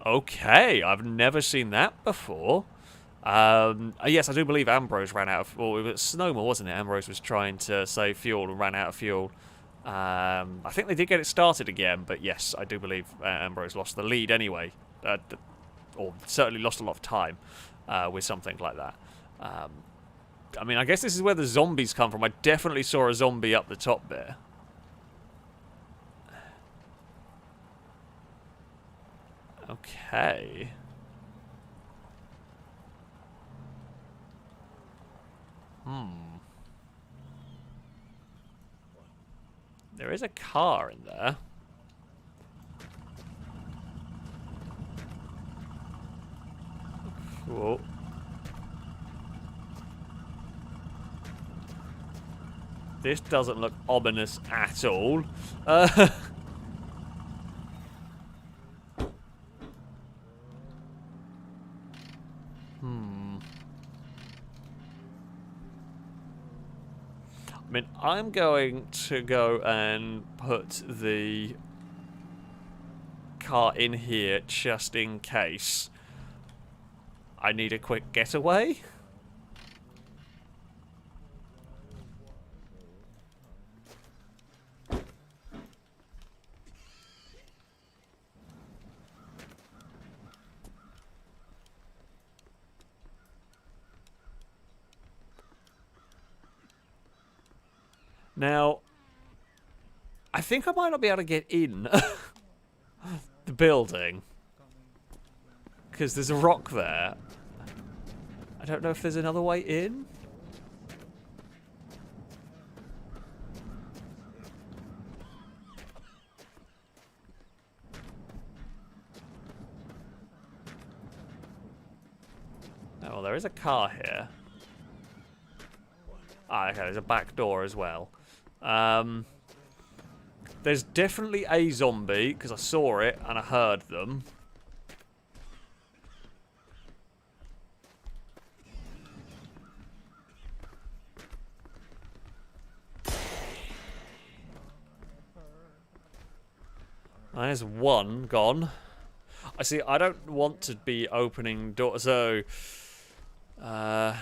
Okay, I've never seen that before. Yes, I do believe Ambrose ran out of... Well, it was Snowmore, wasn't it? Ambrose was trying to save fuel and ran out of fuel. I think they did get it started again, but yes, I do believe Ambrose lost the lead anyway. Or certainly lost a lot of time with something like that. I mean, I guess this is where the zombies come from. I definitely saw a zombie up the top there. Okay. There is a car in there. Cool. This doesn't look ominous at all. I mean, I'm going to go and put the car in here just in case I need a quick getaway. Now, I think I might not be able to get in the building because there's a rock there. I don't know if there's another way in. Well, there is a car here. Ah, okay, there's a back door as well. There's definitely a zombie, because I saw it and I heard them. There's one gone. I see, I don't want to be opening doors, so... because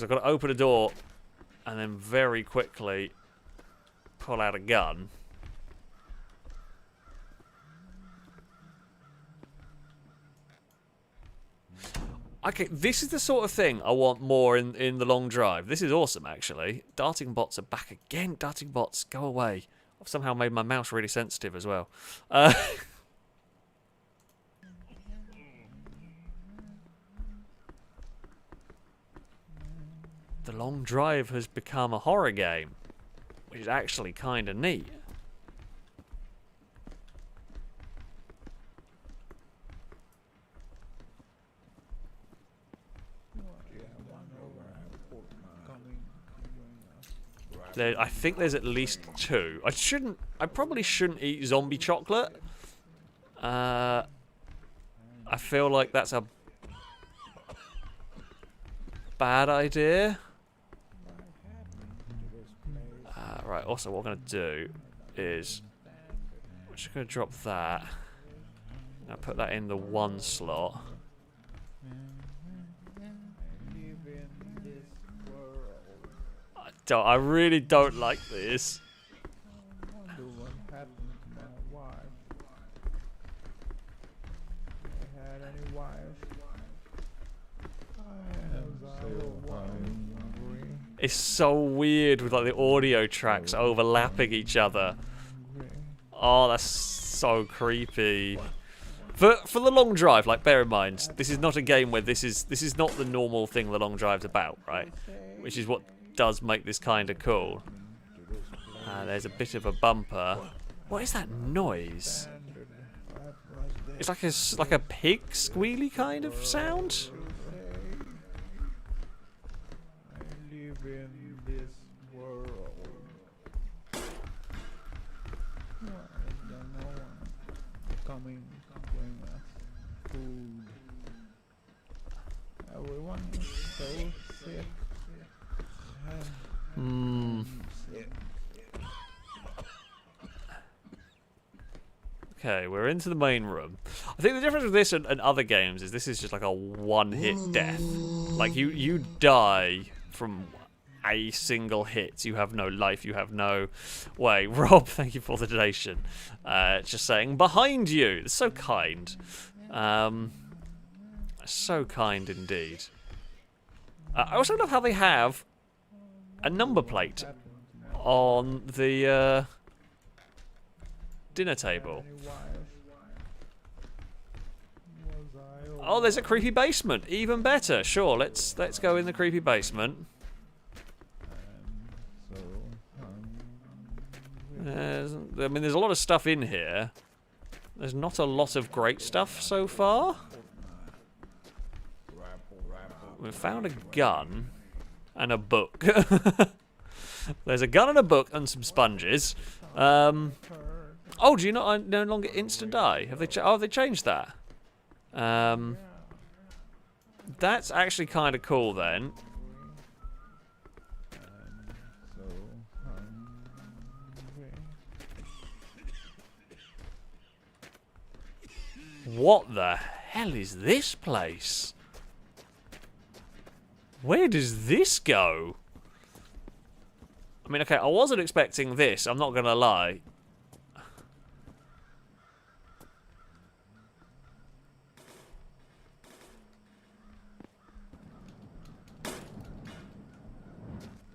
I've got to open a door and then very quickly pull out a gun. Okay, this is the sort of thing I want more in the long drive. This is awesome, actually. Darting bots are back again. Darting bots, go away. I've somehow made my mouse really sensitive as well. The long drive has become a horror game, which is actually kind of neat. I think there's at least 2. I probably shouldn't eat zombie chocolate. I feel like that's a bad idea. Right, also what I'm going to do is... I'm just going to drop that. Now put that in the 1 slot. I really don't like this. It's so weird with like the audio tracks overlapping each other. Oh, that's so creepy. For the long drive, like bear in mind, this is not a game where this is not the normal thing the long drive's about, right? Which is what does make this kind of cool. There's a bit of a bumper. What is that noise? It's like a pig squealy kind of sound. Everyone is so sick. Okay, we're into the main room. I think the difference with this and other games is this is just like a one-hit death. Like, you die from a single hit. You have no life, you have no way. Rob, thank you for the donation. Just saying, behind you. It's so kind. So kind indeed. I also love how they have a number plate on the dinner table. Oh, there's a creepy basement. Even better. Sure, let's go in the creepy basement. I mean, there's a lot of stuff in here. There's not a lot of great stuff so far. We've found a gun and a book. There's a gun and a book and some sponges. Oh, do you not no longer instant die? Have they? Oh, they changed that. That's actually kind of cool then. What the hell is this place? Where does this go? I mean, okay, I wasn't expecting this, I'm not gonna lie.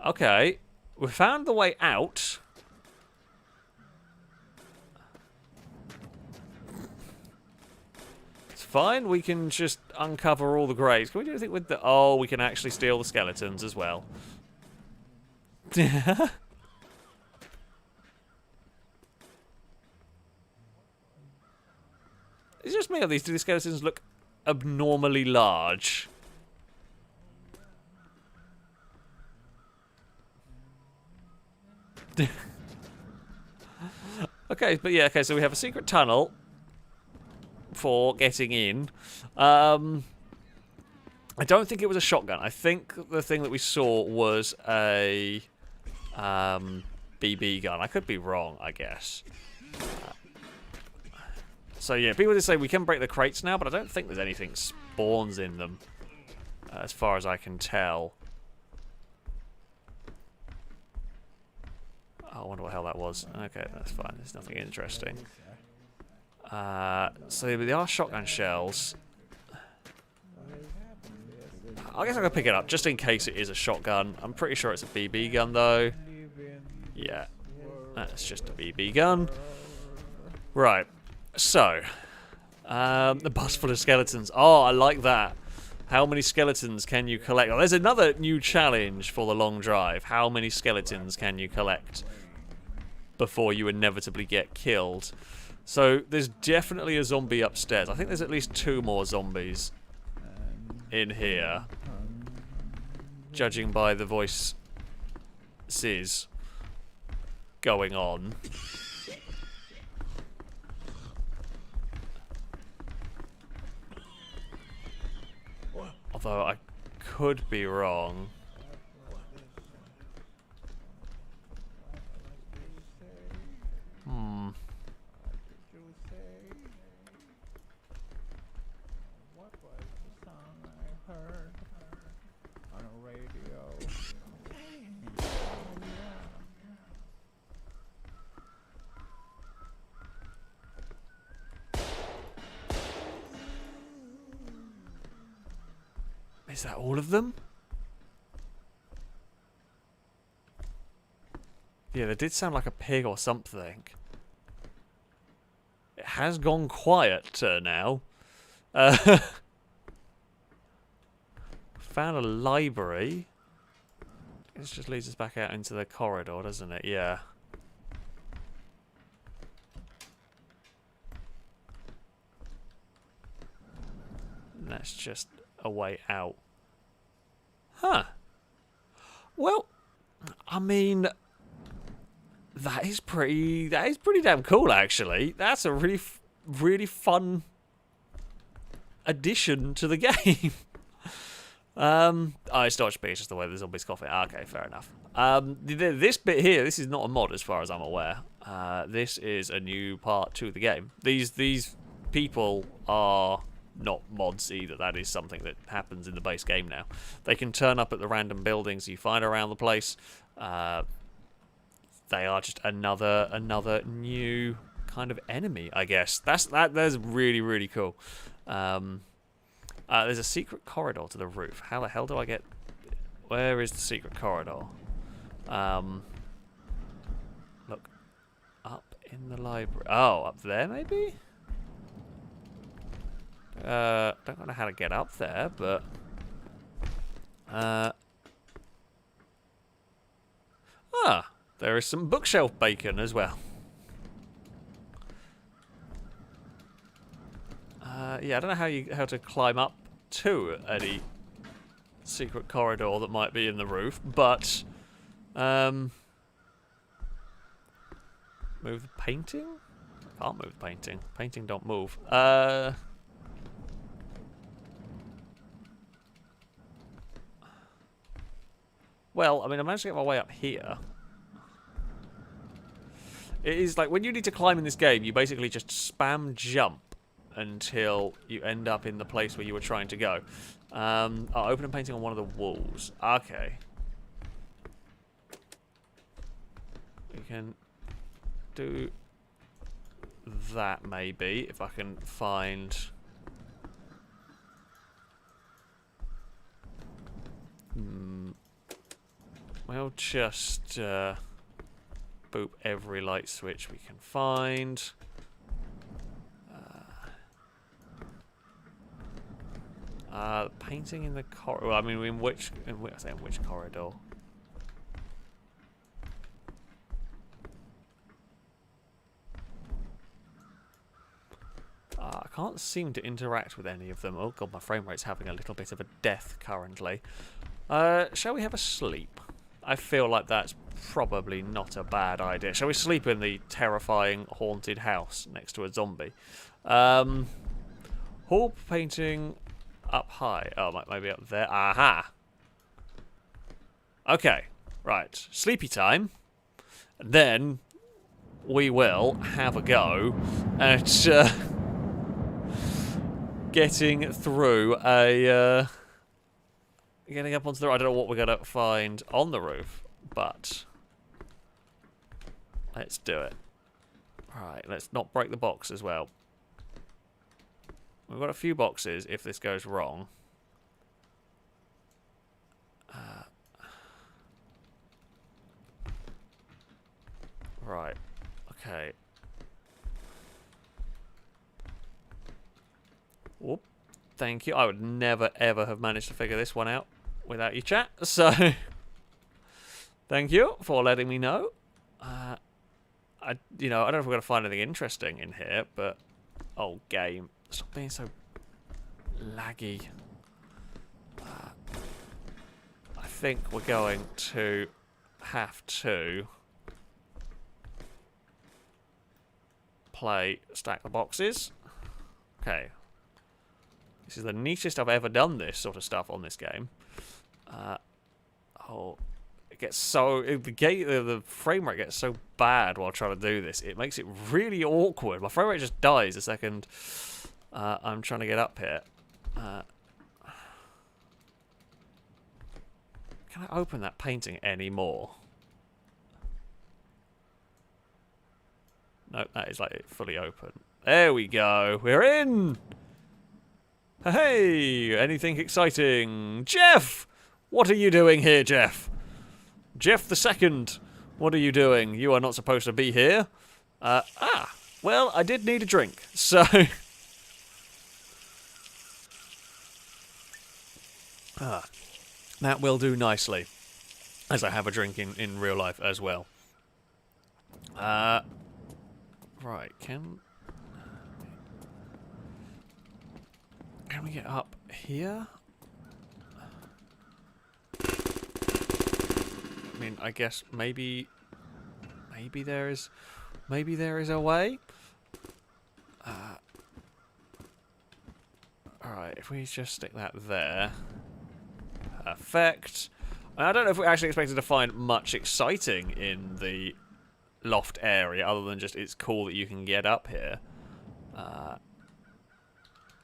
Okay, we found the way out. It's fine, we can just uncover all the graves. Can we do anything with the... Oh, we can actually steal the skeletons as well. It's just me, or do these skeletons look abnormally large? Okay, but yeah, okay, so we have a secret tunnel for getting in. I don't think it was a shotgun. I think the thing that we saw was a BB gun. I could be wrong, I guess. So yeah, people did say we can break the crates now, but I don't think there's anything spawns in them, as far as I can tell. Oh, I wonder what the hell that was. Okay, that's fine. There's nothing interesting. So there are shotgun shells. I guess I could pick it up just in case it is a shotgun. I'm pretty sure it's a BB gun though. Yeah, that's just a BB gun. Right. So, the bus full of skeletons. Oh, I like that. How many skeletons can you collect? Oh, there's another new challenge for the long drive. How many skeletons can you collect before you inevitably get killed? So, there's definitely a zombie upstairs. I think there's at least 2 more zombies in here, judging by the voices going on. Although I could be wrong. What was the song I heard on a radio? Is that all of them? Yeah, they did sound like a pig or something. It has gone quiet now. Found a library. This just leads us back out into the corridor, doesn't it? Yeah. And that's just a way out. Huh. Well, I mean, that is pretty damn cool, actually. That's a really fun addition to the game. It's not just the way the zombies coughing. Okay, fair enough. This bit here, this is not a mod as far as I'm aware. This is a new part to the game. These people are not mods either. That is something that happens in the base game now. They can turn up at the random buildings you find around the place. They are just another new kind of enemy, I guess. That's really cool. There's a secret corridor to the roof. How the hell do I get? Where is the secret corridor? Look up in the library. Oh, up there maybe. Don't know how to get up there, but there is some bookshelf bacon as well. Yeah, I don't know how to climb up to any secret corridor that might be in the roof, but move the painting? Can't move the painting. Painting don't move. Well, I mean, I managed to get my way up here. It is like when you need to climb in this game, you basically just spam jump until you end up in the place where you were trying to go. Open a painting on one of the walls. Okay. We can do that maybe, if I can find... We'll just boop every light switch we can find. Painting in the corridor. Well, I mean, in which corridor? I can't seem to interact with any of them. Oh god, my frame rate's having a little bit of a death currently. Shall we have a sleep? I feel like that's probably not a bad idea. Shall we sleep in the terrifying haunted house next to a zombie? Hall painting up high. Oh, maybe up there. Aha! Okay, right. Sleepy time. And then we will have a go at getting through a... getting up onto the roof. I don't know what we're going to find on the roof, but let's do it. Right, let's not break the box as well. We've got a few boxes if this goes wrong. Right, okay. Whoop. Thank you. I would never ever have managed to figure this one out without you, chat. So, thank you for letting me know. I don't know if we're going to find anything interesting in here, but oh, game, stop being so laggy. I think we're going to have to play stack the boxes. Okay. This is the neatest I've ever done this sort of stuff on this game. It gets so... The frame rate gets so bad while trying to do this. It makes it really awkward. My frame rate just dies the second I'm trying to get up here. Can I open that painting anymore? Nope, that is like fully open. There we go. We're in! Hey, anything exciting? Jeff! What are you doing here, Jeff? Jeff the Second, what are you doing? You are not supposed to be here. Well, I did need a drink, so... that will do nicely, as I have a drink in real life as well. Right, Can we get up here? I mean, I guess maybe there is a way. Alright, if we just stick that there. Perfect. I don't know if we actually expected to find much exciting in the loft area, other than just it's cool that you can get up here.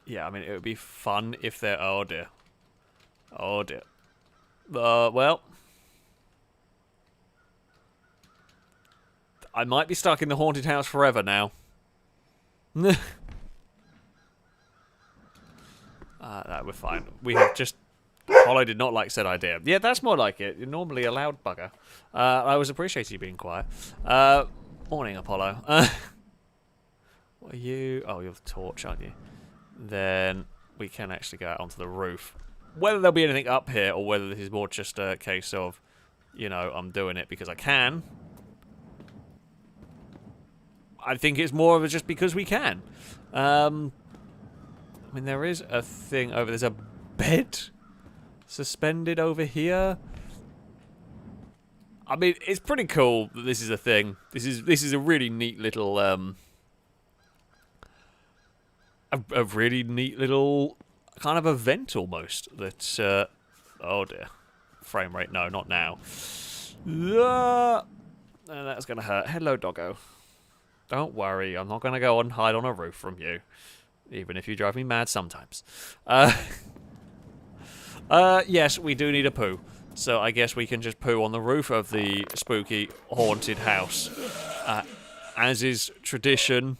Yeah, I mean, it would be fun if there... Oh, dear. Oh, dear. Well... I might be stuck in the haunted house forever now. That we're fine. We have just... Apollo did not like said idea. Yeah, that's more like it. You're normally a loud bugger. I always appreciate you being quiet. Morning, Apollo. What are you? Oh, you're the torch, aren't you? Then we can actually go out onto the roof. Whether there'll be anything up here or whether this is more just a case of, you know, I'm doing it because I can. I think it's more of a just because we can. I mean, there is a thing over... There's a bed suspended over here. I mean, it's pretty cool that this is a thing. This is a really neat little... A really neat little kind of event almost that oh dear, frame rate, no, not now. That's gonna hurt. Hello, doggo. Don't worry, I'm not gonna go and hide on a roof from you, even if you drive me mad sometimes. Yes, we do need a poo, so I guess we can just poo on the roof of the spooky haunted house. As is tradition,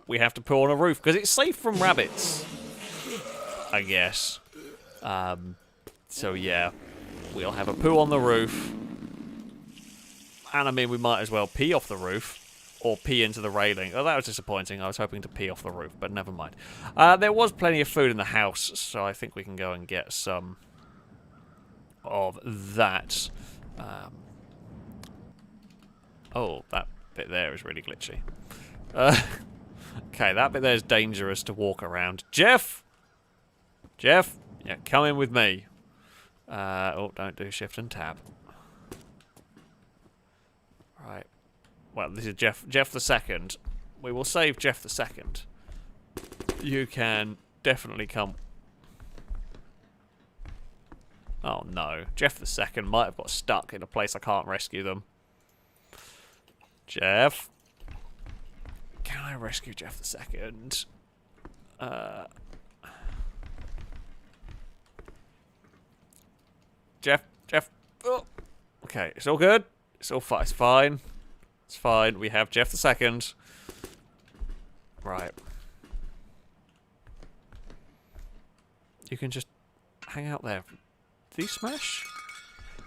we have to poo on a roof, because it's safe from rabbits, I guess. So yeah, we'll have a poo on the roof. And I mean, we might as well pee off the roof, or pee into the railing. Oh, that was disappointing. I was hoping to pee off the roof, but never mind. There was plenty of food in the house, so I think we can go and get some of that. Oh, that bit there is really glitchy. Okay, that bit there's dangerous to walk around. Jeff! Jeff! Yeah, come in with me. Oh, don't do shift and tab. Right. Well, this is Jeff the Second. We will save Jeff the Second. You can definitely come... Oh no, Jeff the Second might have got stuck in a place I can't rescue them. Jeff? Can I rescue Jeff the Second? Jeff? Oh. Okay, it's all good. It's all fine. It's fine. It's fine. We have Jeff the Second. Right. You can just hang out there. Do these smash?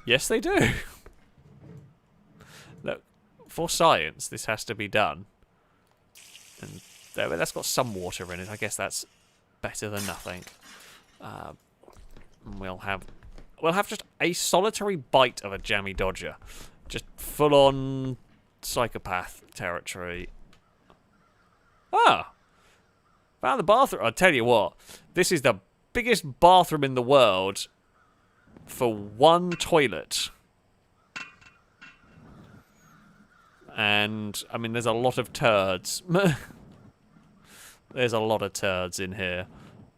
Yes, they do. Look, for science, this has to be done. And that's got some water in it. I guess that's better than nothing. We'll have just a solitary bite of a jammy dodger. Just full-on psychopath territory. Ah! Found the bathroom. I'll tell you what. This is the biggest bathroom in the world for one toilet. And, I mean, there's a lot of turds. There's a lot of turds in here.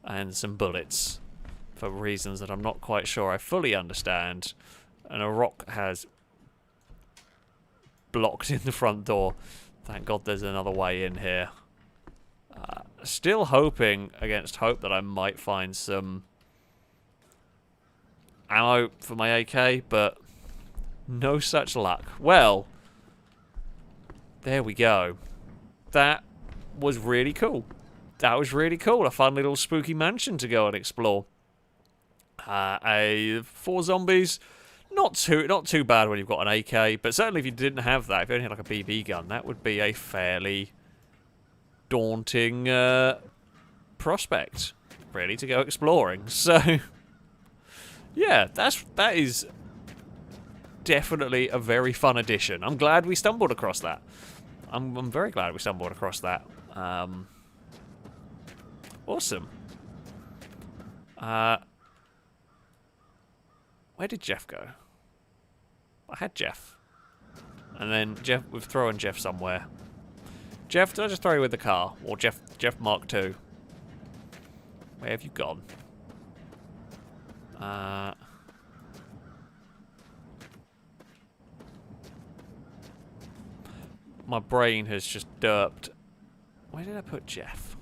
And some bullets. For reasons that I'm not quite sure I fully understand. And a rock has blocked in the front door. Thank God there's another way in here. Still hoping against hope that I might find some ammo for my AK, but no such luck. Well, there we go. That was really cool. That was really cool. A fun little spooky mansion to go and explore. 4 zombies. Not too bad when you've got an AK, but certainly if you didn't have that, if you only had like a BB gun, that would be a fairly daunting prospect, really, to go exploring. So, yeah, that is definitely a very fun addition. I'm glad we stumbled across that. I'm very glad we stumbled across that. Awesome. Where did Jeff go? I had Jeff. And then Jeff, we've thrown Jeff somewhere. Jeff, did I just throw you with the car? Or Jeff Mark II? Where have you gone? My brain has just derped. Where did I put Jeff?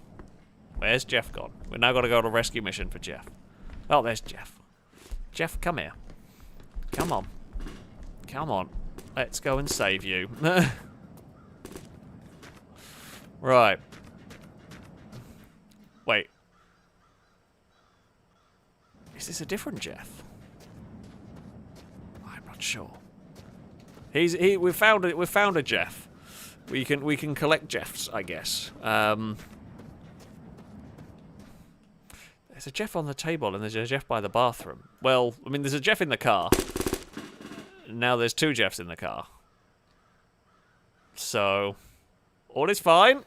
Where's Jeff gone? We've now got to go on a rescue mission for Jeff. Oh, there's Jeff. Jeff, come here. Come on. Come on. Let's go and save you. Right. Wait. Is this a different Jeff? I'm not sure. We found a Jeff. We can collect Jeffs, I guess. There's a Jeff on the table and there's a Jeff by the bathroom. Well, I mean, there's a Jeff in the car. Now there's 2 Jeffs in the car. So, all is fine.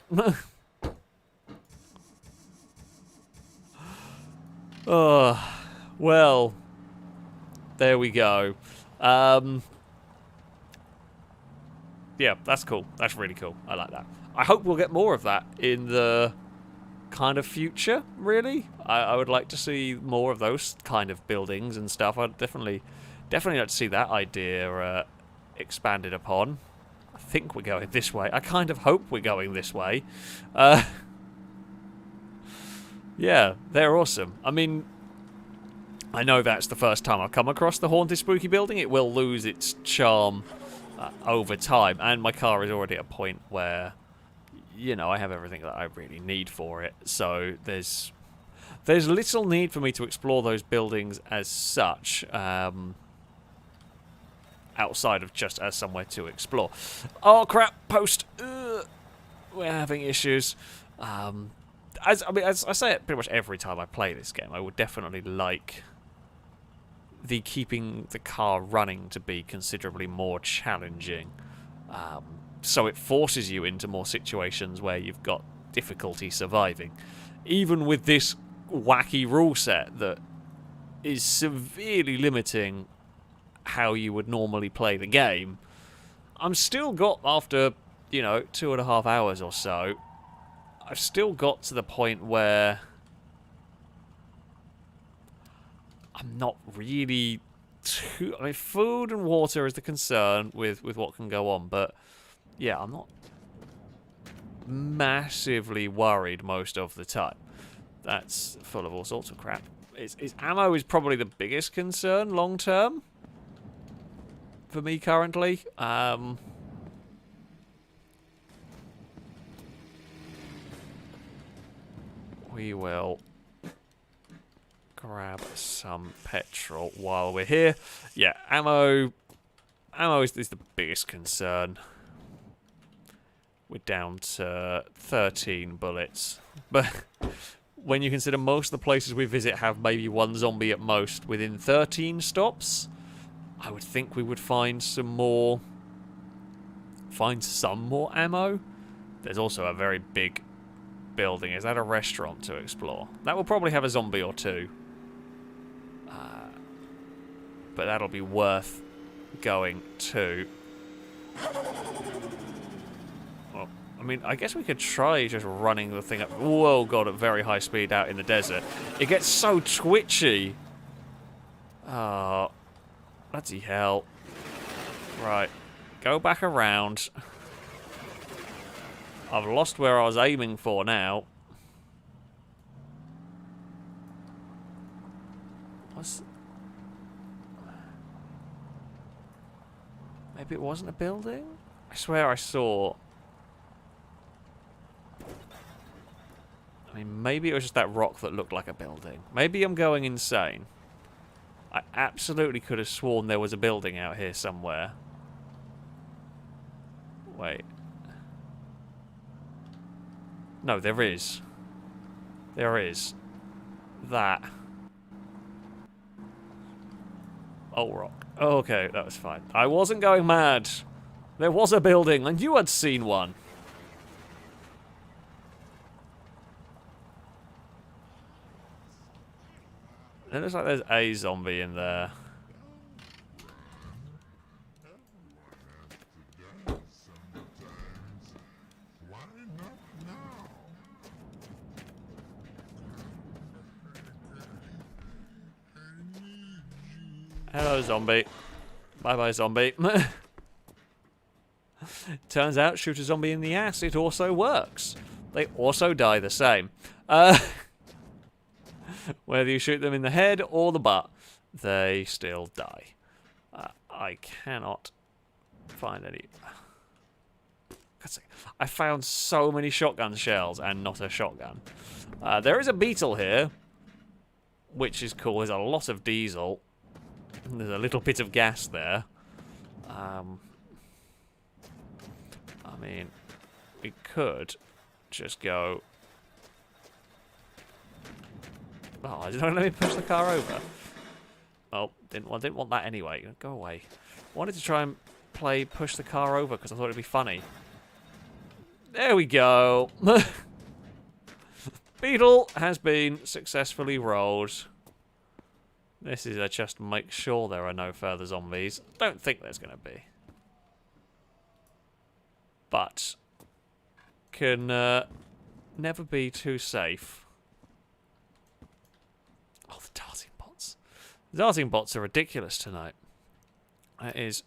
Oh, well, there we go. Yeah, that's cool. That's really cool. I like that. I hope we'll get more of that in the kind of future, really. I would like to see more of those kind of buildings and stuff. I'd definitely like to see that idea expanded upon. I think we're going this way. I kind of hope we're going this way. Yeah, they're awesome. I mean, I know that's the first time I've come across the haunted spooky building. It will lose its charm over time, and my car is already at a point where, you know, I have everything that I really need for it. So there's little need for me to explore those buildings as such, outside of just as somewhere to explore. Oh crap! Post. We're having issues. As I say it pretty much every time I play this game, I would definitely like the keeping the car running to be considerably more challenging. So it forces you into more situations where you've got difficulty surviving. Even with this wacky rule set that is severely limiting how you would normally play the game, I'm still got, after, you know, 2.5 hours or so, I've still got to the point where I'm not really too... I mean, food and water is the concern with what can go on, but yeah, I'm not massively worried most of the time. That's full of all sorts of crap. Ammo is probably the biggest concern long term for me currently. We will grab some petrol while we're here. Yeah, ammo is the biggest concern. We're down to 13 bullets. But when you consider most of the places we visit have maybe one zombie at most within 13 stops, I would think we would find some more ammo. There's also a very big building. Is that a restaurant to explore? That will probably have a zombie or two. But that'll be worth going to. Well, I mean, I guess we could try just running the thing up. Whoa, God, at very high speed out in the desert. It gets so twitchy. Oh, bloody hell. Right, go back around. I've lost where I was aiming for now. Maybe it wasn't a building? I swear I saw... I mean, maybe it was just that rock that looked like a building. Maybe I'm going insane. I absolutely could have sworn there was a building out here somewhere. Wait. No, there is. There is. That. Oh, rock. Oh, okay, that was fine. I wasn't going mad. There was a building, and you had seen one. It looks like there's a zombie in there. Hello, zombie. Bye-bye, zombie. Turns out, shoot a zombie in the ass, it also works. They also die the same. Whether you shoot them in the head or the butt, they still die. I cannot find any... I found so many shotgun shells and not a shotgun. There is a beetle here, which is cool. There's a lot of diesel. There's a little bit of gas there. I mean, we could just go... Oh, don't let me push the car over. Oh, didn't want that anyway. Go away. Wanted to try and push the car over because I thought it'd be funny. There we go. Beetle has been successfully rolled. This is just to make sure there are no further zombies. Don't think there's going to be. But can never be too safe. Oh, the darting bots. The darting bots are ridiculous tonight. That is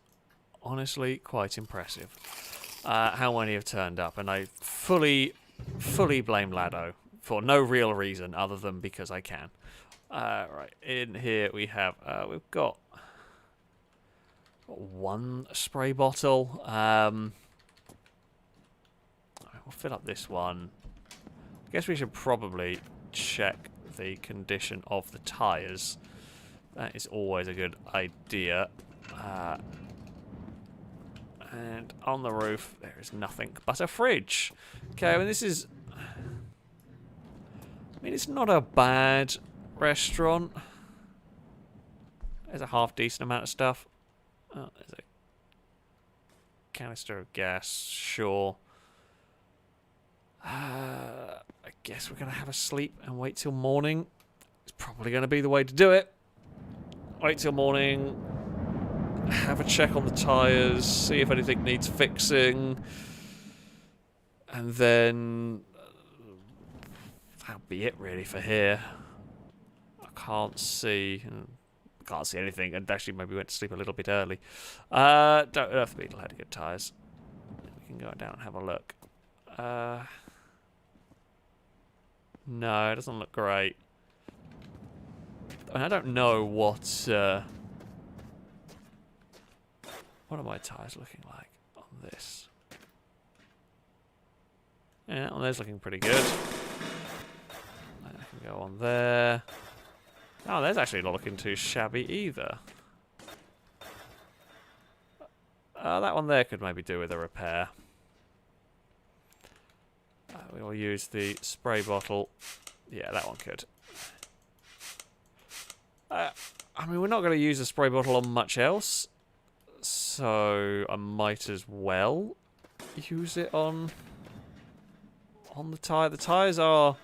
honestly quite impressive. How many have turned up, and I fully blame Lado for no real reason other than because I can. Right, in here we have, we've got one spray bottle. We'll fill up this one. I guess we should probably check the condition of the tyres. That is always a good idea. And on the roof, there is nothing but a fridge. Okay, I mean, this is... I mean, it's not a bad restaurant. There's a half-decent amount of stuff. Oh, there's a canister of gas, sure. I guess we're going to have a sleep and wait till morning. It's probably going to be the way to do it. Wait till morning, have a check on the tyres, see if anything needs fixing, and then that'll be it really for here. I can't see anything, and actually maybe went to sleep a little bit early. Don't have to be had good tyres. We can go down and have a look. No, it doesn't look great. I don't know what are my tyres looking like on this? Yeah, on there's looking pretty good. I can go on there. Oh, there's actually not looking too shabby either. That one there could maybe do with a repair. We will use the spray bottle. Yeah, that one could. I mean, we're not going to use the spray bottle on much else, so I might as well use it on the tyre. The tyres are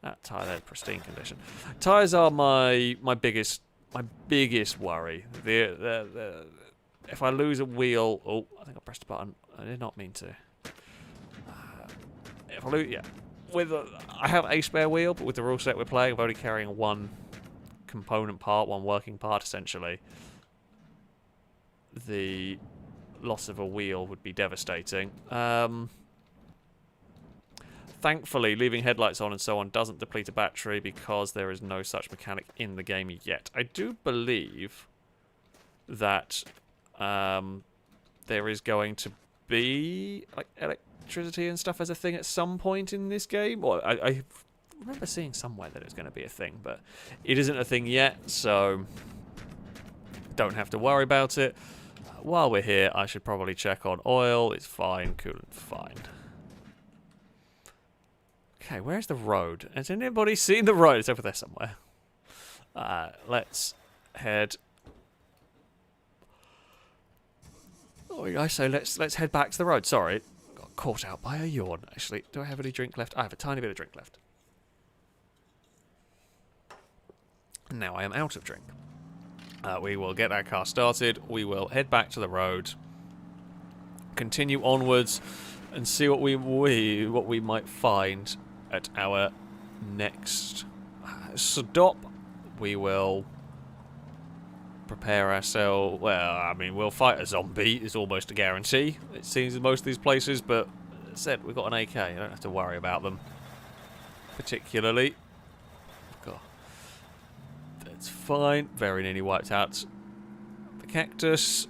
that tyre, they're in pristine condition. Tyres are my biggest worry. If I lose a wheel, oh, I think I pressed a button. I did not mean to. If I lose, yeah, I have a spare wheel, but with the rule set we're playing, I'm only carrying one component part, one working part essentially. The loss of a wheel would be devastating. Thankfully, leaving headlights on and so on doesn't deplete a battery because there is no such mechanic in the game yet. I do believe that there is going to be like electricity and stuff as a thing at some point in this game. Well, I remember seeing somewhere that it's going to be a thing, but it isn't a thing yet, so don't have to worry about it. While we're here, I should probably check on oil. It's fine, coolant, fine. Okay, where's the road? Has anybody seen the road? It's over there somewhere. Let's head. Oh, I say let's head back to the road. Sorry, got caught out by a yawn. Actually, do I have any drink left? I have a tiny bit of drink left. Now I am out of drink. We will get our car started. We will head back to the road, continue onwards, and see what we might find at our next stop. We will prepare ourselves. Well, I mean, we'll fight a zombie. It's almost a guarantee. It seems in most of these places, but as I said, we've got an AK. I don't have to worry about them particularly. God. That's fine. Very nearly wiped out the cactus.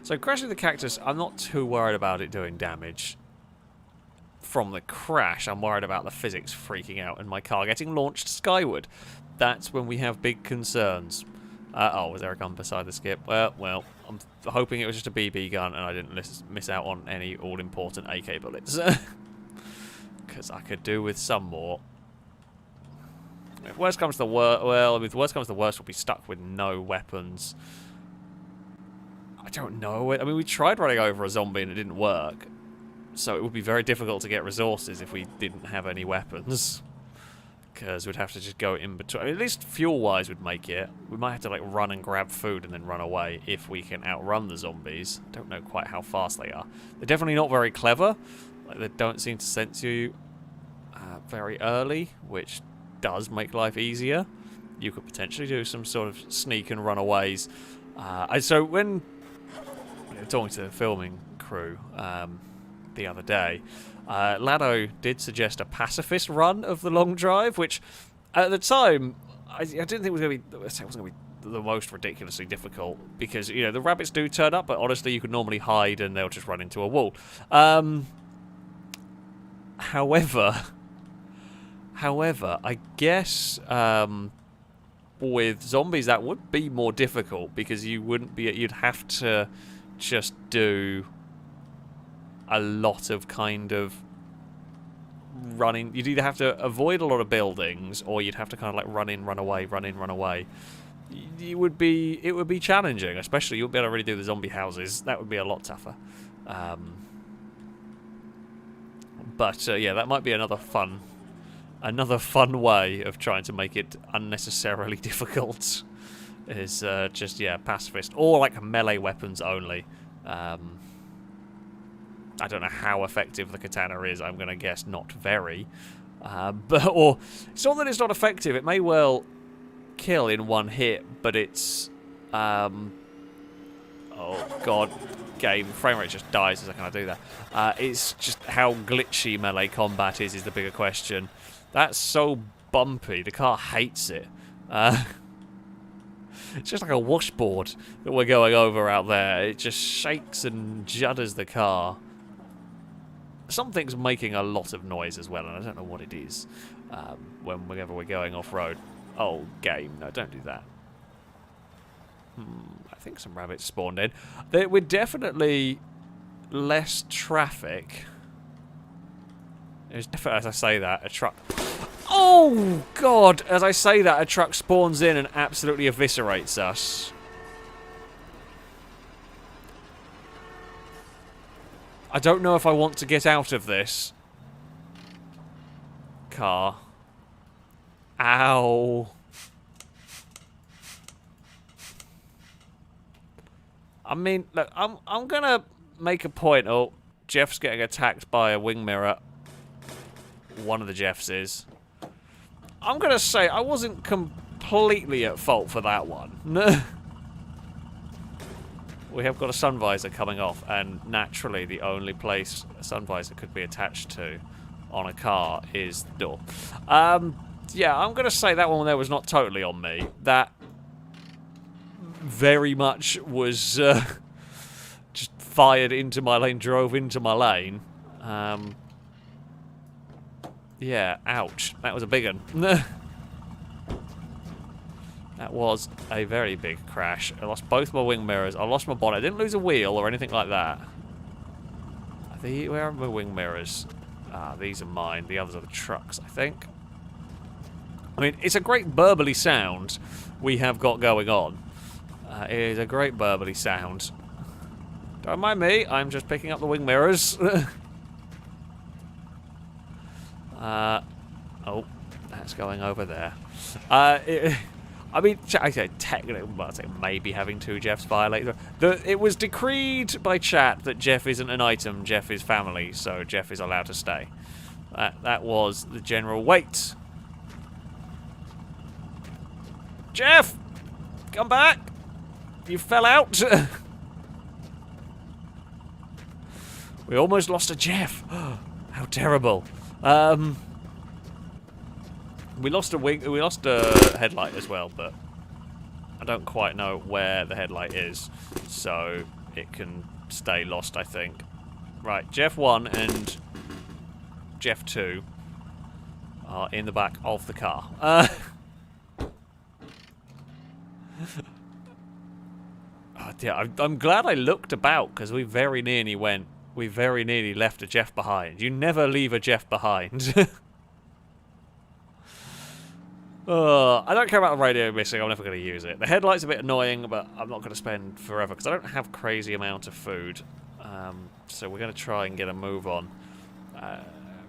So crashing the cactus, I'm not too worried about it doing damage from the crash. I'm worried about the physics freaking out and my car getting launched skyward. That's when we have big concerns. Oh, was there a gun beside the skip? Well, I'm hoping it was just a BB gun and I didn't miss out on any all-important AK bullets. Because I could do with some more. If worst comes to the worst, well, if worst comes to the worst, we'll be stuck with no weapons. I don't know. I mean, we tried running over a zombie and it didn't work. So it would be very difficult to get resources if we didn't have any weapons. Because we'd have to just go in between. I mean, at least fuel-wise would make it. We might have to like run and grab food and then run away if we can outrun the zombies. I don't know quite how fast they are. They're definitely not very clever. Like, they don't seem to sense you very early, which does make life easier. You could potentially do some sort of sneak and runaways. So when talking to the filming crew the other day, Lado did suggest a pacifist run of the long drive, which at the time I didn't think it was going to be the most ridiculously difficult because, you know, the rabbits do turn up, but honestly you could normally hide and they'll just run into a wall. However, I guess with zombies that would be more difficult because you'd have to just do a lot of kind of running. You'd either have to avoid a lot of buildings or you'd have to kind of like run in, run away, run in, run away. It would be challenging, especially you wouldn't be able to really do the zombie houses. That would be a lot tougher. But yeah, that might be another fun way of trying to make it unnecessarily difficult. Is just, yeah, pacifist. Or like melee weapons only. I don't know how effective the katana is. I'm going to guess not very. Or it's not that it's not effective. It may well kill in one hit, but it's... oh, God. Game. Frame rate just dies as I do that. It's just how glitchy melee combat is the bigger question. That's so bumpy. The car hates it. It's just like a washboard that we're going over out there. It just shakes and judders the car. Something's making a lot of noise as well, and I don't know what it is whenever we're going off-road. Oh, game. No, don't do that. I think some rabbits spawned in. We're definitely less traffic. There's definitely, as I say that, a truck... Oh, God! As I say that, a truck spawns in and absolutely eviscerates us. I don't know if I want to get out of this car. Ow. I mean, look, I'm gonna make a point. Oh, Jeff's getting attacked by a wing mirror. One of the Jeffs is. I'm gonna say I wasn't completely at fault for that one. We have got a sun visor coming off, and naturally the only place a sun visor could be attached to on a car is the door. Yeah, I'm gonna say that one there was not totally on me. That very much was just fired into my lane, drove into my lane. Yeah, ouch. That was a big one. That was a very big crash. I lost both my wing mirrors. I lost my bonnet. I didn't lose a wheel or anything like that. Where are my wing mirrors? Ah, these are mine. The others are the trucks, I think. I mean, it's a great burbly sound we have got going on. It is a great burbly sound. Don't mind me. I'm just picking up the wing mirrors. Oh, that's going over there. I mean, I say technically, well, I'd say maybe having two Jeffs violate. It was decreed by chat that Jeff isn't an item, Jeff is family, so Jeff is allowed to stay. That was the general weight. Jeff! Come back! You fell out! We almost lost a Jeff. How terrible. We lost a headlight as well, but I don't quite know where the headlight is, so it can stay lost, I think. Right, Jeff 1 and Jeff 2 are in the back of the car. Oh dear, I'm glad I looked about, because we very nearly left a Jeff behind. You never leave a Jeff behind. I don't care about the radio missing, I'm never going to use it. The headlight's a bit annoying, but I'm not going to spend forever, because I don't have crazy amount of food. So we're going to try and get a move on,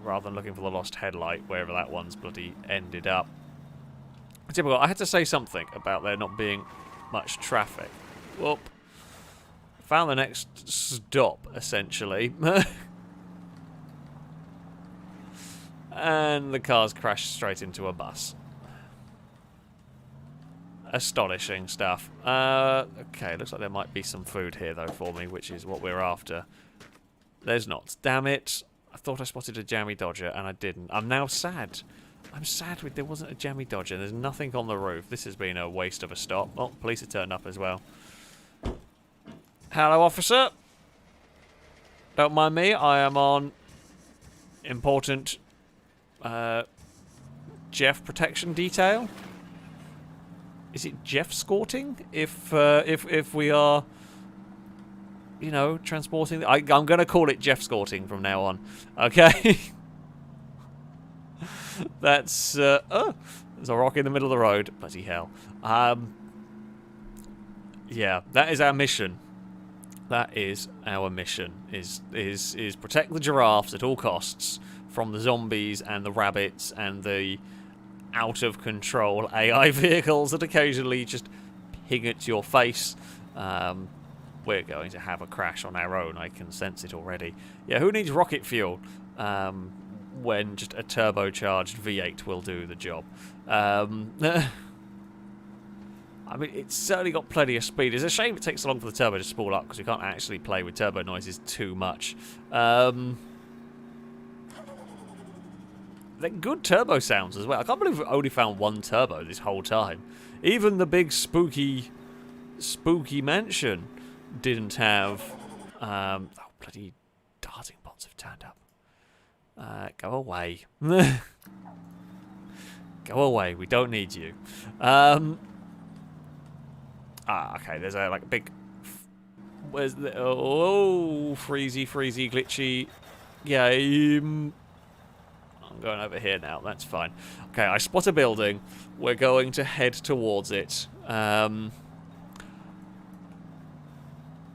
rather than looking for the lost headlight, wherever that one's bloody ended up. Typical, I had to say something about there not being much traffic. Whoop. Found the next stop, essentially. And the car's crashed straight into a bus. Astonishing stuff. Okay, looks like there might be some food here, though, for me, which is what we're after. There's not. Damn it. I thought I spotted a jammy dodger, and I didn't. I'm now sad. I'm sad there wasn't a jammy dodger. There's nothing on the roof. This has been a waste of a stop. Oh, police have turned up as well. Hello, officer. Don't mind me. I am on important Jeff protection detail. Is it Jeff scorting? If we are, you know, transporting... I'm going to call it Jeff scorting from now on. Okay? That's... oh, there's a rock in the middle of the road. Bloody hell. Yeah, that is our mission. That is our mission, is protect the giraffes at all costs from the zombies and the rabbits and the out-of-control AI vehicles that occasionally just ping at your face. We're going to have a crash on our own, I can sense it already. Yeah, who needs rocket fuel when just a turbocharged V8 will do the job? I mean, it's certainly got plenty of speed. It's a shame it takes so long for the turbo to spool up because we can't actually play with turbo noises too much. They're good turbo sounds as well. I can't believe we've only found one turbo this whole time. Even the big spooky mansion didn't have... oh, bloody darting bots have turned up. Go away. Go away. We don't need you. Okay, there's a like big... Where's the... Oh, freezy, glitchy game. I'm going over here now, that's fine. Okay, I spot a building. We're going to head towards it. And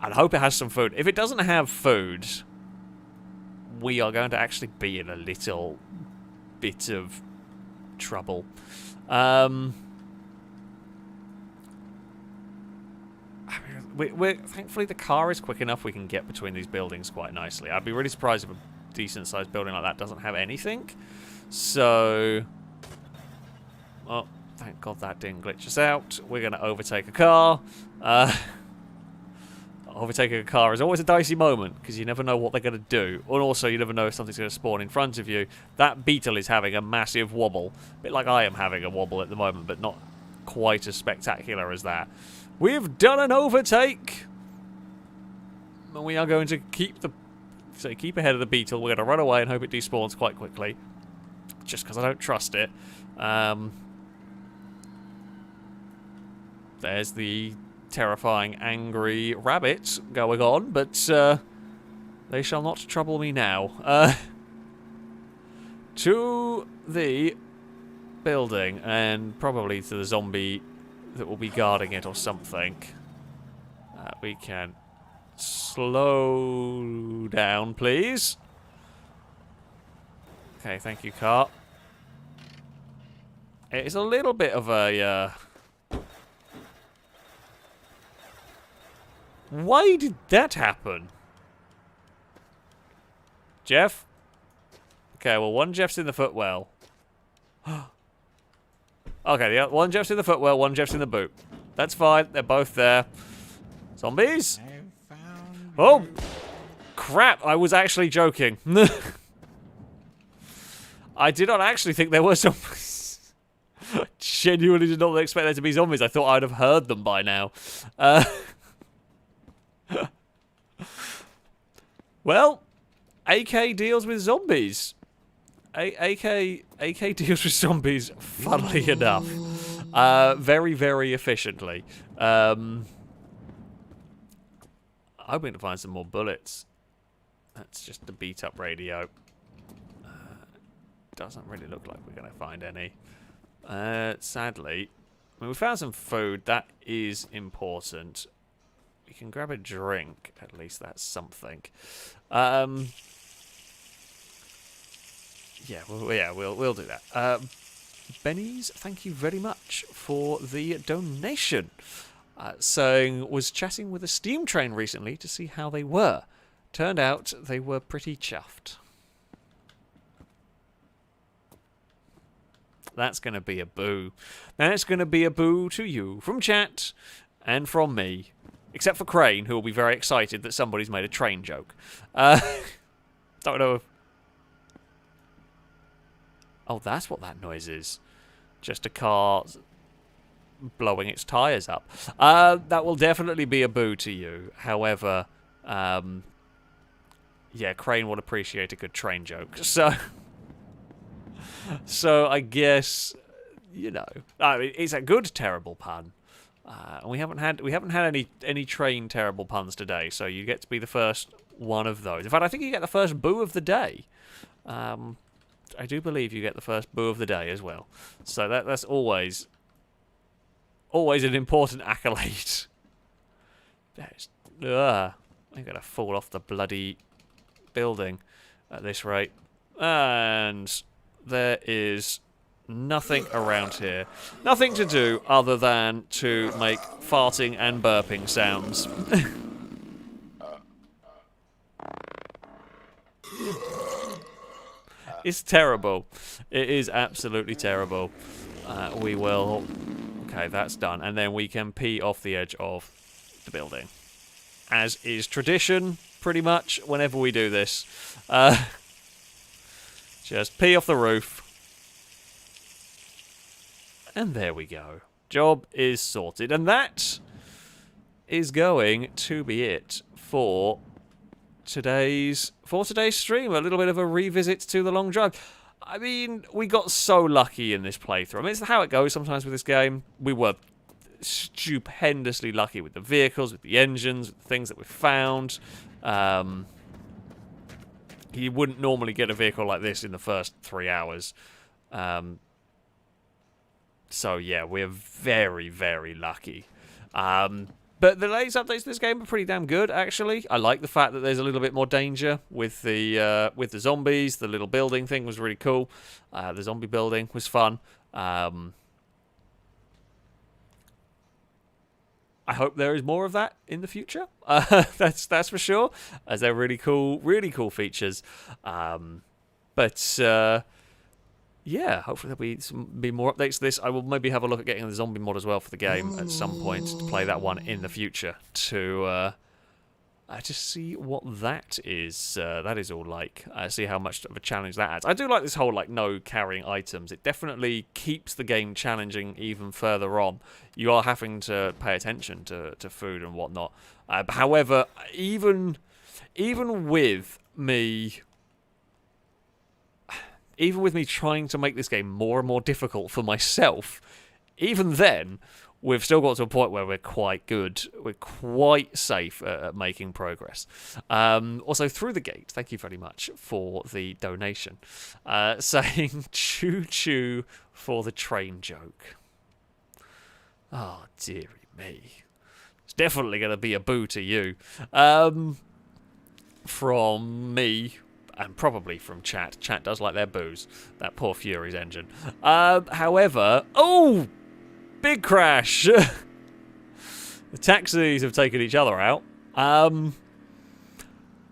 hope it has some food. If it doesn't have food, we are going to actually be in a little bit of trouble. We're thankfully the car is quick enough we can get between these buildings quite nicely. I'd be really surprised if a decent sized building like that doesn't have anything. So, well, thank God that didn't glitch us out. We're going to overtake a car. Overtaking a car is always a dicey moment because you never know what they're going to do. And also, you never know if something's going to spawn in front of you. That beetle is having a massive wobble. A bit like I am having a wobble at the moment, but not quite as spectacular as that. We've done an overtake! And we are going to keep ahead of the beetle. We're going to run away and hope it despawns quite quickly. Just because I don't trust it. There's the terrifying, angry rabbit going on, but they shall not trouble me now. To the building, and probably to the zombie that will be guarding it or something. We can slow down, please. Okay, thank you, car. It's a little bit of a... Why did that happen? Jeff? Okay, well, one Jeff's in the footwell. Okay, one Jeff's in the footwell, one Jeff's in the boot. That's fine, they're both there. Zombies? Oh! Crap, I was actually joking. I did not actually think there were zombies. Genuinely did not expect there to be zombies. I thought I'd have heard them by now. Well, AK deals with zombies. AK deals with zombies, funnily enough. Very, very efficiently. Hoping to find some more bullets. That's just the beat-up radio. Doesn't really look like we're going to find any. Sadly. I mean, we found some food. That is important. We can grab a drink. At least that's something. Yeah, we'll do that. Benny's, thank you very much for the donation. Saying, was chatting with a steam train recently to see how they were. Turned out they were pretty chuffed. That's going to be a boo. That's going to be a boo to you from chat and from me. Except for Crane, who will be very excited that somebody's made a train joke. Don't know if... Oh, that's what that noise is. Just a car blowing its tyres up. That will definitely be a boo to you. However, yeah, Crane would appreciate a good train joke. So I guess, you know, I mean, it's a good terrible pun. We haven't had any train terrible puns today, so you get to be the first one of those. In fact, I think you get the first boo of the day. I do believe you get the first boo of the day as well. So that's always an important accolade. They're going to fall off the bloody building at this rate. And there is nothing around here. Nothing to do other than to make farting and burping sounds. It's terrible. It is absolutely terrible. We will... Okay, that's done. And then we can pee off the edge of the building. As is tradition, pretty much, whenever we do this. Just pee off the roof. And there we go. Job is sorted. And that is going to be it for today's stream. A little bit of a revisit to the long drive. I mean, we got so lucky in this playthrough. I mean, it's how it goes sometimes with this game. We were stupendously lucky with the vehicles, with the engines, with the things that we found. You wouldn't normally get a vehicle like this in the first 3 hours. So, yeah, we're very, very lucky. But the latest updates to this game are pretty damn good, actually. I like the fact that there's a little bit more danger with the zombies. The little building thing was really cool. The zombie building was fun. I hope there is more of that in the future. That's for sure, as they're really cool features. Yeah, hopefully there'll be more updates to this. I will maybe have a look at getting the zombie mod as well for the game at some point to play that one in the future to just see what that is all like. See how much of a challenge that adds. I do like this whole like no carrying items. It definitely keeps the game challenging even further on. You are having to pay attention to food and whatnot. However, even with me trying to make this game more and more difficult for myself, even then, we've still got to a point where we're quite good. We're quite safe at making progress. Also, Through the Gate, thank you very much for the donation. Saying choo-choo for the train joke. Oh, dearie me. It's definitely going to be a boo to you. From me... and probably from chat. Chat does like their booze. That poor Fury's engine. However... Oh! Big crash! The taxis have taken each other out.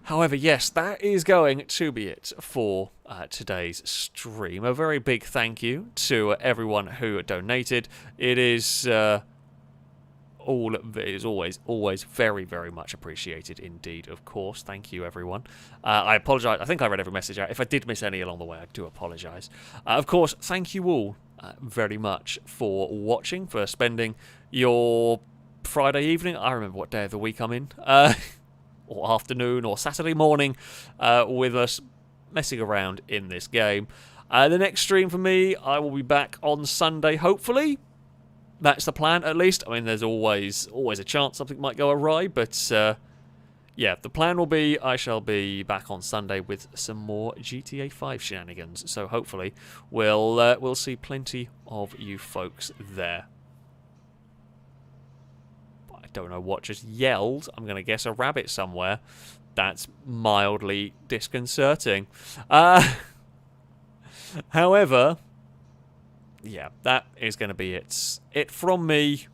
However, yes, that is going to be it for today's stream. A very big thank you to everyone who donated. It is... always very, very much appreciated indeed, of course. Thank you, everyone. I apologise. I think I read every message out. If I did miss any along the way, I do apologise. Of course, thank you all very much for watching, for spending your Friday evening. I remember what day of the week I'm in. Or afternoon or Saturday morning with us messing around in this game. The next stream for me, I will be back on Sunday, hopefully. That's the plan, at least. I mean, there's always a chance something might go awry, but yeah, the plan will be I shall be back on Sunday with some more GTA 5 shenanigans. So hopefully we'll see plenty of you folks there. I don't know what just yelled. I'm going to guess a rabbit somewhere. That's mildly disconcerting. However... yeah, that is going to be it from me.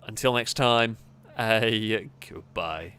Until next time, goodbye.